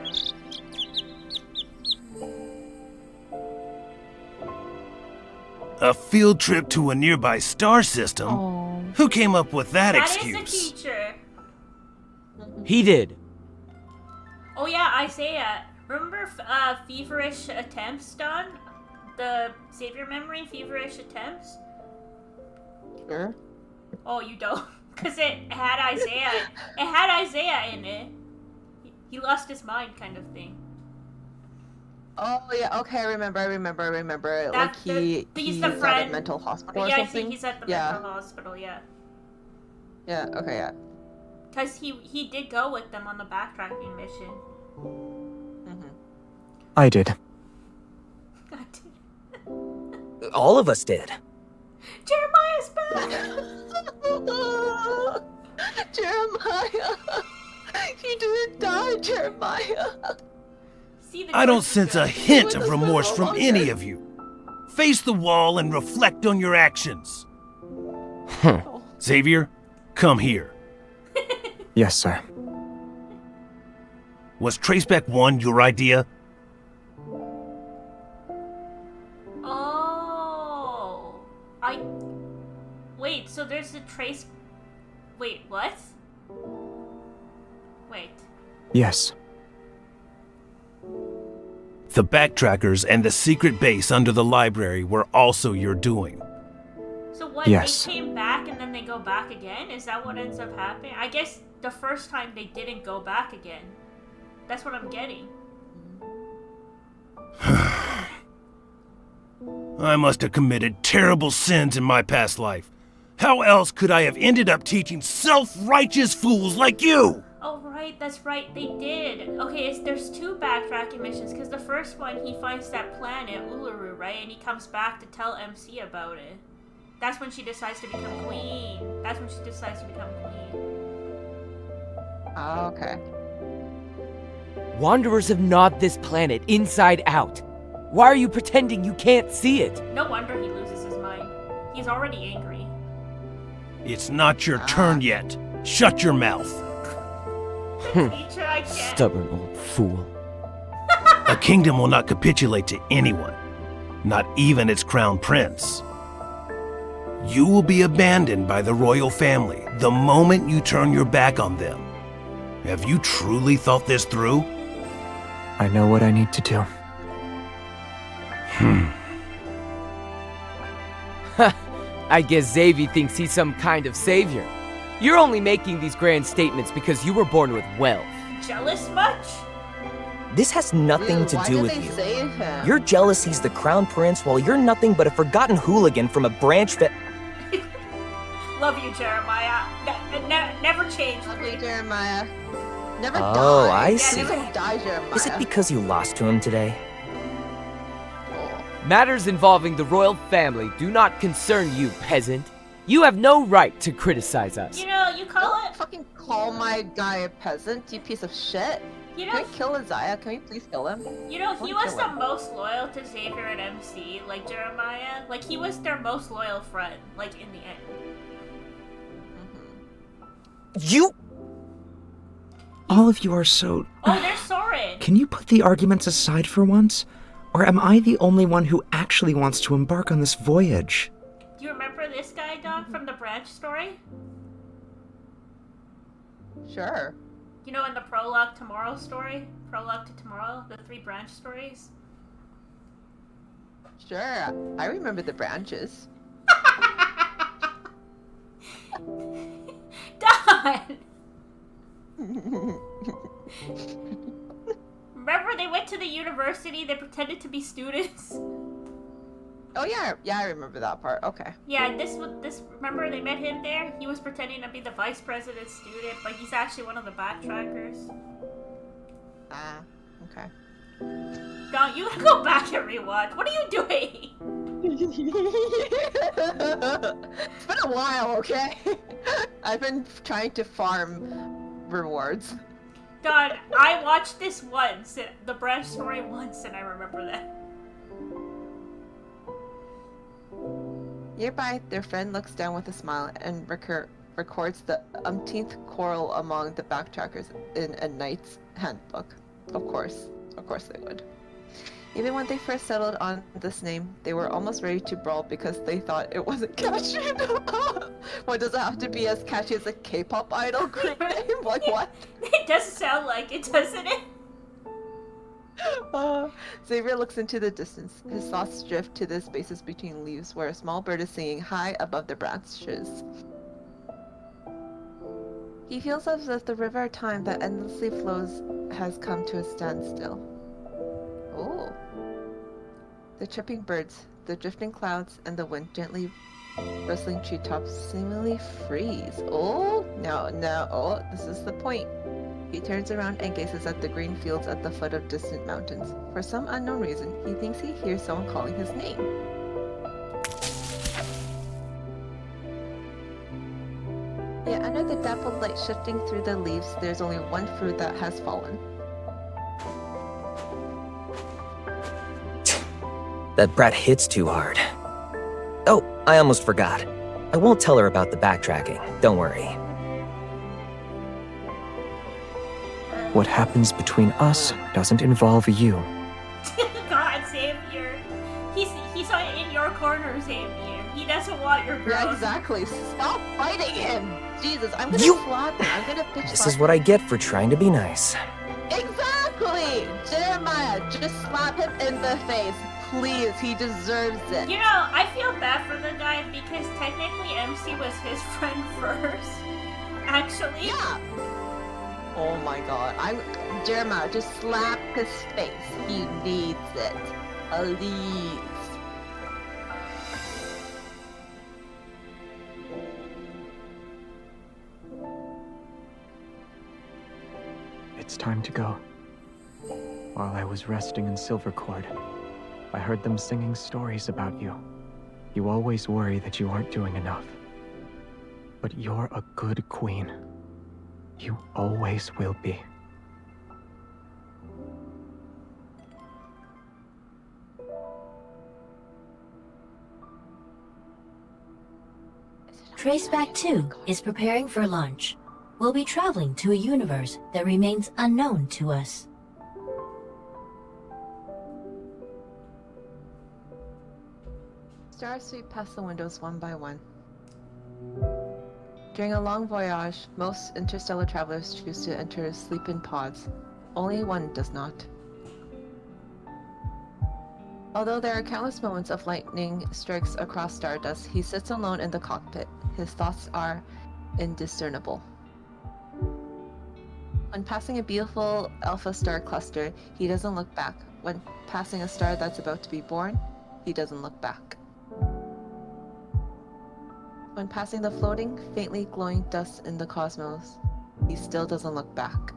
A field trip to a nearby star system? Oh. Who came up with that That excuse? is the teacher. He did. Oh yeah, Isaiah. Remember Feverish Attempts, Don? The Xavier memory, Feverish Attempts? Sure. Oh, you don't? Because it had Isaiah. It had Isaiah in it. He lost his mind kind of thing. Oh yeah, okay, I remember. Like he's he's the at a friend. mental hospital or Yeah, something? he's at the Yeah. mental hospital, yeah. Yeah, okay, yeah. Because he did go with them on the backtracking mission. I did. All of us did. Jeremiah's back! Jeremiah! He didn't die, Jeremiah! I don't sense a hint of remorse from any of you. Face the wall and reflect on your actions. Xavier, come here. Yes, sir. Was Traceback 1 your idea? Oh. Wait, so there's a trace... Wait, what? Wait. Yes. The backtrackers and the secret base under the library were also your doing. So what, Yes. they came back and then they go back again? Is that what ends up happening? I guess the first time they didn't go back again. That's what I'm getting. I must have committed terrible sins in my past life. How else could I have ended up teaching self-righteous fools like you? Oh, right, that's right, they did. Okay, there's two backtracking missions, because the first one, he finds that planet, Uluru, right? And he comes back to tell MC about it. That's when she decides to become queen. Oh, okay. Wanderers have gnawed this planet inside out. Why are you pretending you can't see it? No wonder he loses his mind. He's already angry. It's not your turn yet. Shut your mouth. Teacher, I can't. Stubborn old fool. A kingdom will not capitulate to anyone, not even its crown prince. You will be abandoned by the royal family the moment you turn your back on them. Have you truly thought this through? I know what I need to do. I guess Xavier thinks he's some kind of savior. You're only making these grand statements because you were born with wealth. Jealous much? This has nothing to do with you. Your jealousy's the crown prince while you're nothing but a forgotten hooligan from a branch that... Love you, Jeremiah. Never change. Love you, Jeremiah. Never die. Oh, I see. Never die, Jeremiah. Is it because you lost to him today? Matters involving the royal family do not concern you, peasant. You have no right to criticize us. You know, you call Don't fucking call my guy a peasant, you piece of shit. You Can know, we kill Isaiah? Can we please kill him? you know, I he wanna was kill the him. most loyal to Xavier and MC, like Jeremiah. Like, he was their most loyal friend, like, in the end. You... All of you are so... Oh, there's Soren! Can you put the arguments aside for once? Or am I the only one who actually wants to embark on this voyage? Do you remember this guy, Doc, from the branch story? Sure. You know, in the Prologue Tomorrow story? Prologue to Tomorrow? The 3 branch stories? Sure. I remember the branches. Don! Remember they went to the university, they pretended to be students? Oh yeah, I remember that part. Okay. Yeah, remember they met him there? He was pretending to be the vice president's student, but he's actually one of the backtrackers. Ah, okay. Don, you gotta go back and rewatch. What are you doing? It's been a while, okay? I've been trying to farm rewards. Don, I watched this once, the branch story once, and I remember that. Nearby, their friend looks down with a smile and records the umpteenth quarrel among the backtrackers in a knight's handbook. Of course they would. Even when they first settled on this name, they were almost ready to brawl because they thought it wasn't catchy enough. Why does it have to be as catchy as a K-pop idol group name? Like what? It does sound like it, doesn't it? Xavier looks into the distance. His thoughts drift to the spaces between leaves where a small bird is singing high above the branches. He feels as if the river of time that endlessly flows has come to a standstill. Oh. The chirping birds, the drifting clouds, and the wind gently rustling treetops seemingly freeze. Oh, no, this is the point. He turns around and gazes at the green fields at the foot of distant mountains. For some unknown reason, he thinks he hears someone calling his name. Yet under the dappled light shifting through the leaves, there's only one fruit that has fallen. That brat hits too hard. Oh, I almost forgot. I won't tell her about the backtracking, don't worry. What happens between us doesn't involve you. God, Xavier. He's in your corner, Xavier. He doesn't want your growth. Yeah, exactly. Stop fighting him! Jesus, I'm gonna slap him. I'm gonna bitch This slap is what I get for trying to be nice. Exactly! Jeremiah, just slap him in the face. Please, he deserves it. You know, I feel bad for the guy because technically MC was his friend first. Actually. Yeah. Oh my god. Jeremiah, just slap his face. He needs it. Please. It's time to go. While I was resting in Silvercord, I heard them singing stories about you. You always worry that you aren't doing enough. But you're a good queen. You always will be. Traceback 2 is preparing for launch. We'll be traveling to a universe that remains unknown to us. Stars sweep past the windows one by one. During a long voyage, most interstellar travelers choose to enter sleep-in pods. Only one does not. Although there are countless moments of lightning strikes across stardust, he sits alone in the cockpit. His thoughts are indiscernible. When passing a beautiful alpha star cluster, he doesn't look back. When passing a star that's about to be born, he doesn't look back. When passing the floating, faintly glowing dust in the cosmos, he still doesn't look back.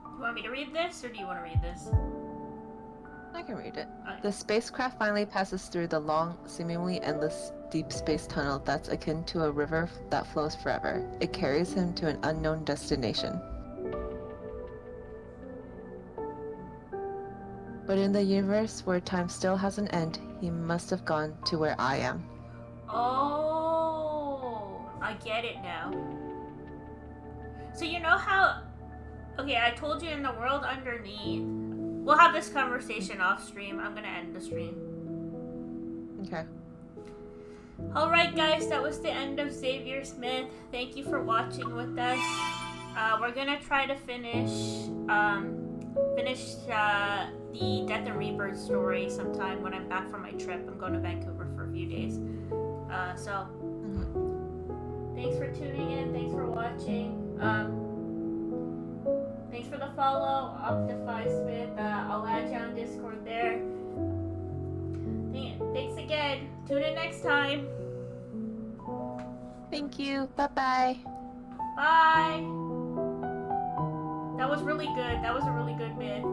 You want me to read this, or do you want to read this? I can read it. Okay. The spacecraft finally passes through the long, seemingly endless deep space tunnel that's akin to a river that flows forever. It carries him to an unknown destination. But in the universe where time still has an end, he must have gone to where I am. Oh, I get it now. So you know how... Okay, I told you in the world underneath. We'll have this conversation off stream. I'm gonna end the stream. Okay. Alright guys, that was the end of Xavier Smith. Thank you for watching with us. We're gonna try to finish the Death and Rebirth story sometime when I'm back from my trip. I'm going to Vancouver for a few days. Thanks for tuning in. Thanks for watching. Thanks for the follow, Optify Smith. I'll add you on Discord there. Thanks again. Tune in next time. Thank you. Bye-bye. Bye. That was really good. That was a really good myth.